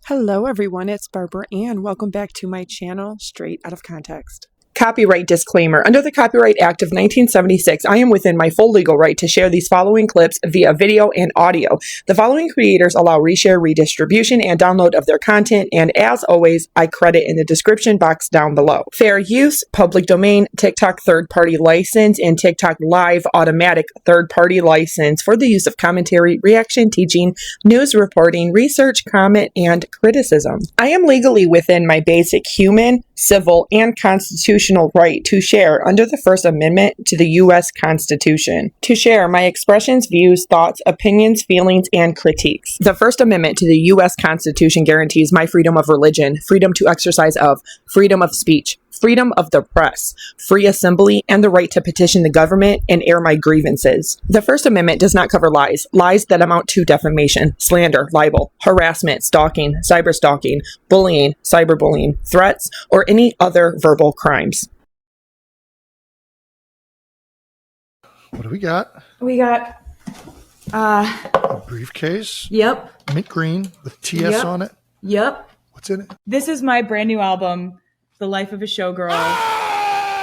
Hello everyone, it's Barbara Ann. Welcome back to my channel, Straight Out of Context. Copyright disclaimer. Under the Copyright Act of 1976, I am within my full legal right to share these following clips via video and audio. The following creators allow reshare, redistribution, and download of their content, and as always, I credit in the description box down below. Fair use, public domain, TikTok third-party license, and TikTok live automatic third-party license for the use of commentary, reaction, teaching, news reporting, research, comment, and criticism. I am legally within my basic human, civil, and constitutional right to share under the First Amendment to the U.S. Constitution, to share my expressions, views, thoughts, opinions, feelings, and critiques. The First Amendment to the U.S. Constitution guarantees my freedom of religion, freedom to exercise of, freedom of speech, freedom of the press, free assembly, and the right to petition the government and air my grievances. The First Amendment does not cover lies that amount to defamation, slander, libel, harassment, stalking, cyberstalking, bullying, cyberbullying, threats, or any other verbal crimes. What do we got? We got A briefcase. Yep. Mint green with TS on it. Yep. What's in it? This is my brand new album, The Life of a Showgirl.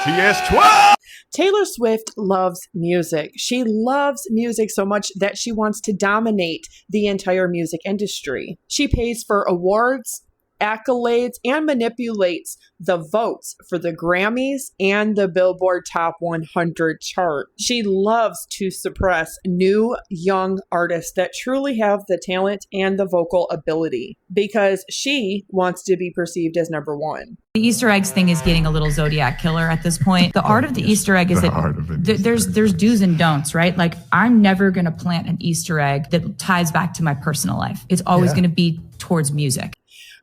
TS12! Taylor Swift loves music. She loves music so much that she wants to dominate the entire music industry. She pays for awards, accolades, and manipulates the votes for the Grammys and the Billboard Top 100 chart. She loves to suppress new young artists that truly have the talent and the vocal ability because she wants to be perceived as number one. The Easter eggs thing is getting a little Zodiac killer at this point. The art of the Easter egg is that there's do's and don'ts, right? Like, I'm never going to plant an Easter egg that ties back to my personal life. It's always going to be towards music.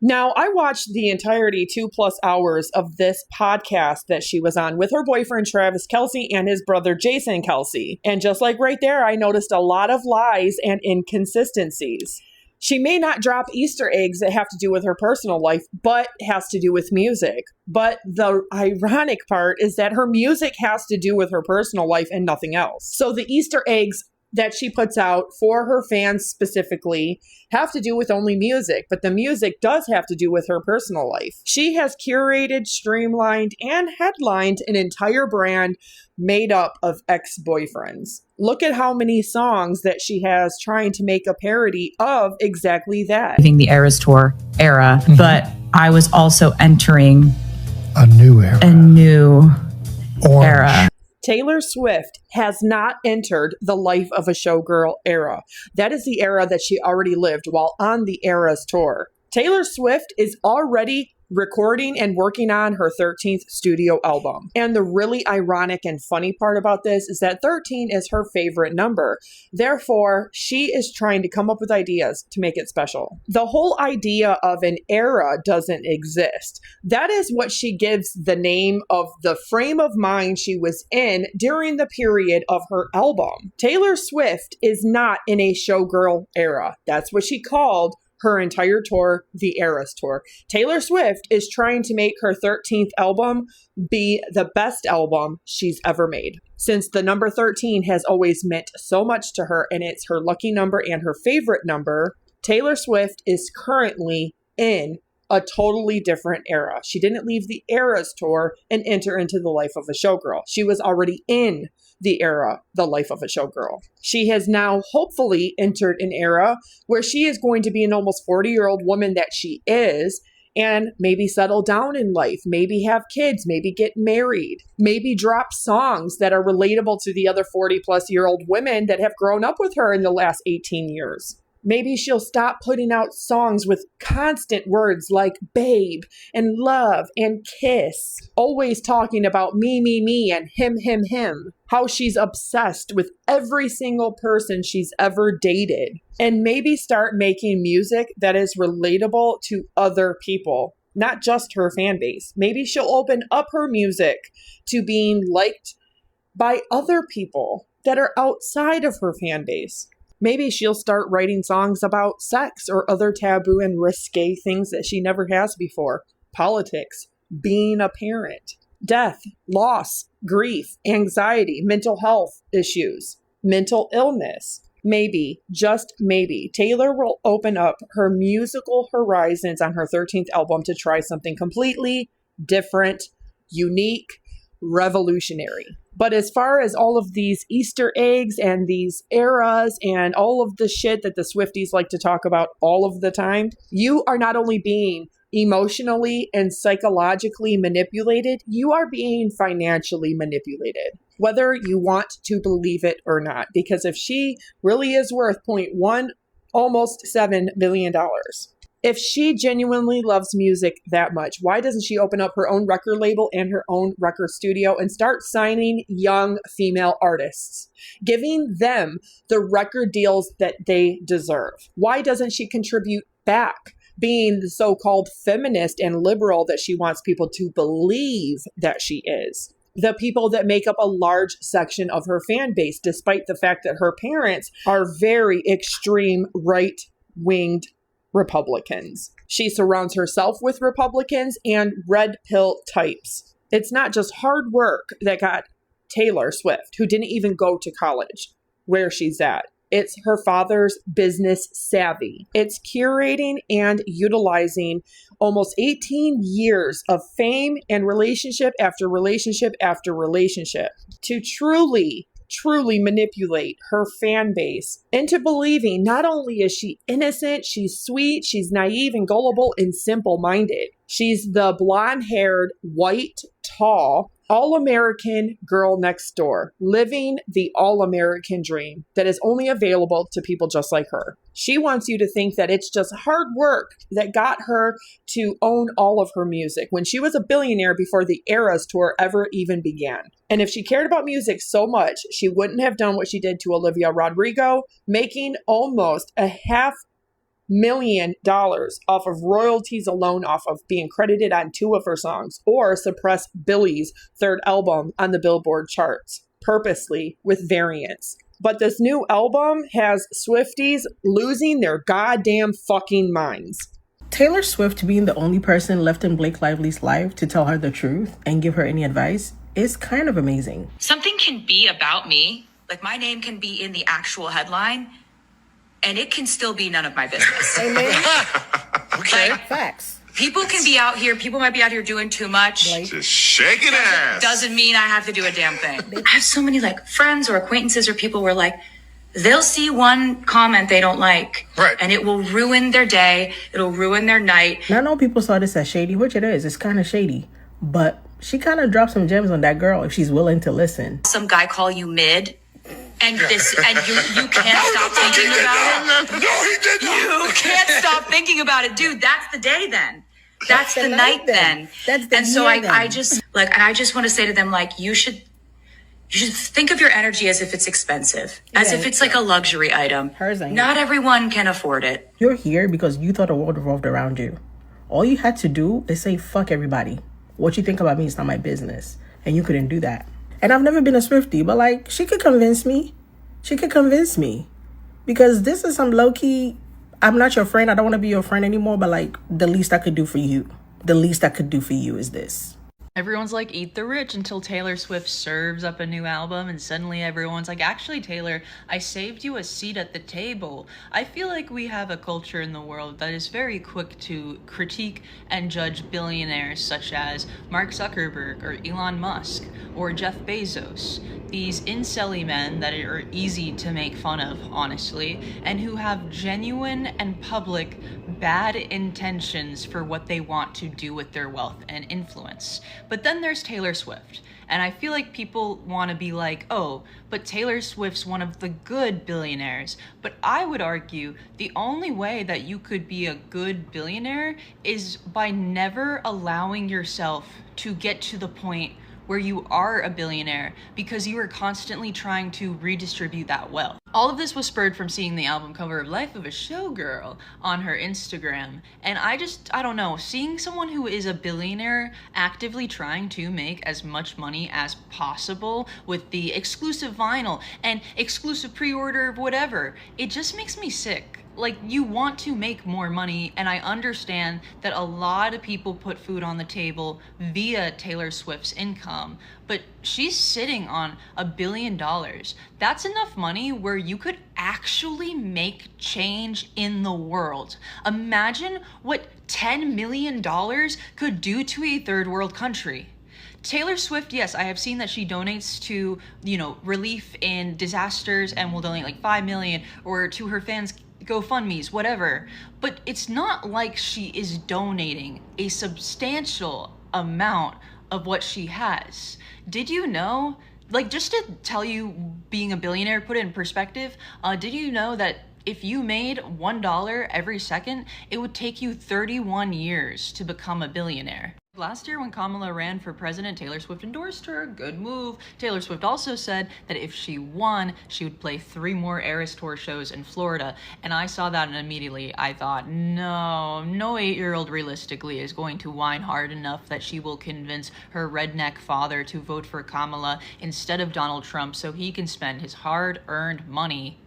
Now, I watched the entirety 2+ hours of this podcast that she was on with her boyfriend, Travis Kelce, and his brother, Jason Kelce. And just like right there, I noticed a lot of lies and inconsistencies. She may not drop Easter eggs that have to do with her personal life, but has to do with music. But the ironic part is that her music has to do with her personal life and nothing else. So the Easter eggs that she puts out for her fans specifically have to do with only music, but the music does have to do with her personal life. She has curated, streamlined, and headlined an entire brand made up of ex-boyfriends. Look at how many songs that she has trying to make a parody of exactly that. Leaving the Eras Tour era, but I was also entering A new era. a new Orange. era. Taylor Swift has not entered the Life of a Showgirl era. That is the era that she already lived while on the Eras Tour. Taylor Swift is already recording and working on her 13th studio album. And the really ironic and funny part about this is that 13 is her favorite number. Therefore, she is trying to come up with ideas to make it special. The whole idea of an era doesn't exist. That is what she gives the name of the frame of mind she was in during the period of her album. Taylor Swift is not in a showgirl era. That's what she called her entire tour, the Eras Tour. Taylor Swift is trying to make her 13th album be the best album she's ever made. Since the number 13 has always meant so much to her and it's her lucky number and her favorite number, Taylor Swift is currently in a totally different era. She didn't leave the Eras Tour and enter into the Life of a Showgirl. She was already in the era, the Life of a Showgirl. She has now hopefully entered an era where she is going to be an almost 40-year-old woman that she is, and maybe settle down in life, maybe have kids, maybe get married, maybe drop songs that are relatable to the other 40-plus-year-old women that have grown up with her in the last 18 years. Maybe she'll stop putting out songs with constant words like babe and love and kiss. Always talking about me, and him. How she's obsessed with every single person she's ever dated. And maybe start making music that is relatable to other people, not just her fan base. Maybe she'll open up her music to being liked by other people that are outside of her fan base. Maybe she'll start writing songs about sex or other taboo and risque things that she never has before. Politics, being a parent, death, loss, grief, anxiety, mental health issues, mental illness. maybe, just maybe, Taylor will open up her musical horizons on her 13th album to try something completely different, unique, revolutionary. But as far as all of these Easter eggs and these eras and all of the shit that the Swifties like to talk about all of the time, you are not only being emotionally and psychologically manipulated, you are being financially manipulated, whether you want to believe it or not. Because if she really is worth almost $7 billion, if she genuinely loves music that much, why doesn't she open up her own record label and her own record studio and start signing young female artists, giving them the record deals that they deserve? Why doesn't she contribute back, being the so-called feminist and liberal that she wants people to believe that she is? The people that make up a large section of her fan base, despite the fact that her parents are very extreme right-winged Republicans. She surrounds herself with Republicans and red pill types. It's not just hard work that got Taylor Swift, who didn't even go to college, where she's at. It's her father's business savvy. It's curating and utilizing almost 18 years of fame and relationship after relationship after relationship to truly manipulate her fan base into believing not only is she innocent, she's sweet, she's naive and gullible and simple-minded. She's the blonde-haired, white, tall, all-American girl next door, living the all-American dream that is only available to people just like her. She wants you to think that it's just hard work that got her to own all of her music when she was a billionaire before the Eras tour ever even began. And if she cared about music so much, she wouldn't have done what she did to Olivia Rodrigo, making almost $500,000 off of royalties alone off of being credited on 2 of her songs, or suppress Billie's 3rd album on the Billboard charts, purposely with variants. But this new album has Swifties losing their goddamn fucking minds. Taylor Swift being the only person left in Blake Lively's life to tell her the truth and give her any advice is kind of amazing. Something can be about me, like my name can be in the actual headline, and it can still be none of my business. Amen. Okay. Like, Facts. people might be out here doing too much. Like, Just shaking ass. Doesn't mean I have to do a damn thing. I have so many like friends or acquaintances or people where like they'll see one comment they don't like, Right. and it will ruin their day. It'll ruin their night. and I know people saw this as shady, which it is. It's kind of shady. But she kind of dropped some gems on that girl if she's willing to listen. Some guy call you mid, and you can't stop thinking about it. No, he did not. You can't stop thinking about it, dude. That's the day then. That's the night then. That's the and so year then. I just want to say to them, like, you should think of your energy as if it's expensive, as Yeah, if it's like a luxury item. Hers ain't. Not everyone can afford it. You're here because you thought the world revolved around you. All you had to do is say, fuck everybody. What you think about me is not my business. And you couldn't do that. And I've never been a Swiftie, but like, she could convince me. Because this is some low-key, I'm not your friend, I don't want to be your friend anymore, but like, the least I could do for you is this. Everyone's like, eat the rich, until Taylor Swift serves up a new album, and suddenly everyone's like, actually, Taylor, I saved you a seat at the table. I feel like we have a culture in the world that is very quick to critique and judge billionaires such as Mark Zuckerberg or Elon Musk or Jeff Bezos. These incel-y men that are easy to make fun of, honestly, and who have genuine and public bad intentions for what they want to do with their wealth and influence. But then there's Taylor Swift, and I feel like people want to be like, oh, but Taylor Swift's one of the good billionaires. But I would argue the only way that you could be a good billionaire is by never allowing yourself to get to the point where you are a billionaire, because you are constantly trying to redistribute that wealth. All of this was spurred from seeing the album cover of Life of a Showgirl on her Instagram. And I don't know, seeing someone who is a billionaire actively trying to make as much money as possible with the exclusive vinyl and exclusive pre-order of whatever, it just makes me sick. Like, you want to make more money, and I understand that a lot of people put food on the table via Taylor Swift's income, but she's sitting on $1 billion. That's enough money where you could actually make change in the world. Imagine what $10 million could do to a third world country. Taylor Swift, yes, I have seen that she donates to, relief in disasters and will donate like $5 million, or to her fans' GoFundMes, whatever. But it's not like she is donating a substantial amount of what she has. Did you know, like, just to tell you, being a billionaire, put it in perspective, did you know that if you made $1 every second, it would take you 31 years to become a billionaire? Last year when Kamala ran for president, Taylor Swift endorsed her. Good move. Taylor Swift also said that if she won, she would play 3 more Eras Tour shows in Florida. And I saw that and immediately I thought, no 8-year-old realistically is going to whine hard enough that she will convince her redneck father to vote for Kamala instead of Donald Trump so he can spend his hard-earned money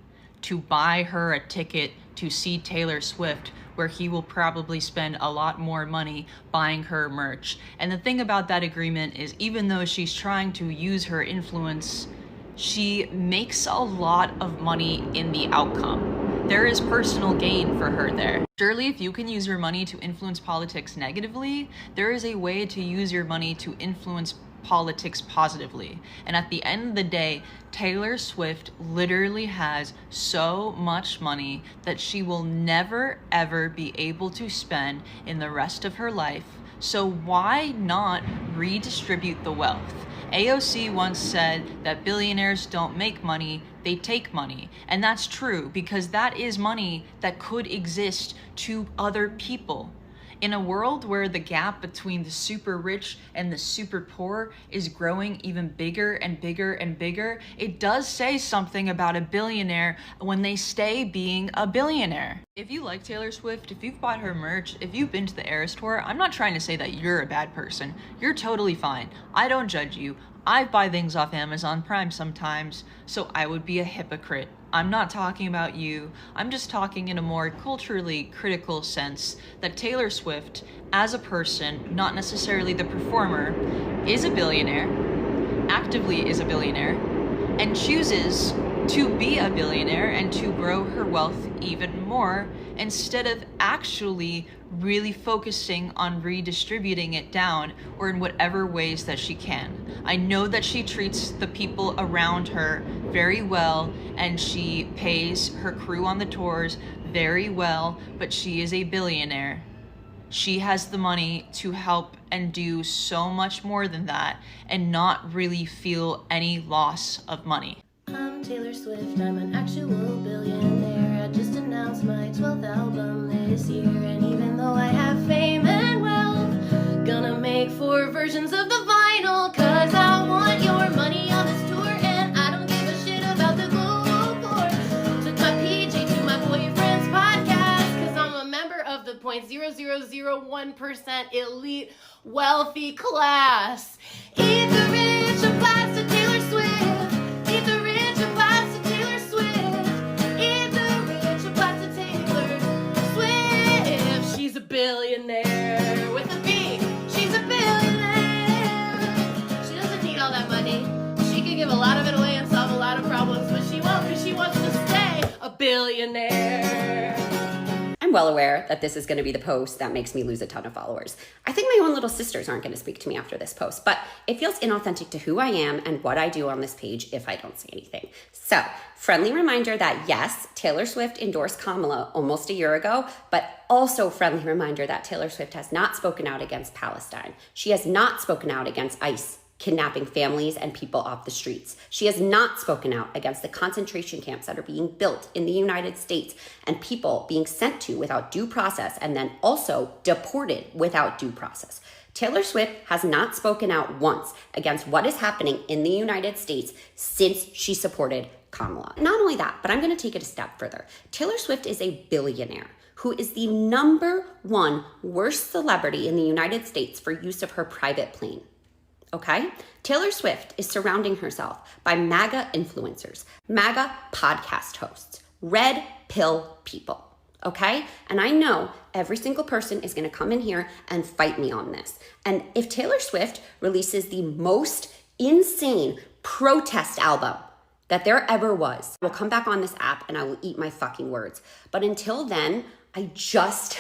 to buy her a ticket to see Taylor Swift, where he will probably spend a lot more money buying her merch. And the thing about that agreement is, even though she's trying to use her influence, she makes a lot of money in the outcome. There is personal gain for her there. Surely, if you can use your money to influence politics negatively, there is a way to use your money to influence politics positively. And at the end of the day, Taylor Swift literally has so much money that she will never ever be able to spend in the rest of her life. So why not redistribute the wealth? AOC once said that billionaires don't make money, they take money. And that's true, because that is money that could exist to other people. In a world where the gap between the super rich and the super poor is growing even bigger and bigger and bigger, it does say something about a billionaire when they stay being a billionaire. If you like Taylor Swift, if you've bought her merch, if you've been to the Eras Tour, I'm not trying to say that you're a bad person. You're totally fine. I don't judge you. I buy things off Amazon Prime sometimes, so I would be a hypocrite. I'm not talking about you. I'm just talking in a more culturally critical sense that Taylor Swift, as a person, not necessarily the performer, is a billionaire, actively is a billionaire, and chooses to be a billionaire and to grow her wealth even more, instead of actually really focusing on redistributing it down, or in whatever ways that she can. I know that she treats the people around her very well, and she pays her crew on the tours very well, but she is a billionaire. She has the money to help and do so much more than that, and not really feel any loss of money. I'm Taylor Swift, I'm an actual billionaire. I just announced my 12th album this year, and even though I have fame and wealth, gonna make 4 versions of the vinyl, cause I want your money on this tour, and I don't give a shit about the global poor. Took my PJ to my boyfriend's podcast, cause I'm a member of the 0.0001% elite wealthy class. Eat the rich applies to Taylor Swift. Eat the rich applies to Taylor Swift. Eat the rich applies to Taylor Swift. She's a billionaire with a B. She's a billionaire. She doesn't need all that money. She could give a lot of it away and solve a lot of problems, but she won't, because she wants to stay a billionaire. I'm well aware that this is going to be the post that makes me lose a ton of followers. I think my own little sisters aren't going to speak to me after this post, but it feels inauthentic to who I am and what I do on this page if I don't say anything. So, friendly reminder that yes, Taylor Swift endorsed Kamala almost a year ago, but also friendly reminder that Taylor Swift has not spoken out against Palestine. She has not spoken out against ICE kidnapping families and people off the streets. She has not spoken out against the concentration camps that are being built in the United States and people being sent to without due process and then also deported without due process. Taylor Swift has not spoken out once against what is happening in the United States since she supported Kamala. Not only that, but I'm going to take it a step further. Taylor Swift is a billionaire who is the #1 worst celebrity in the United States for use of her private plane. Okay? Taylor Swift is surrounding herself by MAGA influencers, MAGA podcast hosts, red pill people. okay? And I know every single person is going to come in here and fight me on this. And if Taylor Swift releases the most insane protest album that there ever was, I will come back on this app and I will eat my fucking words. But until then, I just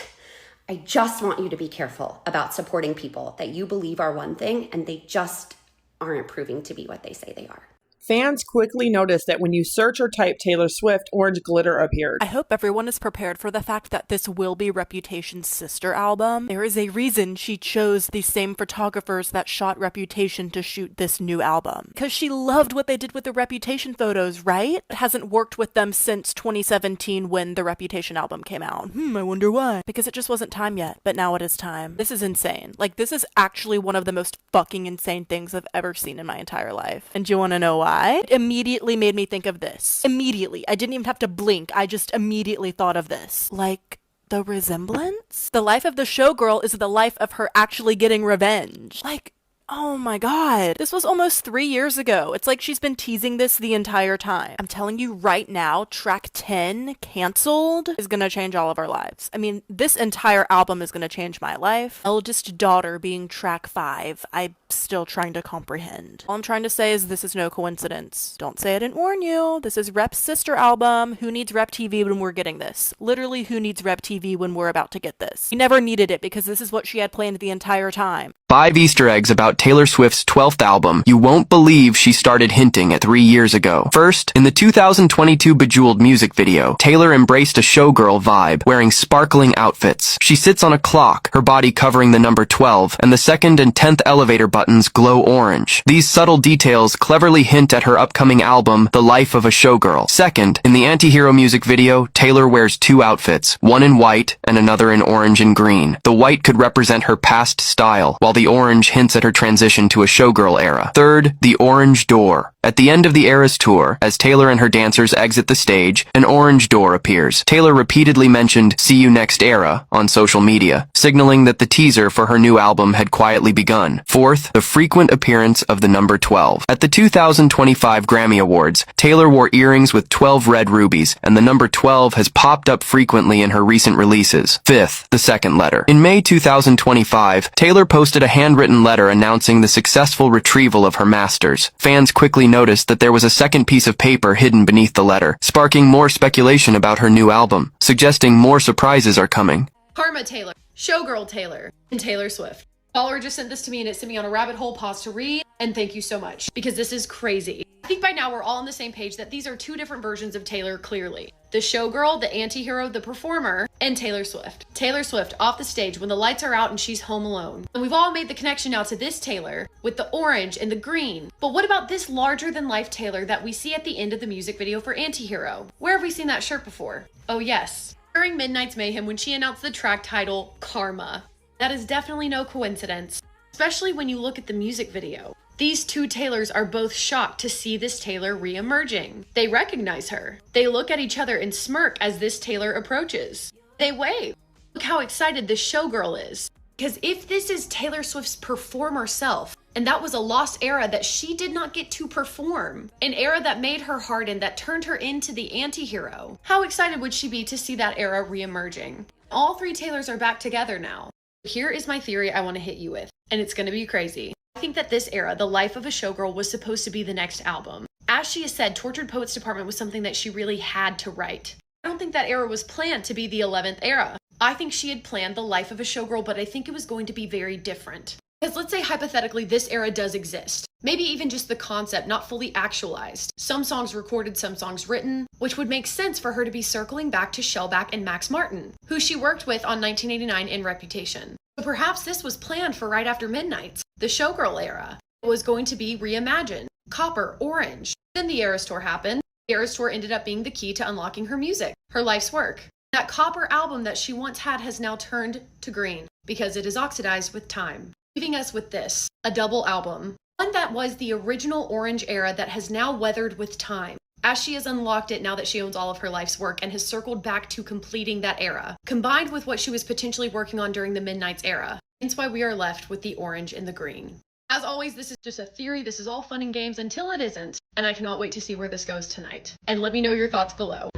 want you to be careful about supporting people that you believe are one thing and they just aren't proving to be what they say they are. Fans quickly noticed that when you search or type Taylor Swift, orange glitter appeared. I hope everyone is prepared for the fact that this will be Reputation's sister album. There is a reason she chose the same photographers that shot Reputation to shoot this new album. Because she loved what they did with the Reputation photos, right? It hasn't worked with them since 2017 when the Reputation album came out. I wonder why. Because it just wasn't time yet, but now it is time. This is insane. Like, this is actually one of the most fucking insane things I've ever seen in my entire life. And do you want to know why? It immediately made me think of this. Immediately. I didn't even have to blink. I just immediately thought of this. Like, the resemblance? The life of the showgirl is the life of her actually getting revenge. Like, oh my god. This was almost 3 years ago. It's like she's been teasing this the entire time. I'm telling you right now, track 10, Cancelled, is gonna change all of our lives. I mean, this entire album is gonna change my life. Eldest daughter being track 5. I'm still trying to comprehend. All I'm trying to say is this is no coincidence. Don't say I didn't warn you. This is Rep's sister album. Who needs Rep TV when we're getting this? Literally, who needs Rep TV when we're about to get this? We never needed it because this is what she had planned the entire time. 5 Easter eggs about Taylor Swift's 12th album you won't believe she started hinting at 3 years ago. First, in the 2022 Bejeweled music video, Taylor embraced a showgirl vibe, wearing sparkling outfits. She sits on a clock, her body covering the number 12, and the 2nd and 10th elevator buttons glow orange. These subtle details cleverly hint at her upcoming album, The Life of a Showgirl. Second, in the Antihero music video, Taylor wears 2 outfits, one in white and another in orange and green. The white could represent her past style, while the orange hints at her transition to a showgirl era. Third, the orange door. At the end of the Eras tour, as Taylor and her dancers exit the stage, an orange door appears. Taylor repeatedly mentioned "See You Next Era" on social media, signaling that the teaser for her new album had quietly begun. Fourth, the frequent appearance of the number 12. At the 2025 Grammy Awards, Taylor wore earrings with 12 red rubies, and the number 12 has popped up frequently in her recent releases. Fifth, the second letter. In May 2025, Taylor posted a handwritten letter announcing the successful retrieval of her masters. Fans quickly noticed that there was a second piece of paper hidden beneath the letter, sparking more speculation about her new album, suggesting more surprises are coming. Karma Taylor, Showgirl Taylor, and Taylor Swift. Follower just sent this to me and it sent me on a rabbit hole. Pause to read, and thank you so much because this is crazy. I think by now we're all on the same page that these are 2 different versions of Taylor clearly. The showgirl, the anti-hero, the performer, and Taylor Swift. Taylor Swift off the stage when the lights are out and she's home alone. And we've all made the connection now to this Taylor with the orange and the green. But what about this larger than life Taylor that we see at the end of the music video for Anti-Hero? Where have we seen that shirt before? Oh yes, during Midnight's Mayhem when she announced the track title, Karma. That is definitely no coincidence, especially when you look at the music video. These 2 Taylors are both shocked to see this Taylor re-emerging. They recognize her. They look at each other and smirk as this Taylor approaches. They wave. Look how excited this showgirl is. Because if this is Taylor Swift's performer self, and that was a lost era that she did not get to perform, an era that made her harden, that turned her into the anti-hero, how excited would she be to see that era re-emerging? All 3 Taylors are back together now. Here is my theory I want to hit you with, and it's going to be crazy. I think that this era, The Life of a Showgirl, was supposed to be the next album. As she has said, Tortured Poets Department was something that she really had to write. I don't think that era was planned to be the 11th era. I think she had planned The Life of a Showgirl, but I think it was going to be very different. Because let's say hypothetically this era does exist. Maybe even just the concept, not fully actualized. Some songs recorded, some songs written, which would make sense for her to be circling back to Shellback and Max Martin, who she worked with on 1989 in Reputation. So perhaps this was planned for right after Midnight's. The Showgirl era was going to be reimagined. Copper, orange. Then the Eras Tour happened. The Eras Tour ended up being the key to unlocking her music, her life's work. That copper album that she once had has now turned to green because it is oxidized with time, leaving us with this, a double album. One that was the original orange era that has now weathered with time, as she has unlocked it now that she owns all of her life's work and has circled back to completing that era, combined with what she was potentially working on during the Midnight's era. Hence why we are left with the orange and the green. As always, this is just a theory. This is all fun and games until it isn't, and I cannot wait to see where this goes tonight. And let me know your thoughts below.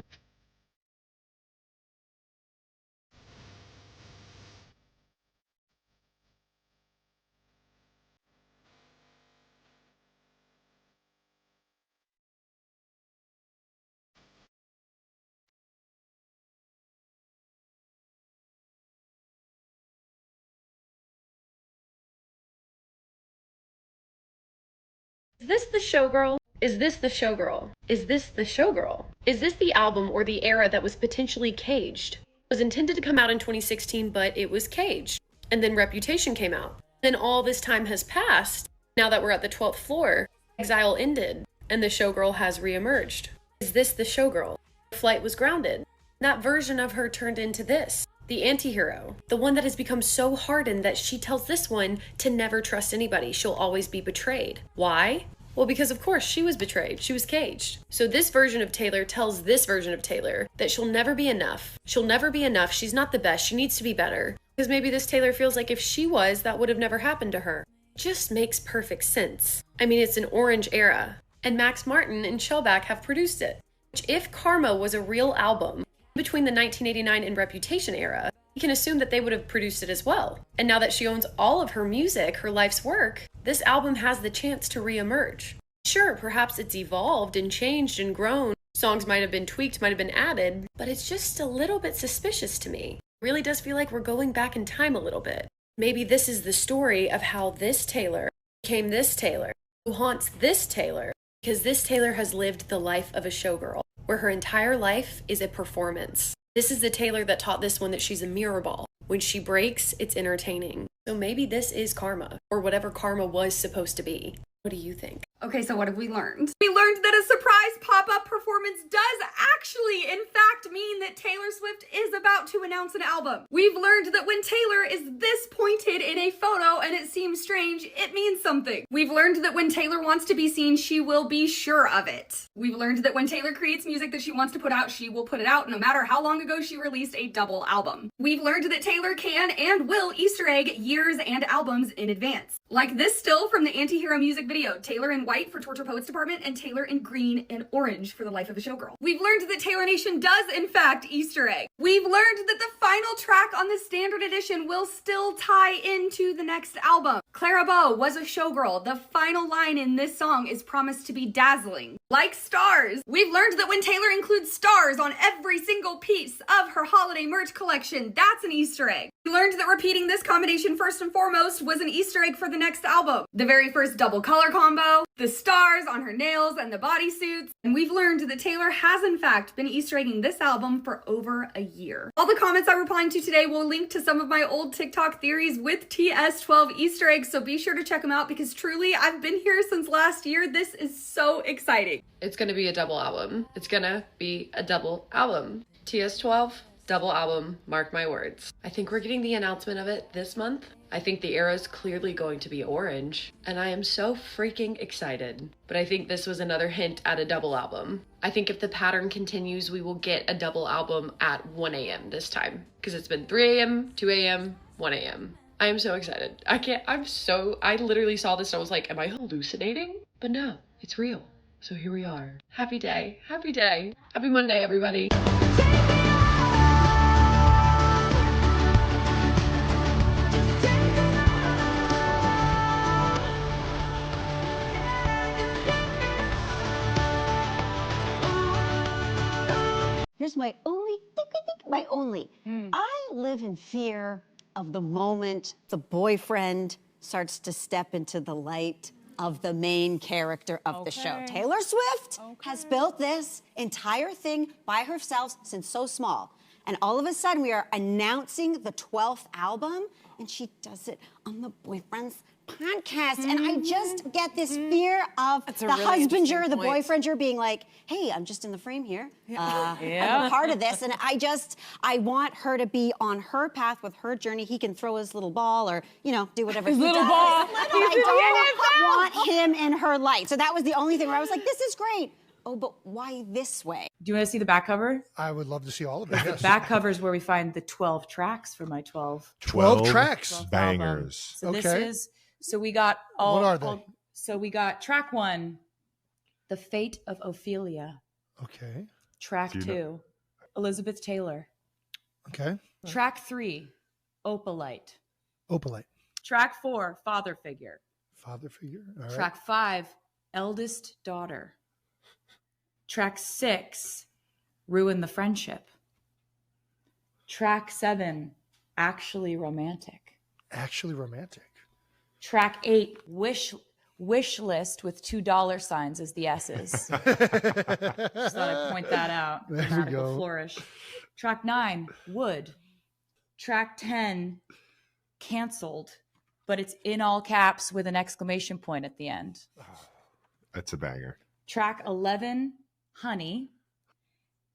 Is this the showgirl? Is this the showgirl? Is this the showgirl? Is this the album or the era that was potentially caged? It was intended to come out in 2016, but it was caged. And then Reputation came out. Then all this time has passed. Now that we're at the 12th floor, exile ended, and the showgirl has reemerged. Is this the showgirl? Flight was grounded. That version of her turned into this. The anti-hero. The one that has become so hardened that she tells this one to never trust anybody. She'll always be betrayed. Why? Well, because of course she was betrayed. She was caged. So this version of Taylor tells this version of Taylor that she'll never be enough. She'll never be enough. She's not the best. She needs to be better. Because maybe this Taylor feels like if she was, that would have never happened to her. It just makes perfect sense. I mean, it's an orange era. And Max Martin and Shellback have produced it. Which, if Karma was a real album between the 1989 and Reputation era, you can assume that they would have produced it as well. And now that she owns all of her music, her life's work, this album has the chance to reemerge. Sure, perhaps it's evolved and changed and grown. Songs might have been tweaked, might have been added, but it's just a little bit suspicious to me. It really does feel like we're going back in time a little bit. Maybe this is the story of how this Taylor became this Taylor, who haunts this Taylor, because this Taylor has lived the life of a showgirl, where her entire life is a performance. This is the Taylor that taught this one that she's a mirror ball. When she breaks, it's entertaining. So maybe this is karma, or whatever karma was supposed to be. What do you think? Okay, so what have we learned? We learned that a surprise pop-up performance does actually, in fact, mean that Taylor Swift is about to announce an album. We've learned that when Taylor is this pointed in a photo and it seems strange, it means something. We've learned that when Taylor wants to be seen, she will be sure of it. We've learned that when Taylor creates music that she wants to put out, she will put it out no matter how long ago she released a double album. We've learned that Taylor can and will Easter egg years and albums in advance. Like this still from the Anti-Hero music video, Taylor in white for Torture Poets Department and Taylor in green and orange for The Life of a Showgirl. We've learned that Taylor Nation does in fact Easter egg. We've learned that the final track on the standard edition will still tie into the next album. Clara Bow was a showgirl. The final line in this song is promised to be dazzling. Like stars. We've learned that when Taylor includes stars on every single piece of her holiday merch collection, that's an Easter egg. We learned that repeating this combination first and foremost was an Easter egg for the next album. The very first double color combo, the stars on her nails and the bodysuits, and we've learned that Taylor has in fact been Easter egging this album for over a year. All the comments I'm replying to today will link to some of my old TikTok theories with TS12 Easter eggs, so be sure to check them out because truly I've been here since last year. This is so exciting. It's gonna be a double album. It's gonna be a double album. TS12, double album, mark my words. I think we're getting the announcement of it this month. I think the era is clearly going to be orange, and I am so freaking excited. But I think this was another hint at a double album. I think if the pattern continues, we will get a double album at 1 a.m. this time, because it's been 3 a.m., 2 a.m., 1 a.m. I am so excited. I literally saw this and I was like, am I hallucinating? But no, it's real. So here we are. Happy day. Happy day. Happy Monday, everybody. Here's my only. I live in fear of the moment the boyfriend starts to step into the light of the main character of the show. Taylor Swift has built this entire thing by herself since so small. And all of a sudden we are announcing the 12th album and she does it on the boyfriend's podcast. And I just get this fear of the really husbander, the boyfriender being like, hey, I'm just in the frame here. I'm a part of this. And I want her to be on her path with her journey. He can throw his little ball or, do whatever he does. I don't want him in her light. So that was the only thing where I was like, this is great. Oh, but why this way? Do you want to see the back cover? I would love to see all of it. Yes. The back cover is where we find the 12 tracks for my 12. 12 tracks. Bangers. So this is, so we got all. What are they? So we got track 1, The Fate of Ophelia. Okay. Track 2, Elizabeth Taylor. Okay. Track 3, Opalite. Opalite. Track 4, Father Figure. Father Figure. All right. Track 5, Eldest Daughter. Track 6, Ruin the Friendship. Track 7, Actually Romantic. Actually Romantic. Track 8, Wish Wish list with $2 as the S's. Just thought I'd point that out. There we Grammatical go. flourish. Track 9, would. Track 10, canceled, but it's in all caps with an exclamation point at the end. That's a banger. Track 11, honey.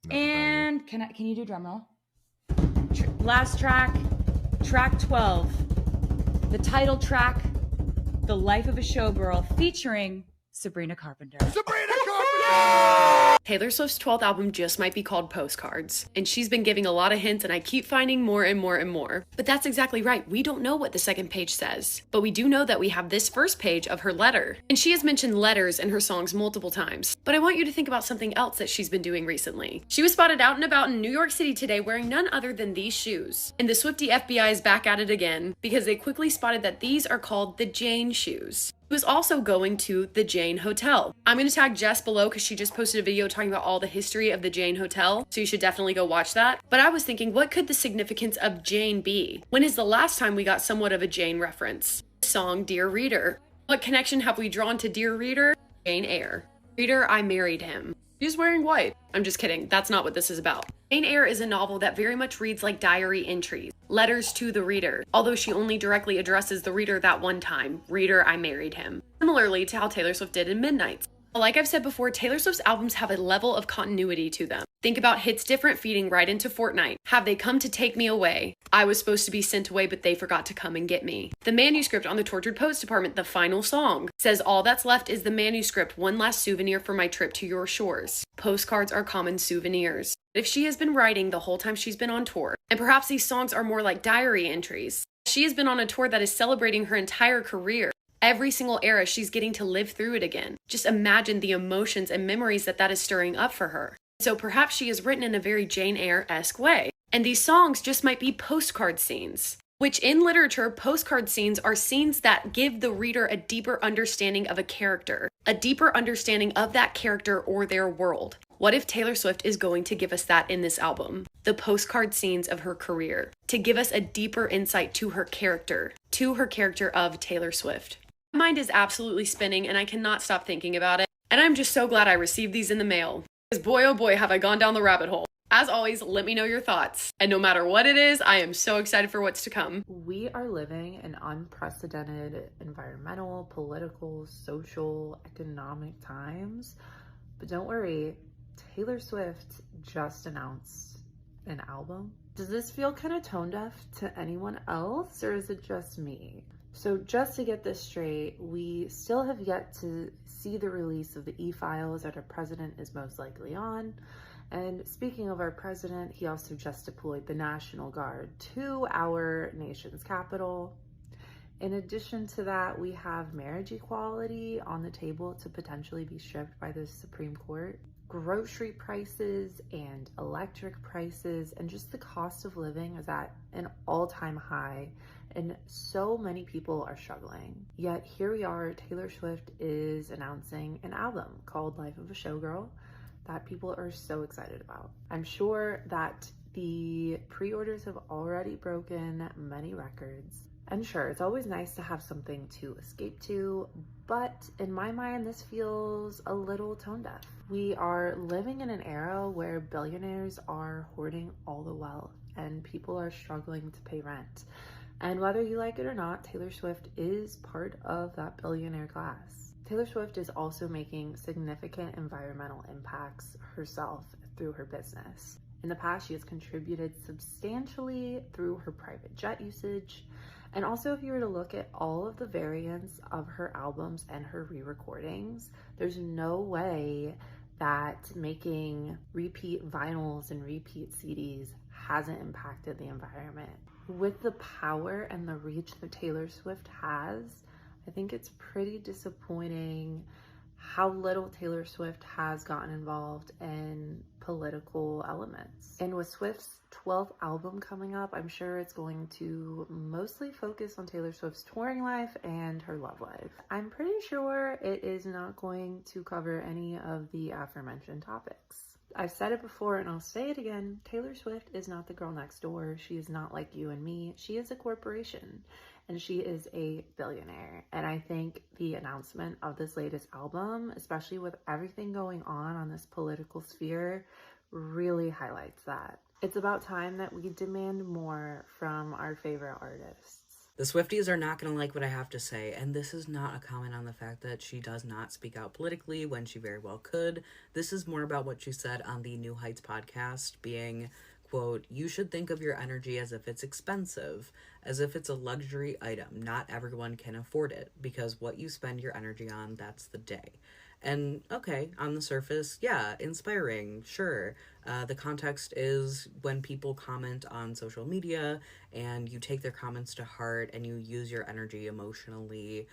And can you do drum roll? Last track, track 12, the title track, The Life of a Showgirl, featuring Sabrina Carpenter. Taylor Swift's 12th album just might be called Postcards, and she's been giving a lot of hints, and I keep finding more and more and more. But that's exactly right. We don't know what the second page says, but we do know that we have this first page of her letter. And she has mentioned letters in her songs multiple times. But I want you to think about something else that she's been doing recently. She was spotted out and about in New York City today wearing none other than these shoes. And the Swiftie FBI is back at it again because they quickly spotted that these are called the Jane shoes. She was also going to the Jane Hotel. I'm going to tag Jess below because she just posted a video talking about all the history of the Jane Hotel, so you should definitely go watch that. But I was thinking, what could the significance of Jane be? When is the last time we got somewhat of a Jane reference? The song Dear Reader. What connection have we drawn to Dear Reader? Jane Eyre. Reader, I married him. She's wearing white. I'm just kidding. That's not what this is about. Jane Eyre is a novel that very much reads like diary entries, letters to the reader, although she only directly addresses the reader that one time, reader, I married him. Similarly to how Taylor Swift did in Midnights. Like I've said before, Taylor Swift's albums have a level of continuity to them. Think about Hits Different feeding right into Fortnite. Have They Come to Take Me Away? I was supposed to be sent away, but they forgot to come and get me. The manuscript on the Tortured Poets Department, the final song, says all that's left is the manuscript, one last souvenir for my trip to your shores. Postcards are common souvenirs. If she has been writing the whole time she's been on tour, and perhaps these songs are more like diary entries, she has been on a tour that is celebrating her entire career. Every single era, she's getting to live through it again. Just imagine the emotions and memories that is stirring up for her. So perhaps she is written in a very Jane Eyre-esque way. And these songs just might be postcard scenes, which in literature, postcard scenes are scenes that give the reader a deeper understanding of a character, a deeper understanding of that character or their world. What if Taylor Swift is going to give us that in this album? The postcard scenes of her career, to give us a deeper insight to her character of Taylor Swift. My mind is absolutely spinning and I cannot stop thinking about it. And I'm just so glad I received these in the mail. Because boy oh boy have I gone down the rabbit hole. As always, let me know your thoughts. And no matter what it is, I am so excited for what's to come. We are living in unprecedented environmental, political, social, economic times. But don't worry, Taylor Swift just announced an album. Does this feel kind of tone deaf to anyone else, or is it just me? So just to get this straight, we still have yet to see the release of the e-files that our president is most likely on. And speaking of our president, he also just deployed the National Guard to our nation's capital. In addition to that, we have marriage equality on the table to potentially be stripped by the Supreme Court. Grocery prices and electric prices and just the cost of living is at an all-time high, and so many people are struggling. Yet here we are, Taylor Swift is announcing an album called Life of a Showgirl that people are so excited about. I'm sure that the pre-orders have already broken many records. And sure, it's always nice to have something to escape to, but in my mind, this feels a little tone deaf. We are living in an era where billionaires are hoarding all the wealth and people are struggling to pay rent. And whether you like it or not, Taylor Swift is part of that billionaire class. Taylor Swift is also making significant environmental impacts herself through her business. In the past, she has contributed substantially through her private jet usage. And also, if you were to look at all of the variants of her albums and her re-recordings, there's no way that making repeat vinyls and repeat CDs hasn't impacted the environment. With the power and the reach that Taylor Swift has, I think it's pretty disappointing how little Taylor Swift has gotten involved in political elements. And with Swift's 12th album coming up, I'm sure it's going to mostly focus on Taylor Swift's touring life and her love life. I'm pretty sure it is not going to cover any of the aforementioned topics. I've said it before and I'll say it again, Taylor Swift is not the girl next door. She is not like you and me. She is a corporation. and she is a billionaire. And I think the announcement of this latest album, especially with everything going on this political sphere, really highlights that. It's about time that we demand more from our favorite artists. The Swifties are not going to like what I have to say, and this is not a comment on the fact that she does not speak out politically when she very well could. This is more about what she said on the New Heights podcast, being, quote, "You should think of your energy as if it's expensive, as if it's a luxury item. Not everyone can afford it, because what you spend your energy on, that's the day." And okay, on the surface, yeah, inspiring, sure. The context is when people comment on social media and you take their comments to heart and you use your energy emotionally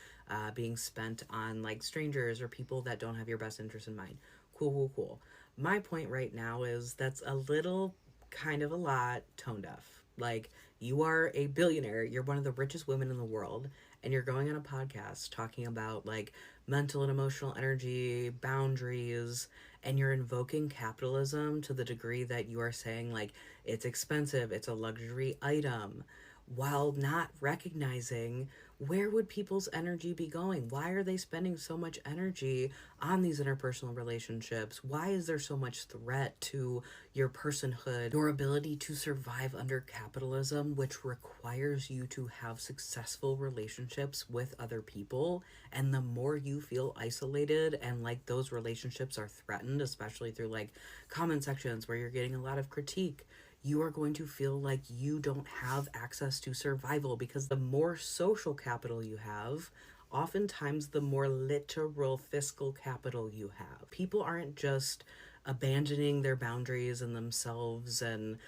being spent on like strangers or people that don't have your best interest in mind. Cool. My point right now is that's a little kind of a lot tone deaf. Like, you are a billionaire, you're one of the richest women in the world, and you're going on a podcast talking about like mental and emotional energy, boundaries, and you're invoking capitalism to the degree that you are saying like it's expensive, it's a luxury item, while not recognizing where would people's energy be going? Why are they spending so much energy on these interpersonal relationships? Why is there so much threat to your personhood, your ability to survive under capitalism, which requires you to have successful relationships with other people? And the more you feel isolated and like those relationships are threatened, especially through like comment sections where you're getting a lot of critique, you are going to feel like you don't have access to survival, because the more social capital you have, oftentimes the more literal fiscal capital you have. People aren't just abandoning their boundaries and themselves and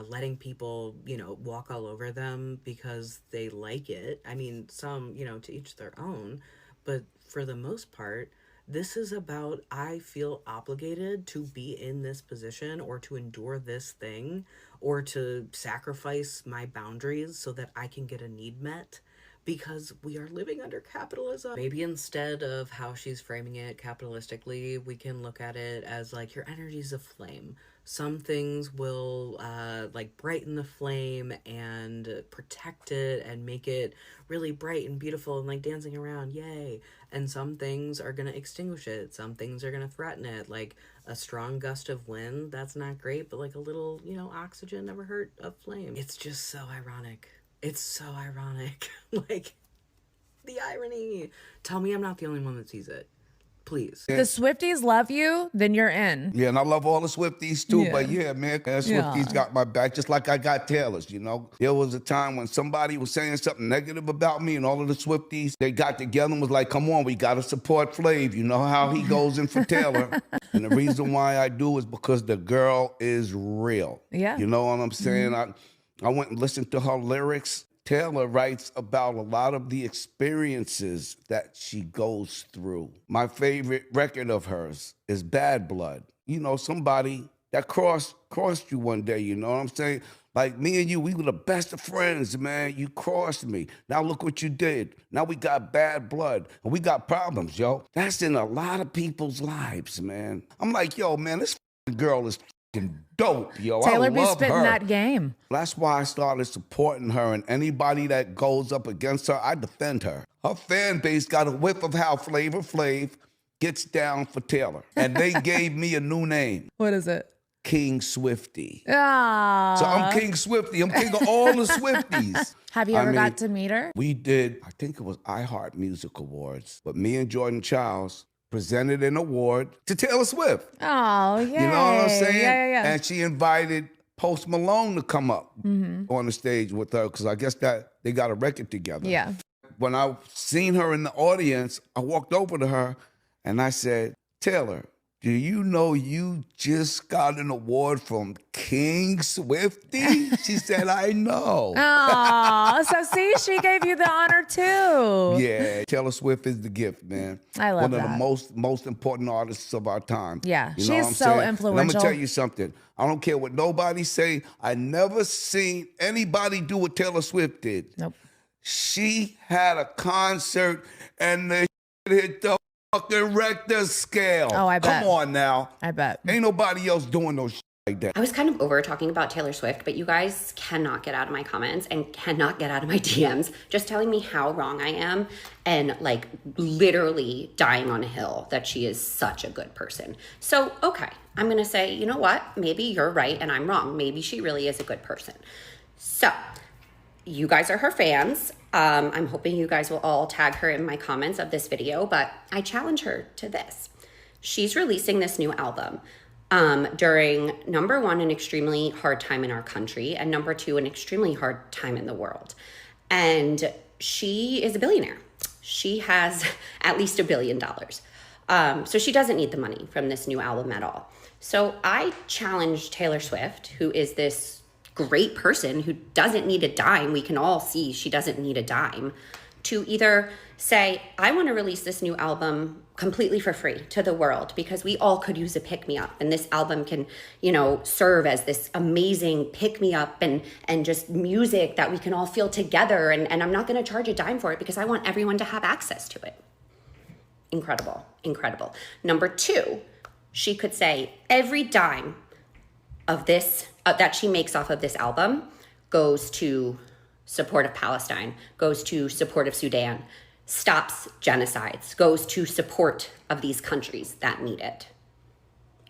letting people, walk all over them because they like it. I mean, some, to each their own, but for the most part, this is about, I feel obligated to be in this position or to endure this thing or to sacrifice my boundaries so that I can get a need met, because we are living under capitalism. Maybe instead of how she's framing it capitalistically, we can look at it as like your energy's a flame. Some things will like brighten the flame and protect it and make it really bright and beautiful and like dancing around, yay. And some things are gonna extinguish it. Some things are gonna threaten it. Like a strong gust of wind, that's not great, but like a little, oxygen never hurt a flame. It's just so ironic. It's so ironic. Like, the irony. Tell me I'm not the only one that sees it. Please. The Swifties love you, then you're in. Yeah, and I love all the Swifties too, Yeah. but yeah, man, Swifties got my back just like I got Taylor's, There was a time when somebody was saying something negative about me and all of the Swifties, they got together and was like, come on, we got to support Flav. You know how he goes in for Taylor. And the reason why I do is because the girl is real. Yeah. You know what I'm saying? I went and listened to her lyrics. Taylor writes about a lot of the experiences that she goes through. My favorite record of hers is Bad Blood. Somebody that crossed you one day, you know what I'm saying? Like me and you, we were the best of friends, man. You crossed me. Now look what you did. Now we got bad blood and we got problems, yo. That's in a lot of people's lives, man. I'm like, yo, man, this girl is dope, yo. Taylor I be love spitting her. that game. That's why I started supporting her, and anybody that goes up against her, I defend her. Her fan base got a whiff of how Flavor Flav gets down for Taylor, and they gave me a new name. What is it? King Swifty. Ah. So I'm King Swifty. I'm king of all the Swifties. Have you ever got to meet her? We did, I think it was iHeart Music Awards, but me and Jordan Childs presented an award to Taylor Swift. Oh, yeah. You know what I'm saying? Yeah. And she invited Post Malone to come up on the stage with her, because I guess that they got a record together. Yeah. When I seen her in the audience, I walked over to her and I said, Taylor, do you know you just got an award from King Swifty? She said, I know. Oh, so see, she gave you the honor too. Yeah, Taylor Swift is the gift, man. I love One that. of the most important artists of our time. Yeah, You know what she's I'm so saying? influential. And I'm gonna tell you something. I don't care what nobody say. I never seen anybody do what Taylor Swift did. Nope. She had a concert and the hit the fucking Richter scale. Oh, I bet. Come on now. I bet. Ain't nobody else doing no shit I was kind of over talking about Taylor Swift, but you guys cannot get out of my comments and cannot get out of my DMs just telling me how wrong I am and like literally dying on a hill that she is such a good person. So, okay, I'm going to say, you know what? Maybe you're right and I'm wrong. Maybe she really is a good person. So, you guys are her fans. I'm hoping you guys will all tag her in my comments of this video, but I challenge her to this. She's releasing this new album. During number one, an extremely hard time in our country, and number two, an extremely hard time in the world. And she is a billionaire. She has at least $1 billion. So she doesn't need the money from this new album at all. So I challenge Taylor Swift, who is this great person who doesn't need a dime. We can all see she doesn't need a dime, to either say, I want to release this new album completely for free to the world because we all could use a pick-me-up, and this album can, you know, serve as this amazing pick-me-up and just music that we can all feel together, and I'm not going to charge a dime for it because I want everyone to have access to it. Incredible, incredible. Number two, she could say every dime of this that she makes off of this album goes to support of Palestine, goes to support of Sudan, stops genocides, goes to support of these countries that need it.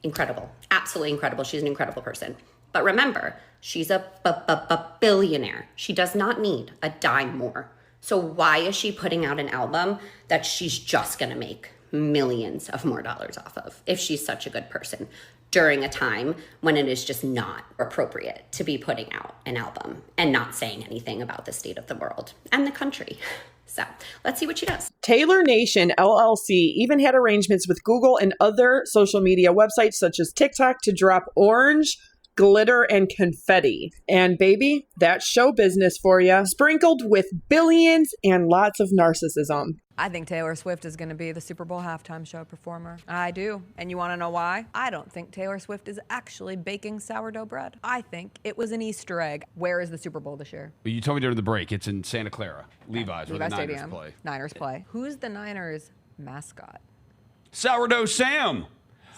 Incredible. Absolutely incredible. She's an incredible person. But remember, she's a billionaire. She does not need a dime more. So why is she putting out an album that she's just going to make millions of more dollars off of if she's such a good person during a time when it is just not appropriate to be putting out an album and not saying anything about the state of the world and the country? So let's see what she does. Taylor Nation LLC even had arrangements with Google and other social media websites such as TikTok to drop orange glitter and confetti. And baby, that's show business for you, sprinkled with billions and lots of narcissism. I think Taylor Swift is going to be the Super Bowl halftime show performer. I do. And you want to know why? I don't think Taylor Swift is actually baking sourdough bread. I think it was an Easter egg. Where is the Super Bowl this year? Well, you told me during the break. It's in Santa Clara. Levi's, where the Niners Stadium. play. Niners play. Who's the Niners mascot? Sourdough Sam.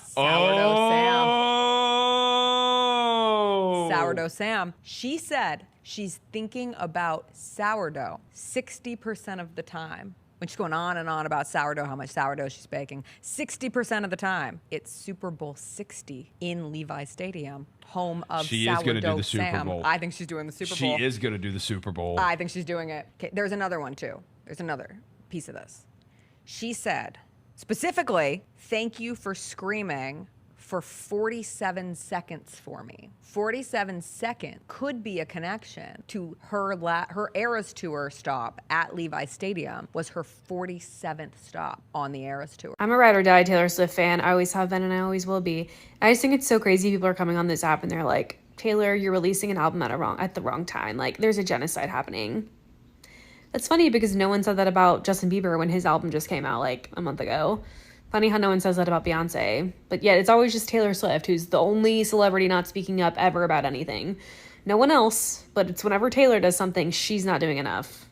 Sourdough Sam. Sourdough Sam. She said she's thinking about sourdough 60% of the time. When she's going on and on about sourdough, how much sourdough she's baking, 60% of the time, it's Super Bowl 60 in Levi's Stadium, home of She is going to do the Super Sam. Bowl. I think she's doing the Super Bowl. She is going to do the Super Bowl. I think she's doing it. Okay, there's another one, too. There's another piece of this. She said, specifically, thank you for screaming for 47 seconds for me. 47 seconds could be a connection to her Eras Tour stop at Levi's Stadium was her 47th stop on the Eras Tour. I'm a ride or die Taylor Swift fan. I always have been and I always will be. I just think it's so crazy people are coming on this app and they're like, Taylor, you're releasing an album at the wrong time. Like, there's a genocide happening. That's funny because no one said that about Justin Bieber when his album just came out like a month ago. Funny how no one says that about Beyonce. But yeah, it's always just Taylor Swift, who's the only celebrity not speaking up ever about anything. No one else, but it's whenever Taylor does something, she's not doing enough.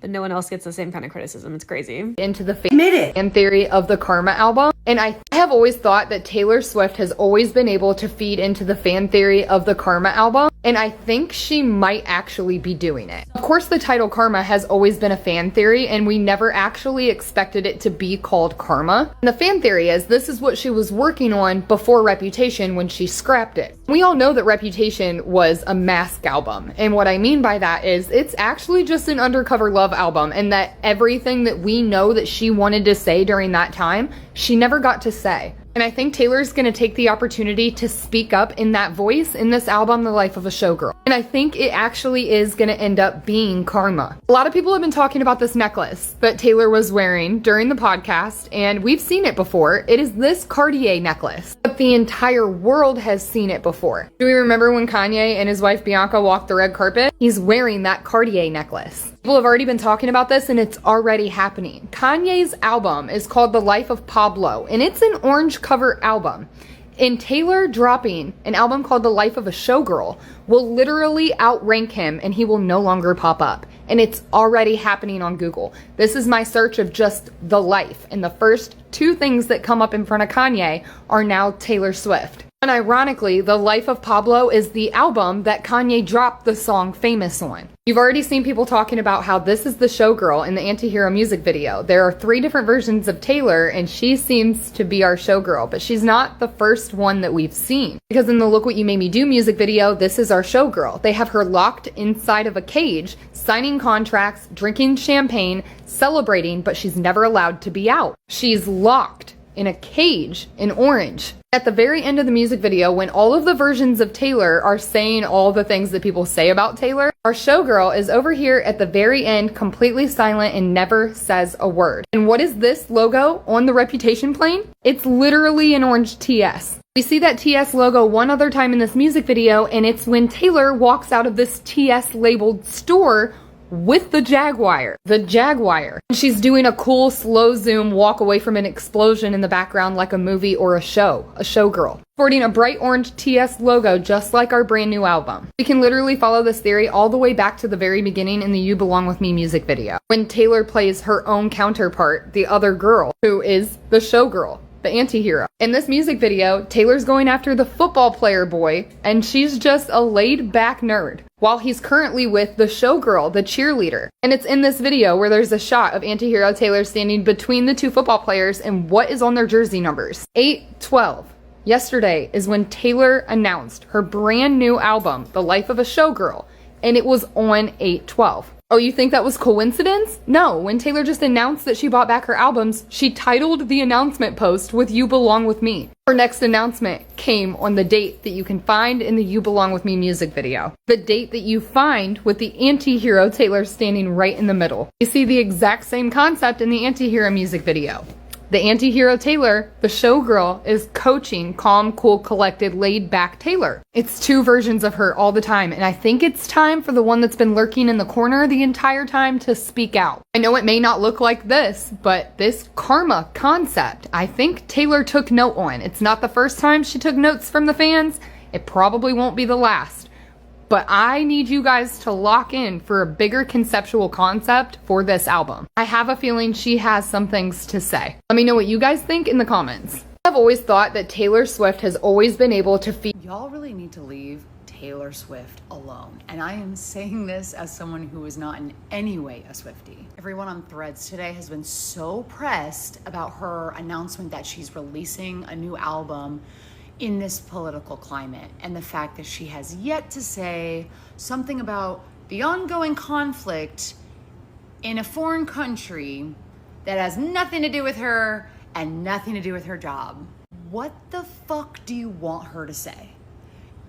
But no one else gets the same kind of criticism. It's crazy. Into the fan theory of the Karma album. And I have always thought that Taylor Swift has always been able to feed into the fan theory of the Karma album. And I think she might actually be doing it. Of course, the title Karma has always been a fan theory, and we never actually expected it to be called Karma. And the fan theory is this is what she was working on before Reputation when she scrapped it. We all know that Reputation was a mask album. And what I mean by that is it's actually just an undercover love album, and that everything that we know that she wanted to say during that time, she never got to say. And I think Taylor's going to take the opportunity to speak up in that voice in this album, The Life of a Showgirl. And I think it actually is going to end up being Karma. A lot of people have been talking about this necklace that Taylor was wearing during the podcast, and we've seen it before. It is this Cartier necklace, but the entire world has seen it before. Do we remember when Kanye and his wife Bianca walked the red carpet? He's wearing that Cartier necklace. People have already been talking about this, and it's already happening. Kanye's album is called The Life of Pablo, and it's an orange cover album. And Taylor dropping an album called The Life of a Showgirl will literally outrank him, and he will no longer pop up. And it's already happening on Google. This is my search of just The Life, and the first two things that come up in front of Kanye are now Taylor Swift. And ironically, The Life of Pablo is the album that Kanye dropped the song Famous on. You've already seen people talking about how this is the showgirl in the Antihero music video. There are 3 different versions of Taylor, and she seems to be our showgirl, but she's not the first one that we've seen. Because in the Look What You Made Me Do music video, this is our showgirl. They have her locked inside of a cage, signing contracts, drinking champagne, celebrating, but she's never allowed to be out. She's locked in a cage in orange. At the very end of the music video, when all of the versions of Taylor are saying all the things that people say about Taylor, our showgirl is over here at the very end, completely silent and never says a word. And what is this logo on the Reputation plane? It's literally an orange TS. We see that TS logo one other time in this music video, and it's when Taylor walks out of this TS labeled store with the Jaguar. The Jaguar. She's doing a cool slow zoom walk away from an explosion in the background like a movie or a show. A showgirl. Sporting a bright orange TS logo just like our brand new album. We can literally follow this theory all the way back to the very beginning in the You Belong With Me music video. When Taylor plays her own counterpart, the other girl, who is the showgirl. The anti-hero. In this music video, Taylor's going after the football player boy, and she's just a laid-back nerd, while he's currently with the showgirl, the cheerleader. And it's in this video where there's a shot of anti-hero Taylor standing between the 2 football players and what is on their jersey numbers. 8/12. Yesterday is when Taylor announced her brand new album, The Life of a Showgirl, and it was on 8/12. Oh, you think that was coincidence? No, when Taylor just announced that she bought back her albums, she titled the announcement post with You Belong With Me. Her next announcement came on the date that you can find in the You Belong With Me music video. The date that you find with the anti-hero Taylor standing right in the middle. You see the exact same concept in the anti-hero music video. The anti-hero Taylor, the showgirl, is coaching calm, cool, collected, laid-back Taylor. It's 2 versions of her all the time, and I think it's time for the one that's been lurking in the corner the entire time to speak out. I know it may not look like this, but this karma concept, I think Taylor took note on. It's not the first time she took notes from the fans. It probably won't be the last. But I need you guys to lock in for a bigger conceptual concept for this album. I have a feeling she has some things to say. Let me know what you guys think in the comments. I've always thought that Taylor Swift has always been able to feed. Y'all really need to leave Taylor Swift alone. And I am saying this as someone who is not in any way a Swiftie. Everyone on Threads today has been so pressed about her announcement that she's releasing a new album in this political climate, and the fact that she has yet to say something about the ongoing conflict in a foreign country that has nothing to do with her and nothing to do with her job. What the fuck do you want her to say?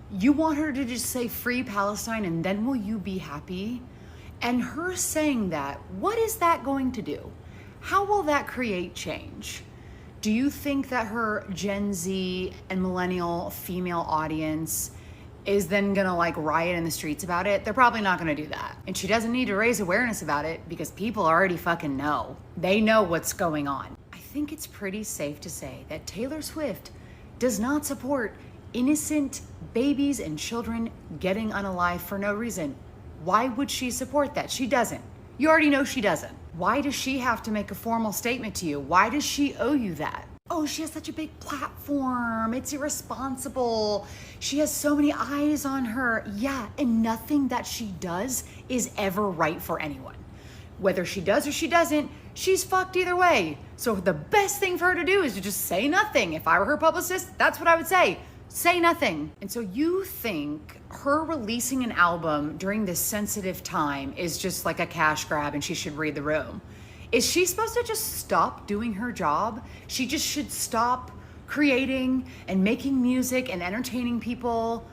You want her to just say free Palestine and then will you be happy? And her saying that, what is that going to do? How will that create change? Do you think that her Gen Z and millennial female audience is then gonna like riot in the streets about it? They're probably not gonna do that. And she doesn't need to raise awareness about it because people already fucking know. They know what's going on. I think it's pretty safe to say that Taylor Swift does not support innocent babies and children getting unalived for no reason. Why would she support that? She doesn't. You already know she doesn't. Why does she have to make a formal statement to you? Why does she owe you that? Oh, she has such a big platform. It's irresponsible. She has so many eyes on her. Yeah, and nothing that she does is ever right for anyone. Whether she does or she doesn't, she's fucked either way. So the best thing for her to do is to just say nothing. If I were her publicist, that's what I would say. Say nothing. And so you think her releasing an album during this sensitive time is just like a cash grab and she should read the room? Is she supposed to just stop doing her job? She just should stop creating and making music and entertaining people?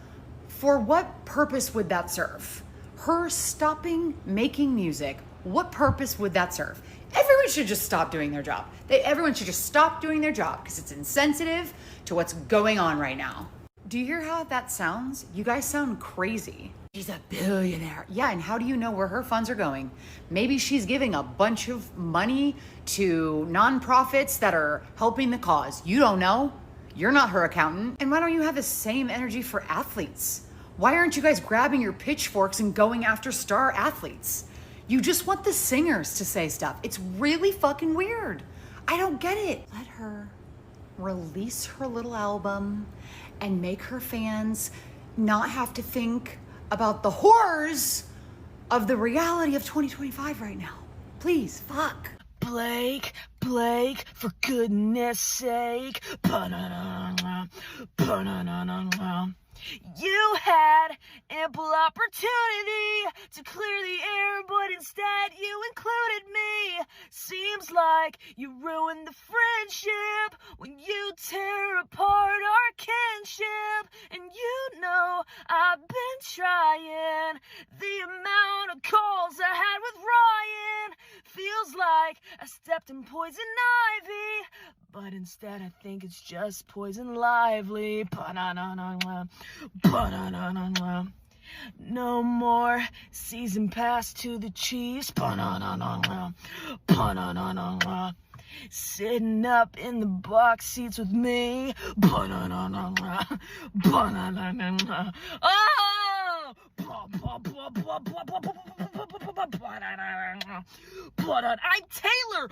For what purpose would that serve? Her stopping making music, what purpose would that serve? Everyone should just stop doing their job. Everyone should just stop doing their job because it's insensitive to what's going on right now. Do you hear how that sounds? You guys sound crazy. She's a billionaire. Yeah, and how do you know where her funds are going? Maybe she's giving a bunch of money to nonprofits that are helping the cause. You don't know. You're not her accountant. And why don't you have the same energy for athletes? Why aren't you guys grabbing your pitchforks and going after star athletes? You just want the singers to say stuff. It's really fucking weird. I don't get it. Let her release her little album and make her fans not have to think about the horrors of the reality of 2025 right now. Please, fuck. Blake, for goodness sake. You had ample opportunity to clear the air, but instead you included me. Seems like you ruined the friendship when you tear apart our kinship. And you know I've been trying. The amount of calls I had with Ryan feels like I stepped in poison ivy, but instead I think it's just poison lively. No more season pass to the Chiefs. Sitting up in the box seats with me. I'm Taylor.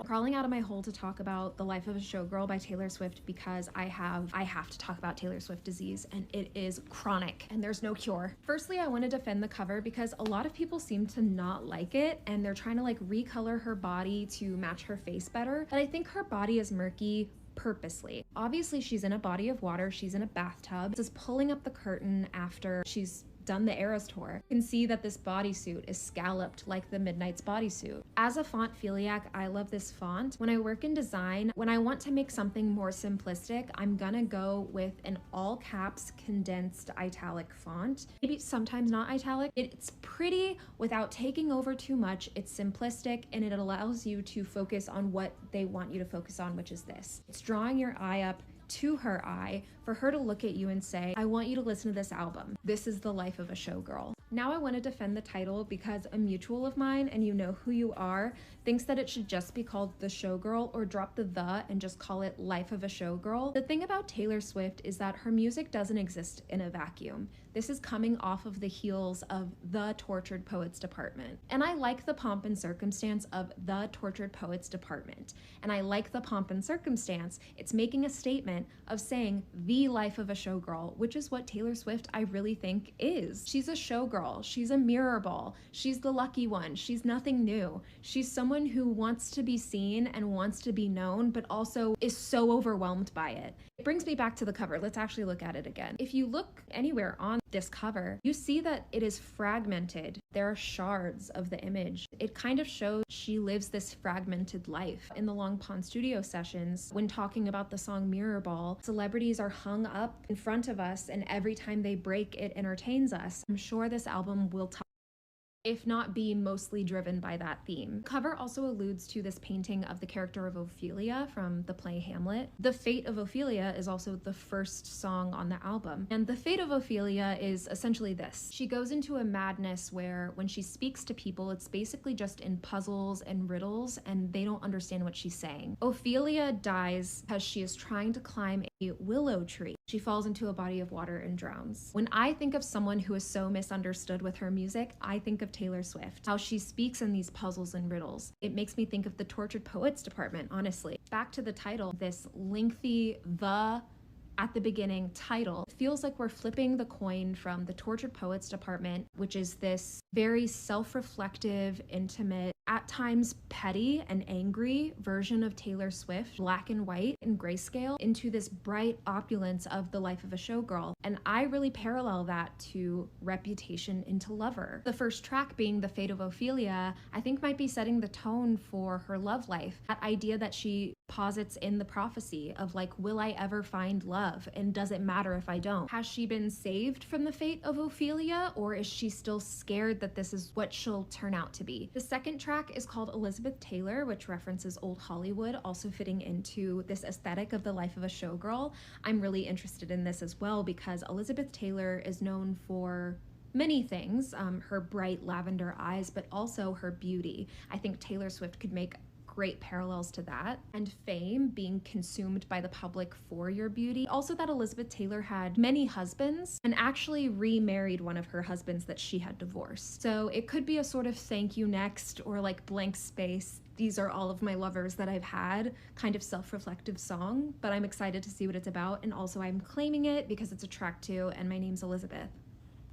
Crawling out of my hole to talk about The Life of a Showgirl by Taylor Swift because I have to talk about Taylor Swift disease, and it is chronic and there's no cure. Firstly, I want to defend the cover because a lot of people seem to not like it, and they're trying to like recolor her body to match her face better. But I think her body is murky purposely. Obviously, she's in a body of water, she's in a bathtub. This is pulling up the curtain after she's done the Eras tour. You can see that this bodysuit is scalloped like the Midnight's bodysuit. As a font philiac, I love this font. When I work in design, when I want to make something more simplistic, I'm gonna go with an all caps condensed italic font. Maybe sometimes not italic. It's pretty without taking over too much. It's simplistic and it allows you to focus on what they want you to focus on, which is this. It's drawing your eye up to her eye for her to look at you and say, I want you to listen to this album. This is the life of a showgirl. Now I want to defend the title because a mutual of mine, and you know who you are, thinks that it should just be called The Showgirl or drop the and just call it Life of a Showgirl. The thing about Taylor Swift is that her music doesn't exist in a vacuum. This is coming off of the heels of The Tortured Poets Department. And I like the pomp and circumstance of The Tortured Poets Department. And I like the pomp and circumstance. It's making a statement of saying the life of a showgirl, which is what Taylor Swift I really think is. She's a showgirl. She's a mirror ball. She's the lucky one. She's nothing new. She's someone who wants to be seen and wants to be known, but also is so overwhelmed by it. It brings me back to the cover. Let's actually look at it again. If you look anywhere on this cover, you see that it is fragmented. There are shards of the image. It kind of shows she lives this fragmented life. In the Long Pond studio sessions, when talking about the song Mirror Ball, celebrities are hung up in front of us, and every time they break, it entertains us. I'm sure this album will if not be mostly driven by that theme. The cover also alludes to this painting of the character of Ophelia from the play Hamlet. The Fate of Ophelia is also the first song on the album. And the fate of Ophelia is essentially this. She goes into a madness where when she speaks to people, it's basically just in puzzles and riddles, and they don't understand what she's saying. Ophelia dies because she is trying to climb a willow tree. She falls into a body of water and drowns. When I think of someone who is so misunderstood with her music, I think of Taylor Swift, how she speaks in these puzzles and riddles. It makes me think of the Tortured Poets Department, honestly. Back to the title, this lengthy at the beginning title. It feels like we're flipping the coin from the Tortured Poets Department, which is this very self-reflective, intimate, at times petty and angry version of Taylor Swift, black and white and grayscale, into this bright opulence of The Life of a Showgirl. And I really parallel that to Reputation into Lover. The first track being The Fate of Ophelia, I think might be setting the tone for her love life. That idea that she posits in the prophecy of like, will I ever find love? And does it matter if I don't? Has she been saved from the fate of Ophelia, or is she still scared that this is what she'll turn out to be? The second track is called Elizabeth Taylor, which references old Hollywood, also fitting into this aesthetic of The Life of a Showgirl. I'm really interested in this as well because Elizabeth Taylor is known for many things, her bright lavender eyes, but also her beauty. I think Taylor Swift could make great parallels to that. And fame being consumed by the public for your beauty. Also that Elizabeth Taylor had many husbands and actually remarried one of her husbands that she had divorced. So it could be a sort of thank you next or like blank space. These are all of my lovers that I've had kind of self-reflective song, but I'm excited to see what it's about. And also I'm claiming it because it's a track 2 and my name's Elizabeth.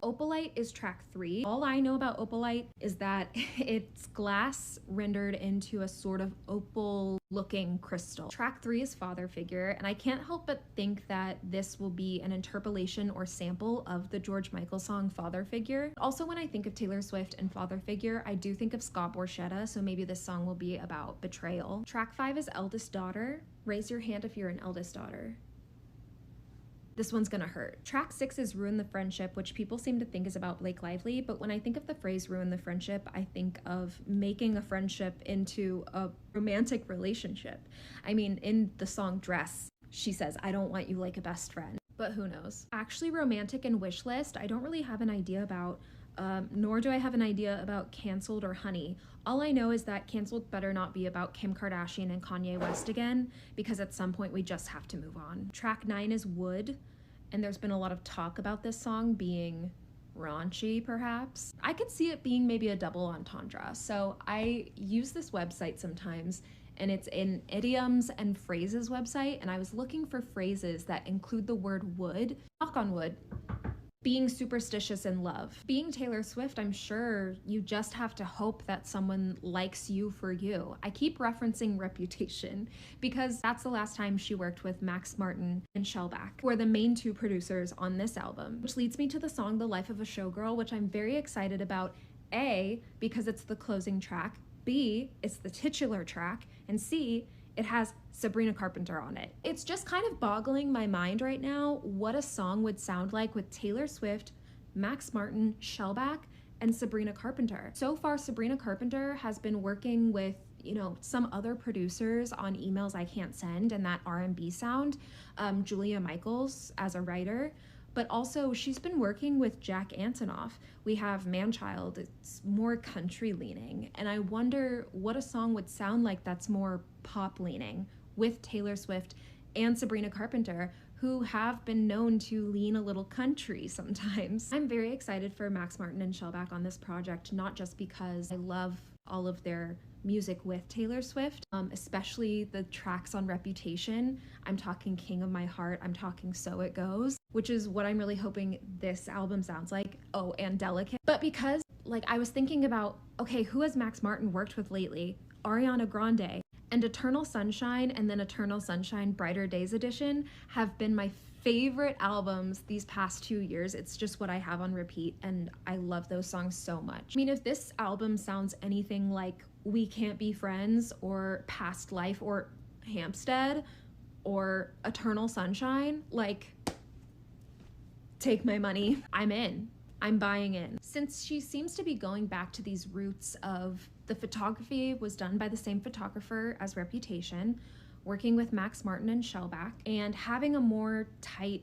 Opalite is track 3. All I know about Opalite is that it's glass rendered into a sort of opal looking crystal. Track 3 is Father Figure, and I can't help but think that this will be an interpolation or sample of the George Michael song Father Figure. Also, when I think of Taylor Swift and Father Figure, I do think of Scott Borchetta, so maybe this song will be about betrayal. Track 5 is Eldest Daughter. Raise your hand if you're an eldest daughter. This one's gonna hurt. Track 6 is Ruin the Friendship, which people seem to think is about Blake Lively, but when I think of the phrase ruin the friendship, I think of making a friendship into a romantic relationship. I mean, in the song Dress, she says, I don't want you like a best friend, but who knows? Actually, Romantic and Wish List, I don't really have an idea about, nor do I have an idea about Cancelled or Honey. All I know is that Cancelled better not be about Kim Kardashian and Kanye West again, because at some point we just have to move on. Track 9 is Wood, and there's been a lot of talk about this song being raunchy, perhaps. I could see it being maybe a double entendre. So I use this website sometimes, and it's an idioms and phrases website, and I was looking for phrases that include the word wood. Knock on wood. Being superstitious in love. Being Taylor Swift, I'm sure you just have to hope that someone likes you for you. I keep referencing Reputation because that's the last time she worked with Max Martin and Shellback, who are the main 2 producers on this album, which leads me to the song The Life of a Showgirl, which I'm very excited about. A, because it's the closing track. B, it's the titular track. And C, it has Sabrina Carpenter on it. It's just kind of boggling my mind right now what a song would sound like with Taylor Swift, Max Martin, Shellback, and Sabrina Carpenter. So far, Sabrina Carpenter has been working with, you know, some other producers on Emails I Can't Send and that R&B sound, Julia Michaels as a writer, but also she's been working with Jack Antonoff. We have Manchild, it's more country leaning, and I wonder what a song would sound like that's more pop leaning with Taylor Swift and Sabrina Carpenter, who have been known to lean a little country sometimes. I'm very excited for Max Martin and Shellback on this project, not just because I love all of their music with Taylor Swift, especially the tracks on Reputation. I'm talking King of My Heart, I'm talking So It Goes, which is what I'm really hoping this album sounds like. Oh, and Delicate. But because, like, I was thinking about, okay, who has Max Martin worked with lately? Ariana Grande. And Eternal Sunshine and then Eternal Sunshine Brighter Days Edition have been my favorite albums these past 2 years. It's just what I have on repeat, and I love those songs so much. I mean, if this album sounds anything like We Can't Be Friends or Past Life or Hampstead or Eternal Sunshine, like, take my money. I'm in. I'm buying in. Since she seems to be going back to these roots of the photography was done by the same photographer as Reputation, working with Max Martin and Shellback, and having a more tight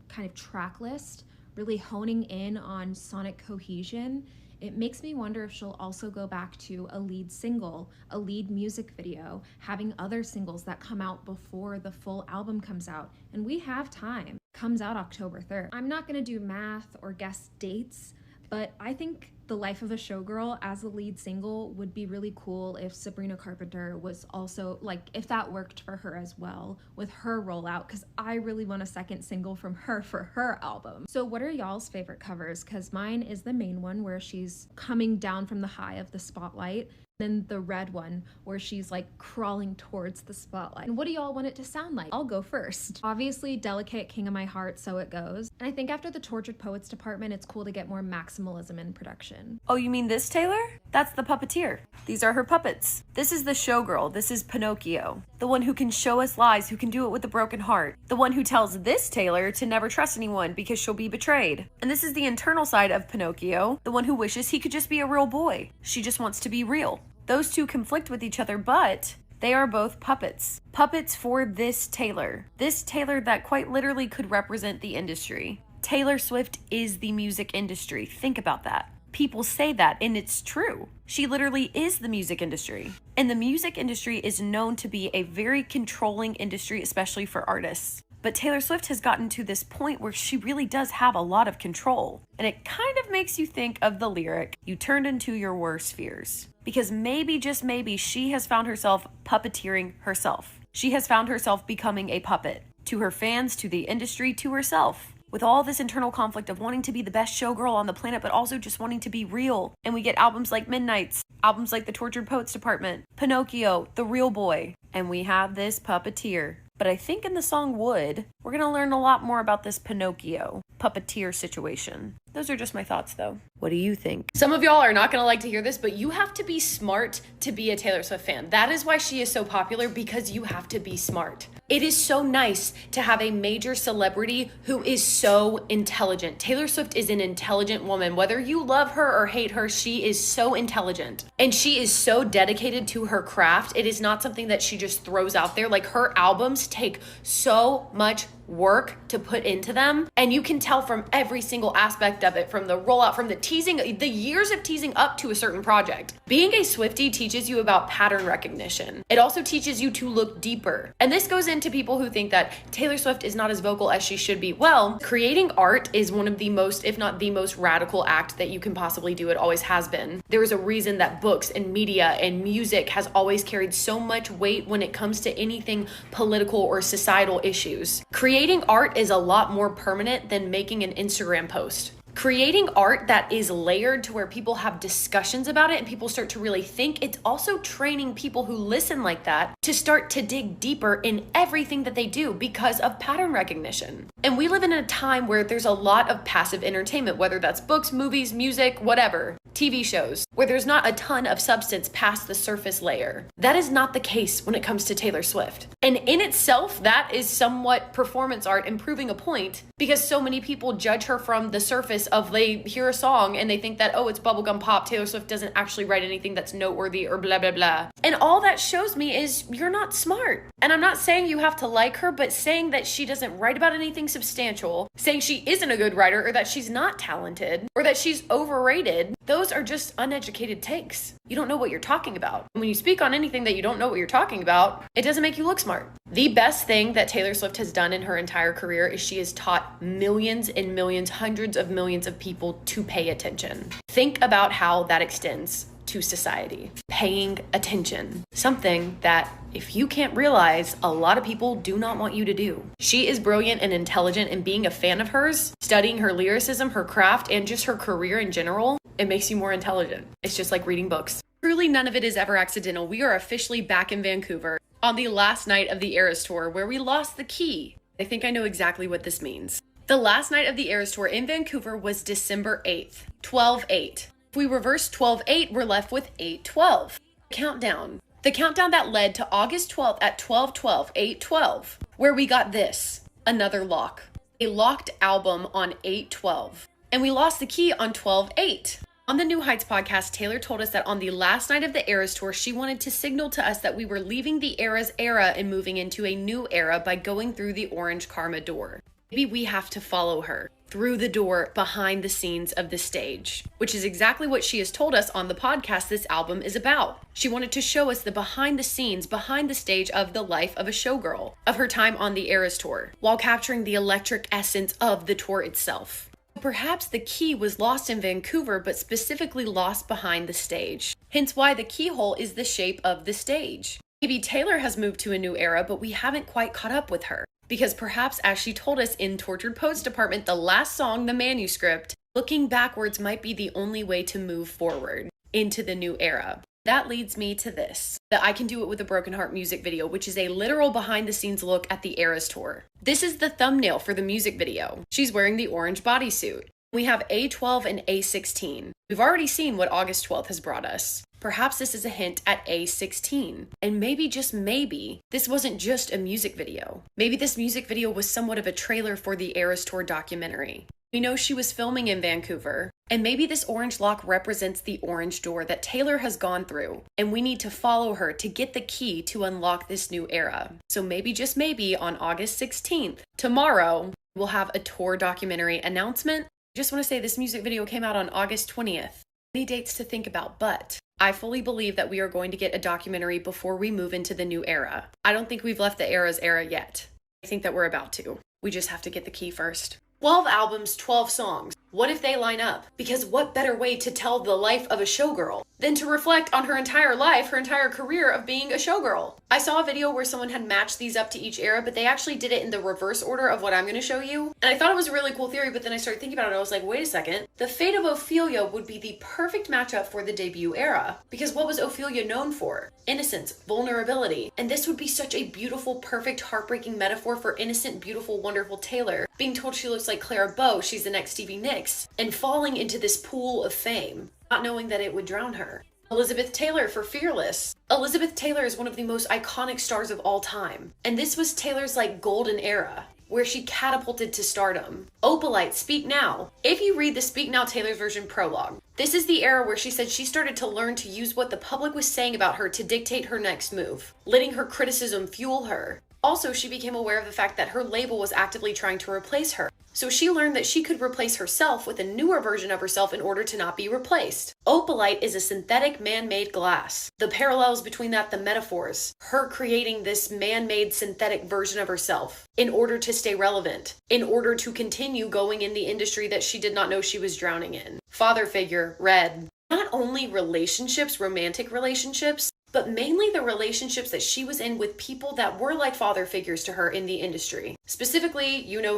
kind of track list, really honing in on sonic cohesion, it makes me wonder if she'll also go back to a lead single, a lead music video, having other singles that come out before the full album comes out. And we have time. It comes out October 3rd. I'm not gonna do math or guess dates, but I think The Life of a Showgirl as a lead single would be really cool if Sabrina Carpenter was also, like, if that worked for her as well with her rollout, because I really want a second single from her for her album. So what are y'all's favorite covers? Because mine is the main one where she's coming down from the high of the spotlight, then the red one where she's like crawling towards the spotlight. And what do y'all want it to sound like? I'll go first. Obviously, Delicate, King of My Heart, So It Goes. And I think after the Tortured Poets department, it's cool to get more maximalism in production. Oh, you mean this Taylor? That's the puppeteer. These are her puppets. This is the showgirl. This is Pinocchio. The one who can show us lies, who can do it with a broken heart. The one who tells this Taylor to never trust anyone because she'll be betrayed. And this is the internal side of Pinocchio, the one who wishes he could just be a real boy. She just wants to be real. Those two conflict with each other, but they are both puppets. Puppets for this Taylor. This Taylor that quite literally could represent the industry. Taylor Swift is the music industry. Think about that. People say that, and it's true. She literally is the music industry. And the music industry is known to be a very controlling industry, especially for artists. But Taylor Swift has gotten to this point where she really does have a lot of control. And it kind of makes you think of the lyric, "You turned into your worst fears." Because maybe, just maybe, she has found herself puppeteering herself. She has found herself becoming a puppet. To her fans, to the industry, to herself. With all this internal conflict of wanting to be the best showgirl on the planet, but also just wanting to be real. And we get albums like Midnight's, albums like The Tortured Poets Department, Pinocchio, The Real Boy. And we have this puppeteer. But I think in the song Wood, we're going to learn a lot more about this Pinocchio puppeteer situation. Those are just my thoughts, though. What do you think? Some of y'all are not going to like to hear this, but you have to be smart to be a Taylor Swift fan. That is why she is so popular, because you have to be smart. It is so nice to have a major celebrity who is so intelligent. Taylor Swift is an intelligent woman. Whether you love her or hate her, she is so intelligent. And she is so dedicated to her craft. It is not something that she just throws out there. Like, her albums take so much work to put into them, and you can tell from every single aspect of it, from the rollout, from the teasing, the years of teasing up to a certain project. Being a Swiftie teaches you about pattern recognition. It also teaches you to look deeper. And this goes into people who think that Taylor Swift is not as vocal as she should be. Well, creating art is one of the most, if not the most radical act that you can possibly do. It always has been. There is a reason that books and media and music has always carried so much weight when it comes to anything political or societal issues. Creating art is a lot more permanent than making an Instagram post. Creating art that is layered to where people have discussions about it and people start to really think, it's also training people who listen like that to start to dig deeper in everything that they do because of pattern recognition. And we live in a time where there's a lot of passive entertainment, whether that's books, movies, music, whatever, TV shows, where there's not a ton of substance past the surface layer. That is not the case when it comes to Taylor Swift. And in itself, that is somewhat performance art and proving a point, because so many people judge her from the surface of, they hear a song and they think that, oh, it's bubblegum pop, Taylor Swift doesn't actually write anything that's noteworthy or blah, blah, blah. And all that shows me is you're not smart. And I'm not saying you have to like her, but saying that she doesn't write about anything substantial, saying she isn't a good writer, or that she's not talented, or that she's overrated, those are just uneducated takes. You don't know what you're talking about. When you speak on anything that you don't know what you're talking about, it doesn't make you look smart. The best thing that Taylor Swift has done in her entire career is she has taught millions and millions, hundreds of millions of people to pay attention. Think about how that extends to society. Paying attention. Something that, if you can't realize, a lot of people do not want you to do. She is brilliant and intelligent, and being a fan of hers, studying her lyricism, her craft, and just her career in general, it makes you more intelligent. It's just like reading books. Truly, none of it is ever accidental. We are officially back in Vancouver on the last night of the Eras Tour, where we lost the key. I think I know exactly what this means. The last night of the Eras Tour in Vancouver was December 8th, 12/8. If we reverse 12/8, we're left with 8/12. Countdown. The countdown that led to August 12th at 12/12, 8/12, where we got this, another lock. A locked album on 8/12. And we lost the key on 12/8. On the New Heights podcast, Taylor told us that on the last night of the Eras Tour, she wanted to signal to us that we were leaving the Eras era and moving into a new era by going through the orange karma door. Maybe we have to follow her through the door behind the scenes of the stage, which is exactly what she has told us on the podcast this album is about. She wanted to show us the behind the scenes, behind the stage of the life of a showgirl, of her time on the Eras Tour, while capturing the electric essence of the tour itself. Perhaps the key was lost in Vancouver, but specifically lost behind the stage. Hence why the keyhole is the shape of the stage. Maybe Taylor has moved to a new era, but we haven't quite caught up with her. Because perhaps, as she told us in Tortured Poets Department, the last song, the manuscript, looking backwards might be the only way to move forward into the new era. That leads me to this, the I Can Do It With a Broken Heart music video, which is a literal behind the scenes look at the Eras Tour. This is the thumbnail for the music video. She's wearing the orange bodysuit. We have A12 and A16. We've already seen what August 12th has brought us. Perhaps this is a hint at A16. And maybe, just maybe, this wasn't just a music video. Maybe this music video was somewhat of a trailer for the Eras Tour documentary. We know she was filming in Vancouver, and maybe this orange lock represents the orange door that Taylor has gone through, and we need to follow her to get the key to unlock this new era. So maybe, just maybe, on August 16th, tomorrow, we'll have a tour documentary announcement, Just want to say this music video came out on August 20th. Many dates to think about, but I fully believe that we are going to get a documentary before we move into the new era. I don't think we've left the era's era yet. I think that we're about to. We just have to get the key first. 12 albums, 12 songs. What if they line up? Because what better way to tell the life of a showgirl than to reflect on her entire life, her entire career of being a showgirl? I saw a video where someone had matched these up to each era, but they actually did it in the reverse order of what I'm going to show you. And I thought it was a really cool theory, but then I started thinking about it. I was like, wait a second. The fate of Ophelia would be the perfect matchup for the debut era. Because what was Ophelia known for? Innocence, vulnerability. And this would be such a beautiful, perfect, heartbreaking metaphor for innocent, beautiful, wonderful Taylor. Being told she looks like Clara Bow, she's the next Stevie Nicks, and falling into this pool of fame, not knowing that it would drown her. Elizabeth Taylor for Fearless. Elizabeth Taylor is one of the most iconic stars of all time. And this was Taylor's golden era, where she catapulted to stardom. Opalite, Speak Now. If you read the Speak Now Taylor's version prologue, this is the era where she said she started to learn to use what the public was saying about her to dictate her next move, letting her criticism fuel her. Also, she became aware of the fact that her label was actively trying to replace her. So she learned that she could replace herself with a newer version of herself in order to not be replaced. Opalite is a synthetic man-made glass. The parallels between that, the metaphors, her creating this man-made synthetic version of herself in order to stay relevant, in order to continue going in the industry that she did not know she was drowning in. Father figure, Red. Not only relationships, romantic relationships, but mainly the relationships that she was in with people that were like father figures to her in the industry. Specifically, you know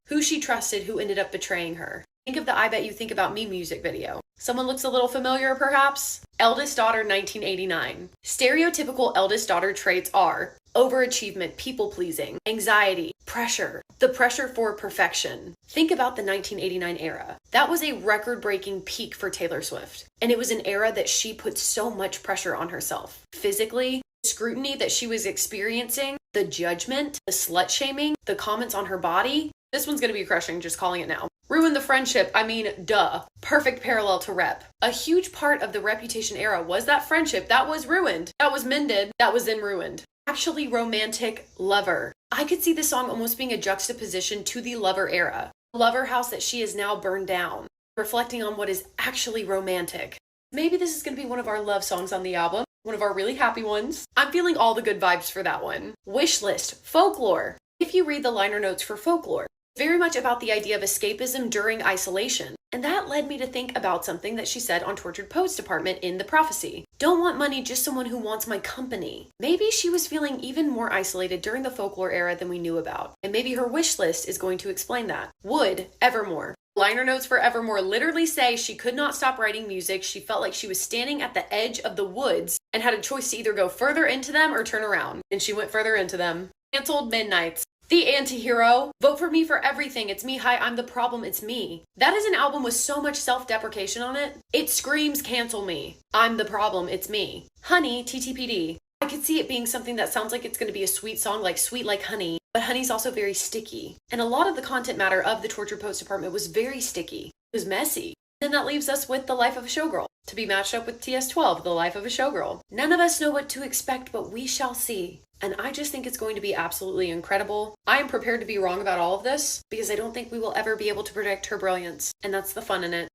who she trusted, who ended up betraying her. Think of the I Bet You Think About Me music video. Someone looks a little familiar, perhaps? Eldest Daughter 1989. Stereotypical eldest daughter traits are overachievement, people-pleasing, anxiety, pressure, the pressure for perfection. Think about the 1989 era. That was a record-breaking peak for Taylor Swift. And it was an era that she put so much pressure on herself. Physically, the scrutiny that she was experiencing, the judgment, the slut-shaming, the comments on her body. This one's gonna be crushing, just calling it now. Ruin the friendship, I mean, duh. Perfect parallel to Rep. A huge part of the Reputation era was that friendship that was ruined, that was mended, that was then ruined. Actually romantic Lover. I could see this song almost being a juxtaposition to the Lover era. Lover house that she is now burned down, reflecting on what is actually romantic. Maybe this is going to be one of our love songs on the album, one of our really happy ones. I'm feeling all the good vibes for that one. Wishlist, Folklore. If you read the liner notes for Folklore, very much about the idea of escapism during isolation. And that led me to think about something that she said on Tortured Poets Department in The Prophecy. Don't want money, just someone who wants my company. Maybe she was feeling even more isolated during the Folklore era than we knew about. And maybe her wish list is going to explain that. Wood, Evermore. Liner notes for Evermore literally say she could not stop writing music. She felt like she was standing at the edge of the woods and had a choice to either go further into them or turn around. And she went further into them. Canceled, Midnights. The Antihero. Vote for me for everything. It's me. Hi, I'm the problem. It's me. That is an album with so much self-deprecation on it. It screams cancel me. I'm the problem. It's me. Honey, TTPD. I could see it being something that sounds like it's going to be a sweet song, like Sweet Like Honey, but honey's also very sticky. And a lot of the content matter of the Tortured Poets Department was very sticky. It was messy. Then that leaves us with The Life of a Showgirl, to be matched up with TS12, The Life of a Showgirl. None of us know what to expect, but we shall see. And I just think it's going to be absolutely incredible. I am prepared to be wrong about all of this because I don't think we will ever be able to predict her brilliance. And that's the fun in it.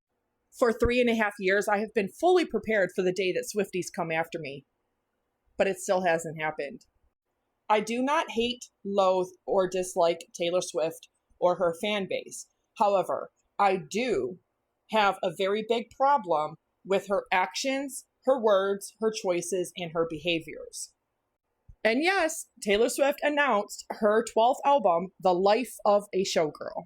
For 3.5 years, I have been fully prepared for the day that Swifties come after me. But it still hasn't happened. I do not hate, loathe, or dislike Taylor Swift or her fan base. However, I do have a very big problem with her actions, her words, her choices, and her behaviors. And yes, Taylor Swift announced her 12th album, The Life of a Showgirl.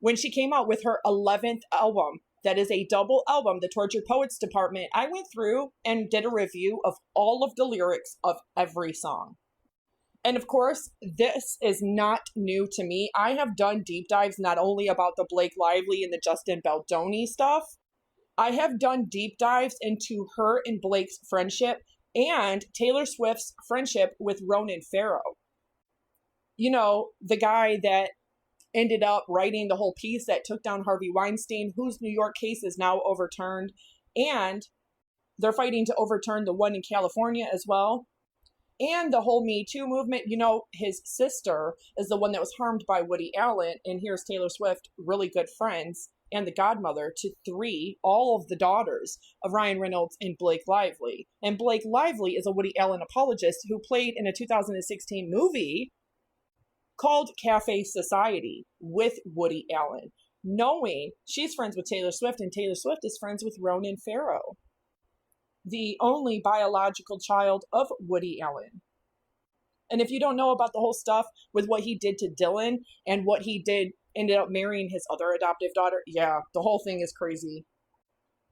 When she came out with her 11th album, that is a double album, The Tortured Poets Department, I went through and did a review of all of the lyrics of every song. And of course, this is not new to me. I have done deep dives not only about the Blake Lively and the Justin Baldoni stuff, I have done deep dives into her and Blake's friendship and Taylor Swift's friendship with Ronan Farrow. You know, the guy that ended up writing the whole piece that took down Harvey Weinstein, whose New York case is now overturned. And they're fighting to overturn the one in California as well. And the whole Me Too movement. You know, his sister is the one that was harmed by Woody Allen. And here's Taylor Swift, really good friends and the godmother to 3, all of the daughters of Ryan Reynolds and Blake Lively. And Blake Lively is a Woody Allen apologist who played in a 2016 movie called Cafe Society with Woody Allen, knowing she's friends with Taylor Swift, and Taylor Swift is friends with Ronan Farrow, the only biological child of Woody Allen. And if you don't know about the whole stuff with what he did to Dylan and what he did, ended up marrying his other adoptive daughter, yeah, the whole thing is crazy.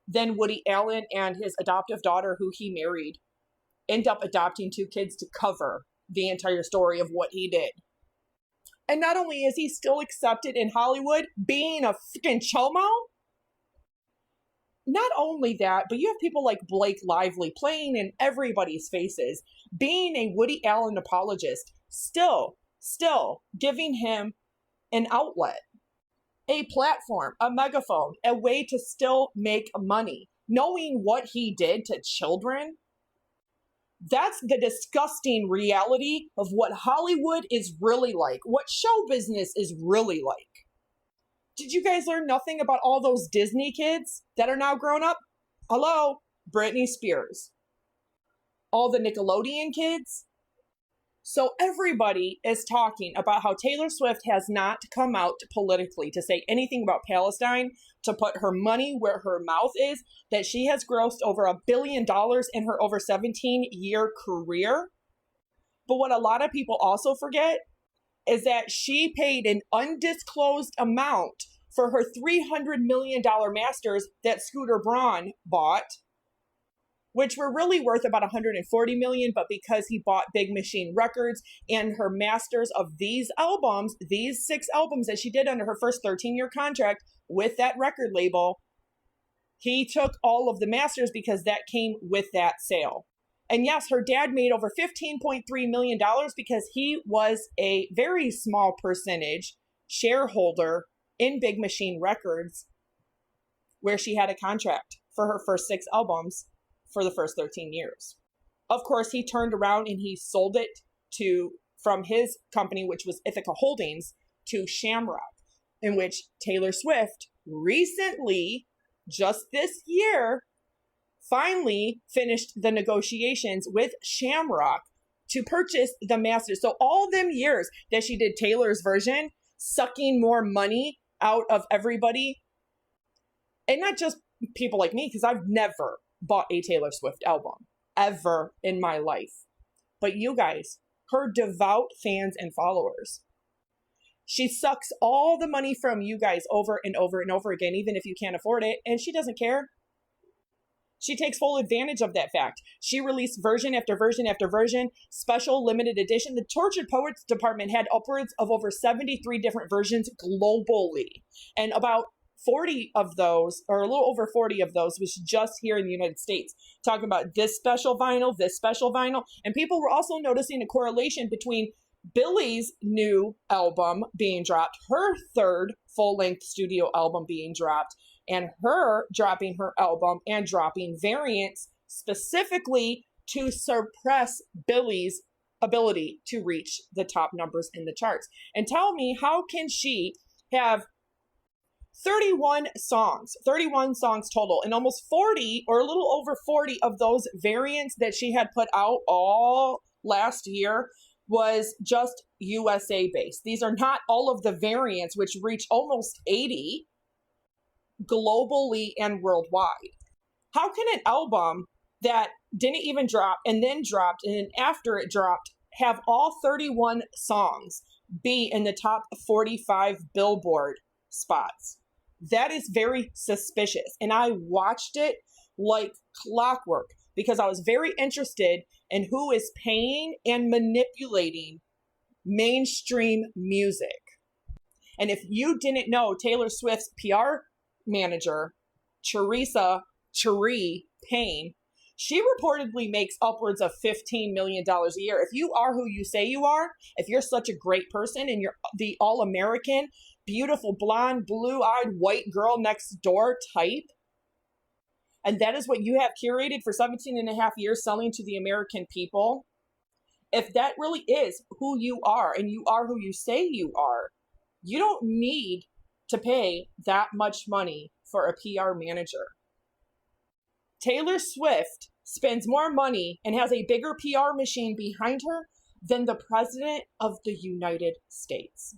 Then Woody Allen and his adoptive daughter, who he married, end up adopting 2 kids to cover the entire story of what he did. And not only is he still accepted in Hollywood, being a freaking chomo, not only that, but you have people like Blake Lively playing in everybody's faces, being a Woody Allen apologist, still giving him an outlet, a platform, a megaphone, a way to still make money, knowing what he did to children. That's the disgusting reality of what Hollywood is really like, what show business is really like. Did you guys learn nothing about all those Disney kids that are now grown up? Hello, Britney Spears. All the Nickelodeon kids. So everybody is talking about how Taylor Swift has not come out politically to say anything about Palestine, to put her money where her mouth is, that she has grossed over $1 billion in her over 17-year career. But what a lot of people also forget is that she paid an undisclosed amount for her $300 million masters that Scooter Braun bought, which were really worth about $140 million, but because he bought Big Machine Records and her masters of these albums, these 6 albums that she did under her first 13-year contract with that record label, he took all of the masters because that came with that sale. And yes, her dad made over $15.3 million because he was a very small percentage shareholder in Big Machine Records, where she had a contract for her first 6 albums for the first 13 years. Of course, he turned around and he sold it from his company, which was Ithaca Holdings, to Shamrock, in which Taylor Swift recently, just this year, finally finished the negotiations with Shamrock to purchase the masters. So all them years that she did Taylor's version, sucking more money out of everybody, and not just people like me, because I've never bought a Taylor Swift album ever in my life. But you guys, her devout fans and followers, she sucks all the money from you guys over and over and over again, even if you can't afford it, and she doesn't care. She takes full advantage of that fact. She released version after version after version, special limited edition. The Tortured Poets department had upwards of over 73 different versions globally. And about 40 of those, or a little over 40 of those, was just here in the United States, talking about this special vinyl. And people were also noticing a correlation between Billie's new album being dropped, her 3rd full-length studio album being dropped, and her dropping her album and dropping variants specifically to suppress Billie's ability to reach the top numbers in the charts. And tell me, how can she have 31 songs total, and almost 40 or a little over 40 of those variants that she had put out all last year was just USA based. These are not all of the variants, which reach almost 80 globally and worldwide. How can an album that didn't even drop and then dropped and then after it dropped have all 31 songs be in the top 45 Billboard spots? That is very suspicious. And I watched it like clockwork because I was very interested in who is paying and manipulating mainstream music. And if you didn't know, Taylor Swift's PR manager, Teresa Cherie Payne, she reportedly makes upwards of $15 million a year. If you are who you say you are, if you're such a great person and you're the all-American, beautiful, blonde, blue-eyed, white girl next door type, and that is what you have curated for 17 and a half years selling to the American people, if that really is who you are and you are who you say you are, you don't need to pay that much money for a PR manager. Taylor Swift spends more money and has a bigger PR machine behind her than the President of the United States.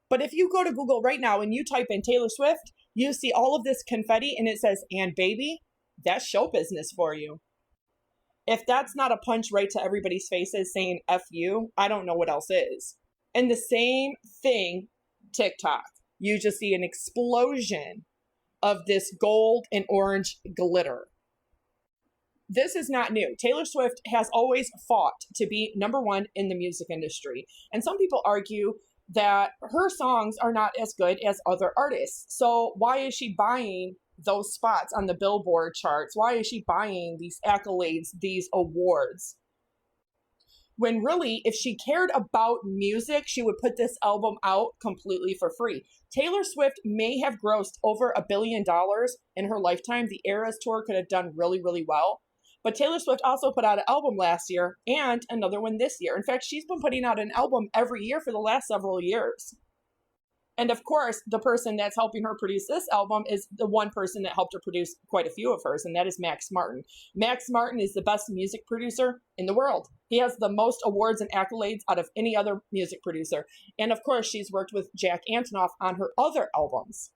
But if you go to Google right now and you type in Taylor Swift, you see all of this confetti and it says, and baby, that's show business for you. If that's not a punch right to everybody's faces saying F you, I don't know what else is. And the same thing, TikTok. You just see an explosion of this gold and orange glitter. This is not new. Taylor Swift has always fought to be number one in the music industry. And some people argue that her songs are not as good as other artists. So why is she buying those spots on the Billboard charts? Why is she buying these accolades, these awards? When really, if she cared about music, she would put this album out completely for free. Taylor Swift may have grossed over $1 billion in her lifetime. The Eras Tour could have done really, really well. But Taylor Swift also put out an album last year and another one this year. In fact, she's been putting out an album every year for the last several years. And of course, the person that's helping her produce this album is the one person that helped her produce quite a few of hers, and that is Max Martin. Max Martin is the best music producer in the world. He has the most awards and accolades out of any other music producer. And of course, she's worked with Jack Antonoff on her other albums.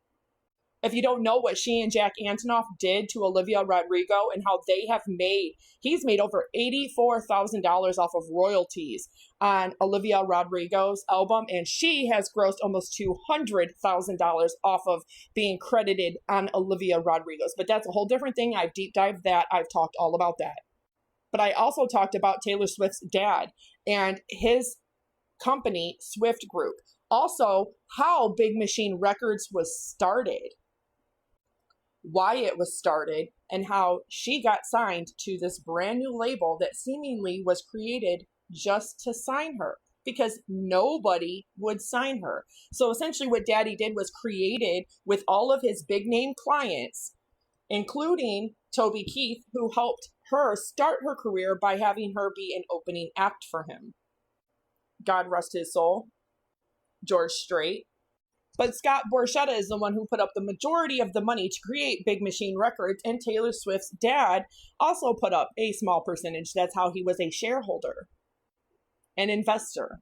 If you don't know what she and Jack Antonoff did to Olivia Rodrigo and how they have he's made over $84,000 off of royalties on Olivia Rodrigo's album, and she has grossed almost $200,000 off of being credited on Olivia Rodrigo's. But that's a whole different thing. I've deep dived that. I've talked all about that. But I also talked about Taylor Swift's dad and his company, Swift Group. Also, how Big Machine Records was started, why it was started, and how she got signed to this brand new label that seemingly was created just to sign her because nobody would sign her. So essentially what Daddy did was created with all of his big name clients, including Toby Keith, who helped her start her career by having her be an opening act for him. God rest his soul, George Strait. But Scott Borchetta is the one who put up the majority of the money to create Big Machine Records, and Taylor Swift's dad also put up a small percentage. That's how he was a shareholder, an investor.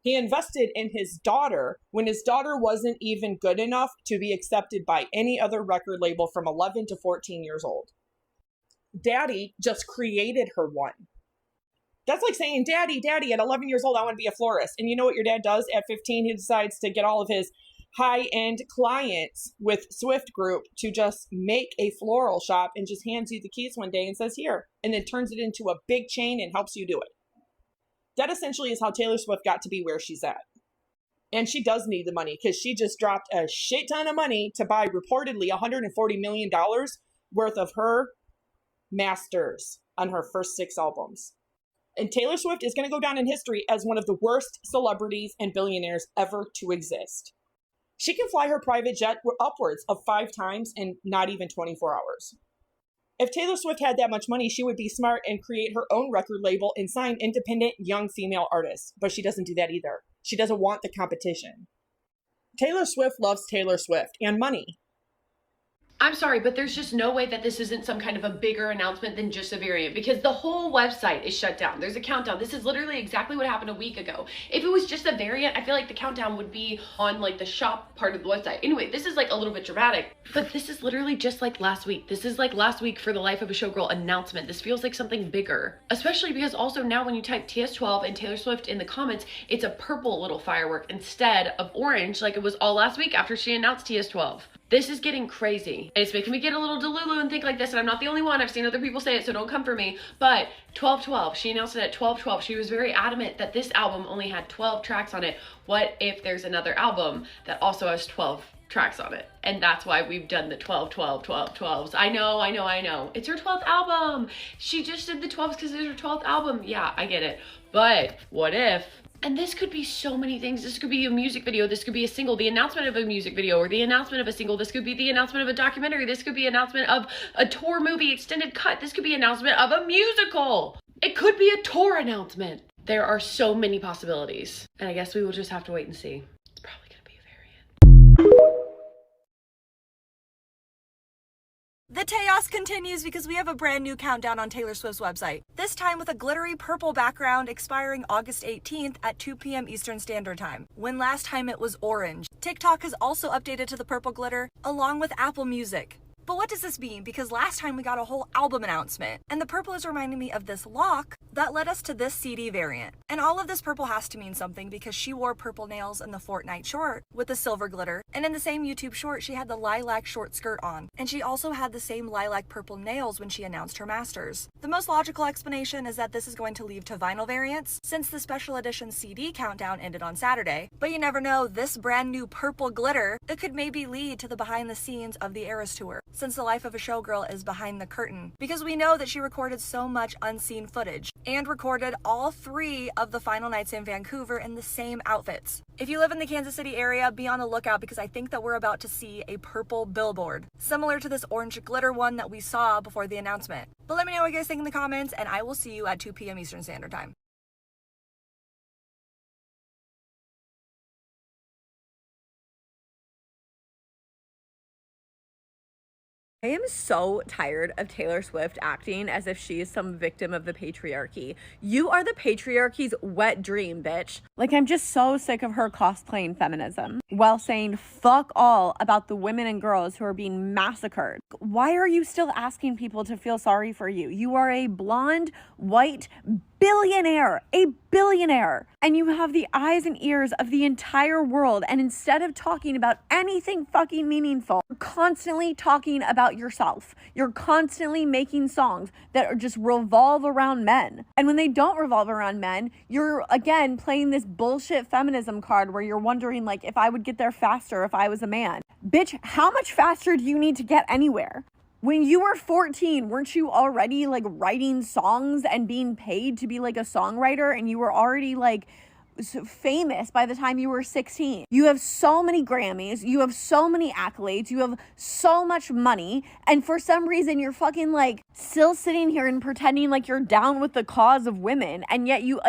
He invested in his daughter when his daughter wasn't even good enough to be accepted by any other record label from 11 to 14 years old. Daddy just created her one. That's like saying, Daddy, at 11 years old, I want to be a florist. And you know what your dad does at 15? He decides to get all of his high-end clients with Swift Group to just make a floral shop and just hands you the keys one day and says, here, and then turns it into a big chain and helps you do it. That essentially is how Taylor Swift got to be where she's at. And she does need the money because she just dropped a shit ton of money to buy reportedly $140 million worth of her masters on her first 6 albums. And Taylor Swift is going to go down in history as one of the worst celebrities and billionaires ever to exist. She can fly her private jet upwards of 5 times in not even 24 hours. If Taylor Swift had that much money, she would be smart and create her own record label and sign independent young female artists. But she doesn't do that either. She doesn't want the competition. Taylor Swift loves Taylor Swift and money. I'm sorry, but there's just no way that this isn't some kind of a bigger announcement than just a variant, because the whole website is shut down. There's a countdown. This is literally exactly what happened a week ago. If it was just a variant, I feel like the countdown would be on like the shop part of the website. Anyway, this is like a little bit dramatic, but this is literally just like last week. This is like last week for the Life of a Showgirl announcement. This feels like something bigger, especially because also now when you type TS12 and Taylor Swift in the comments, it's a purple little firework instead of orange like it was all last week after she announced TS12. This is getting crazy. And it's making me get a little delulu and think like this, and I'm not the only one. I've seen other people say it, so don't come for me. But 12/12, she announced it at 12/12. She was very adamant that this album only had 12 tracks on it. What if there's another album that also has 12 tracks on it? And that's why we've done the 12/12/12/12s. I know. It's her 12th album. She just did the 12s because it's her 12th album. Yeah, I get it. But what if? And this could be so many things. This could be a music video. This could be a single, the announcement of a music video, or the announcement of a single. This could be the announcement of a documentary. This could be announcement of a tour movie extended cut. This could be announcement of a musical. It could be a tour announcement. There are so many possibilities. And I guess we will just have to wait and see. It's probably gonna be a variant. The chaos continues because we have a brand new countdown on Taylor Swift's website, this time with a glittery purple background expiring August 18th at 2 p.m. Eastern Standard Time, when last time it was orange. TikTok has also updated to the purple glitter, along with Apple Music. But what does this mean? Because last time we got a whole album announcement, and the purple is reminding me of this lock that led us to this CD variant. And all of this purple has to mean something because she wore purple nails in the Fortnite short with the silver glitter, and in the same YouTube short she had the lilac short skirt on, and she also had the same lilac purple nails when she announced her masters. The most logical explanation is that this is going to lead to vinyl variants, since the special edition CD countdown ended on Saturday. But you never know, this brand new purple glitter, it could maybe lead to the behind the scenes of the Eras Tour, since The Life of a Showgirl is behind the curtain, because we know that she recorded so much unseen footage, and recorded all 3 of the final nights in Vancouver in the same outfits. If you live in the Kansas City area, be on the lookout because I think that we're about to see a purple billboard, similar to this orange glitter one that we saw before the announcement. But let me know what you guys think in the comments, and I will see you at 2 p.m. Eastern Standard Time. I am so tired of Taylor Swift acting as if she is some victim of the patriarchy. You are the patriarchy's wet dream, bitch. Like, I'm just so sick of her cosplaying feminism while saying fuck all about the women and girls who are being massacred. Why are you still asking people to feel sorry for you? You are a blonde, white billionaire, and you have the eyes and ears of the entire world, and instead of talking about anything fucking meaningful, you're constantly talking about yourself. You're constantly making songs that are just revolve around men, and when they don't revolve around men, you're again playing this bullshit feminism card where you're wondering, like, if I would get there faster if I was a man. Bitch, how much faster do you need to get anywhere? When you were 14, weren't you already like writing songs and being paid to be like a songwriter, and you were already like famous by the time you were 16? You have so many Grammys, you have so many accolades, you have so much money, and for some reason you're fucking like still sitting here and pretending like you're down with the cause of women, and yet you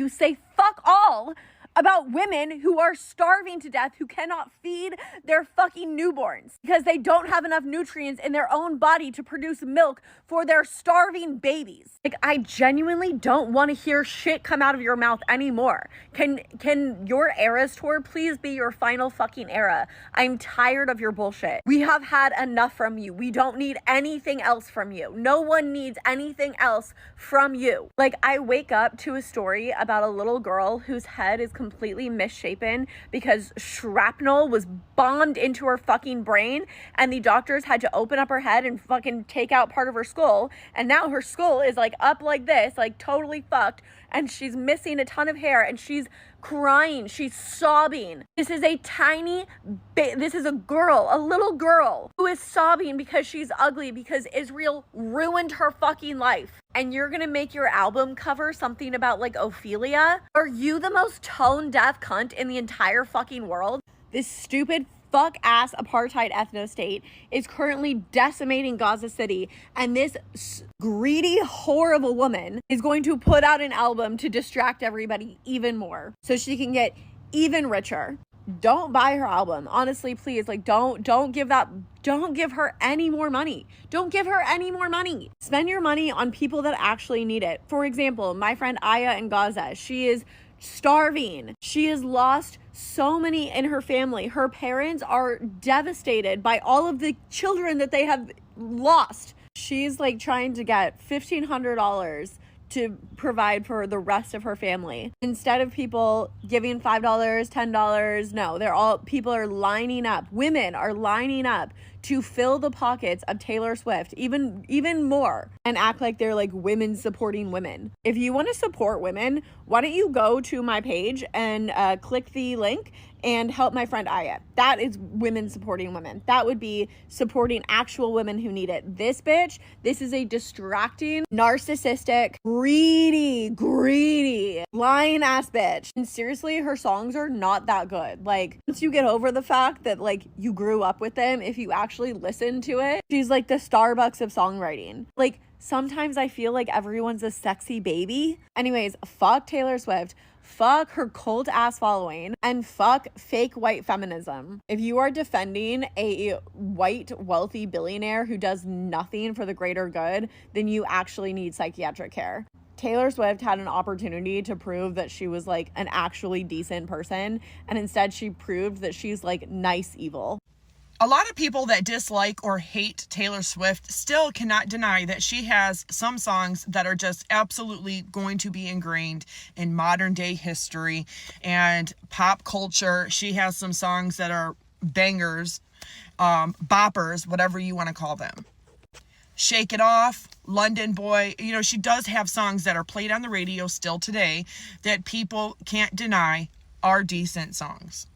say fuck all about women who are starving to death, who cannot feed their fucking newborns because they don't have enough nutrients in their own body to produce milk for their starving babies. Like, I genuinely don't want to hear shit come out of your mouth anymore. Can your Eras Tour please be your final fucking era? I'm tired of your bullshit. We have had enough from you. We don't need anything else from you. No one needs anything else from you. Like, I wake up to a story about a little girl whose head is completely misshapen because shrapnel was bombed into her fucking brain, and the doctors had to open up her head and fucking take out part of her skull, and now her skull is like up like this, like totally fucked, and she's missing a ton of hair, and she's crying, she's sobbing. This is a this is a girl, a little girl who is sobbing because she's ugly, because Israel ruined her fucking life. And you're gonna make your album cover something about like Ophelia? Are you the most tone-deaf cunt in the entire fucking world? This stupid fuck-ass apartheid ethno-state is currently decimating Gaza City, and this greedy whore of a woman is going to put out an album to distract everybody even more so she can get even richer. Don't buy her album. Honestly, please, like, don't give her any more money. Don't give her any more money. Spend your money on people that actually need it. For example, my friend Aya in Gaza, she is starving. She has lost so many in her family. Her parents are devastated by all of the children that they have lost. She's like trying to get $1,500 to provide for the rest of her family. Instead of people giving $5, $10, no, people are lining up. Women are lining up to fill the pockets of Taylor Swift even more and act like they're like women supporting women. If you want to support women, why don't you go to my page and click the link and help my friend Aya. That is women supporting women. That would be supporting actual women who need it. This bitch, this is a distracting, narcissistic, greedy, lying ass bitch. And seriously, her songs are not that good. Like, once you get over the fact that like you grew up with them, if you actually listen to it, she's like the Starbucks of songwriting. Like, sometimes I feel like everyone's a sexy baby. Anyways, fuck Taylor Swift. fuck her cult ass following, and fuck fake white feminism. If you are defending a white wealthy billionaire who does nothing for the greater good, then you actually need psychiatric care. Taylor Swift had an opportunity to prove that she was like an actually decent person, and instead she proved that she's like nice evil. A lot of people that dislike or hate Taylor Swift still cannot deny that she has some songs that are just absolutely going to be ingrained in modern day history and pop culture. She has some songs that are bangers, boppers, whatever you want to call them. Shake It Off, London Boy, you know, she does have songs that are played on the radio still today that people can't deny are decent songs.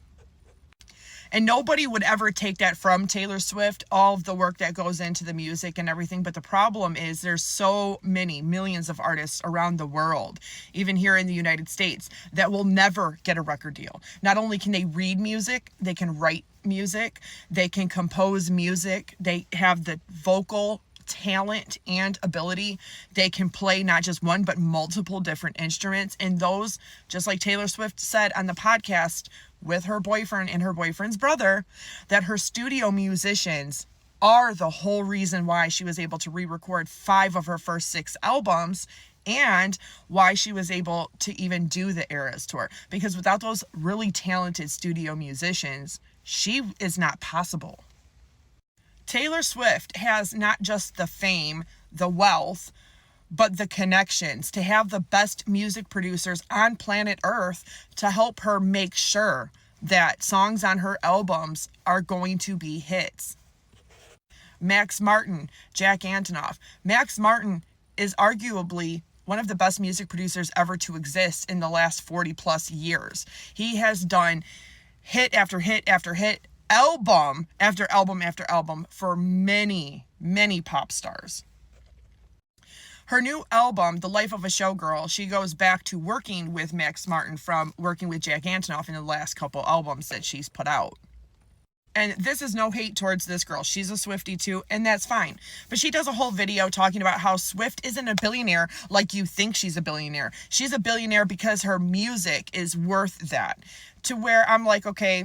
And nobody would ever take that from Taylor Swift, all of the work that goes into the music and everything. But the problem is there's so many millions of artists around the world, even here in the United States, that will never get a record deal. Not only can they read music, they can write music, they can compose music, they have the vocal talent and ability. They can play not just one, but multiple different instruments. And those, just like Taylor Swift said on the podcast with her boyfriend and her boyfriend's brother, that her studio musicians are the whole reason why she was able to re-record 5 of her first 6 albums and why she was able to even do the Eras tour. Because without those really talented studio musicians, she is not possible. Taylor Swift has not just the fame, the wealth, but the connections to have the best music producers on planet Earth to help her make sure that songs on her albums are going to be hits. Max Martin, Jack Antonoff. Max Martin is arguably one of the best music producers ever to exist in the last 40 plus years. He has done hit after hit after hit, album after album after album for many, many pop stars. Her new album, The Life of a Showgirl, she goes back to working with Max Martin from working with Jack Antonoff in the last couple albums that she's put out. And this is no hate towards this girl. She's a Swiftie too, and that's fine. But she does a whole video talking about how Swift isn't a billionaire like you think she's a billionaire. She's a billionaire because her music is worth that. To where I'm like, okay,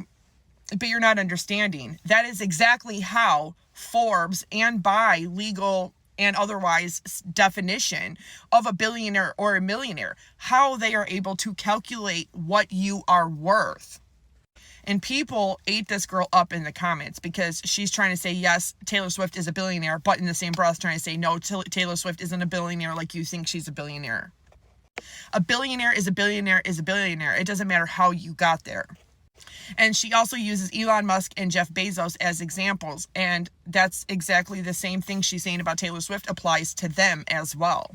but you're not understanding. That is exactly how Forbes and by legal and otherwise definition of a billionaire or a millionaire, how they are able to calculate what you are worth. And people ate this girl up in the comments because she's trying to say, yes, Taylor Swift is a billionaire, but in the same breath trying to say, no, Taylor Swift isn't a billionaire like you think she's a billionaire. A billionaire is a billionaire is a billionaire. It doesn't matter how you got there. And she also uses Elon Musk and Jeff Bezos as examples. And that's exactly the same thing she's saying about Taylor Swift applies to them as well.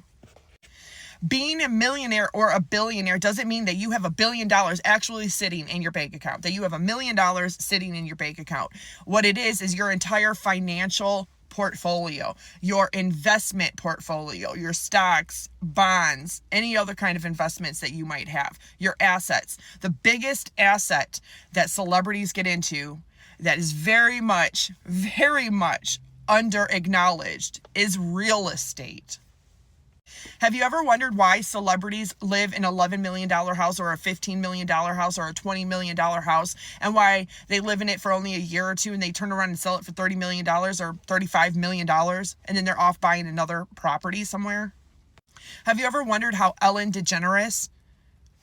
Being a millionaire or a billionaire doesn't mean that you have $1 billion actually sitting in your bank account, that you have $1 million sitting in your bank account. What it is your entire financial portfolio, your investment portfolio, your stocks, bonds, any other kind of investments that you might have, your assets. The biggest asset that celebrities get into that is very much under acknowledged is real estate. Have you ever wondered why celebrities live in an $11 million house or a $15 million house or a $20 million house, and why they live in it for only a year or two and they turn around and sell it for $30 million or $35 million and then they're off buying another property somewhere? Have you ever wondered how Ellen DeGeneres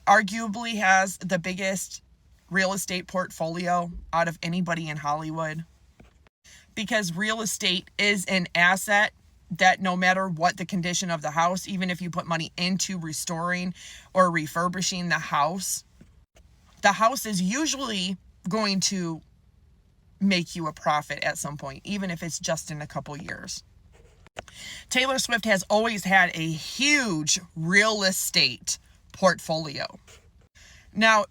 arguably has the biggest real estate portfolio out of anybody in Hollywood? Because real estate is an asset that no matter what the condition of the house, even if you put money into restoring or refurbishing the house is usually going to make you a profit at some point, even if it's just in a couple years. Taylor Swift has always had a huge real estate portfolio. Now,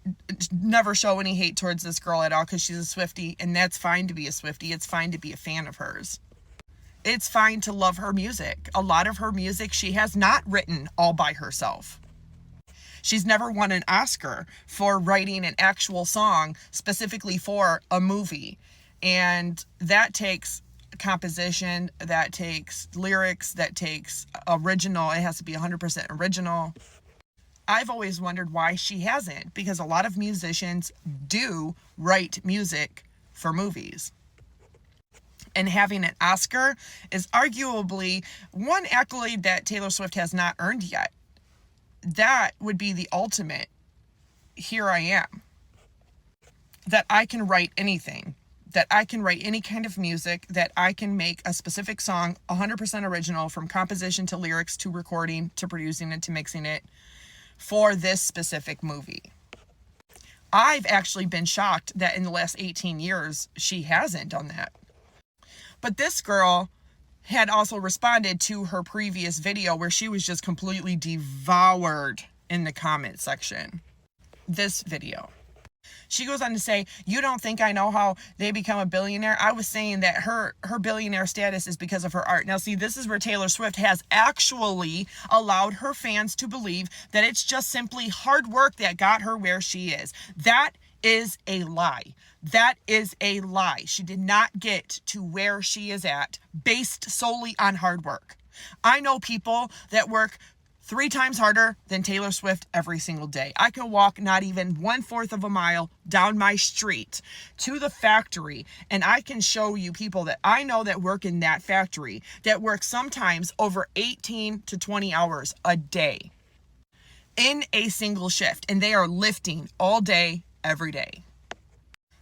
never show any hate towards this girl at all because she's a Swiftie, and that's fine to be a Swiftie. It's fine to be a fan of hers. It's fine to love her music. A lot of her music she has not written all by herself. She's never won an Oscar for writing an actual song specifically for a movie. And that takes composition, that takes lyrics, that takes original. It has to be 100% original. I've always wondered why she hasn't, because a lot of musicians do write music for movies. And having an Oscar is arguably one accolade that Taylor Swift has not earned yet. That would be the ultimate. Here I am. That I can write anything. That I can write any kind of music. That I can make a specific song 100% original, from composition to lyrics to recording to producing it to mixing it, for this specific movie. I've actually been shocked that in the last 18 years she hasn't done that. But this girl had also responded to her previous video where she was just completely devoured in the comment section. This video. She goes on to say, "You don't think I know how they become a billionaire? I was saying that her billionaire status is because of her art." Now, see, this is where Taylor Swift has actually allowed her fans to believe that it's just simply hard work that got her where she is. That is a lie. That is a lie. She did not get to where she is at based solely on hard work. I know people that work 3 times harder than Taylor Swift every single day. I can walk not even 1/4 of a mile down my street to the factory, and I can show you people that I know that work in that factory that work sometimes over 18 to 20 hours a day in a single shift, and they are lifting all day, every day.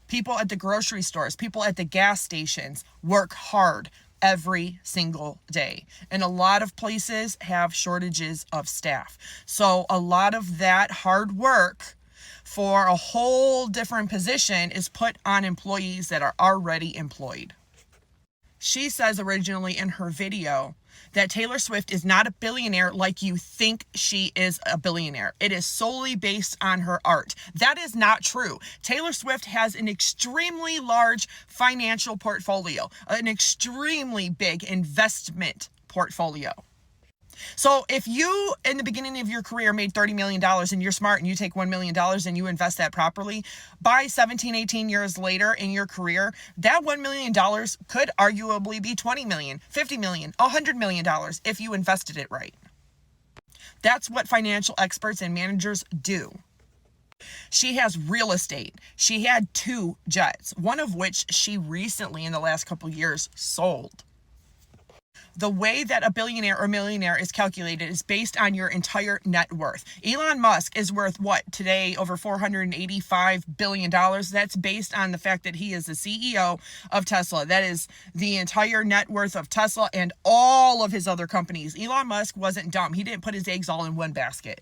People at the grocery stores, people at the gas stations work hard every single day. And a lot of places have shortages of staff. So a lot of that hard work for a whole different position is put on employees that are already employed. She says originally in her video that Taylor Swift is not a billionaire like you think she is a billionaire. It is solely based on her art. That is not true. Taylor Swift has an extremely large financial portfolio, an extremely big investment portfolio. So if you, in the beginning of your career, made $30 million and you're smart and you take $1 million and you invest that properly, by 17, 18 years later in your career, that $1 million could arguably be $20 million, $50 million, $100 million if you invested it right. That's what financial experts and managers do. She has real estate. She had 2 jets, one of which she recently, in the last couple years, sold. The way that a billionaire or millionaire is calculated is based on your entire net worth. Elon Musk is worth what today? Over $485 billion. That's based on the fact that he is the CEO of Tesla. That is the entire net worth of Tesla and all of his other companies. Elon Musk wasn't dumb. He didn't put his eggs all in one basket.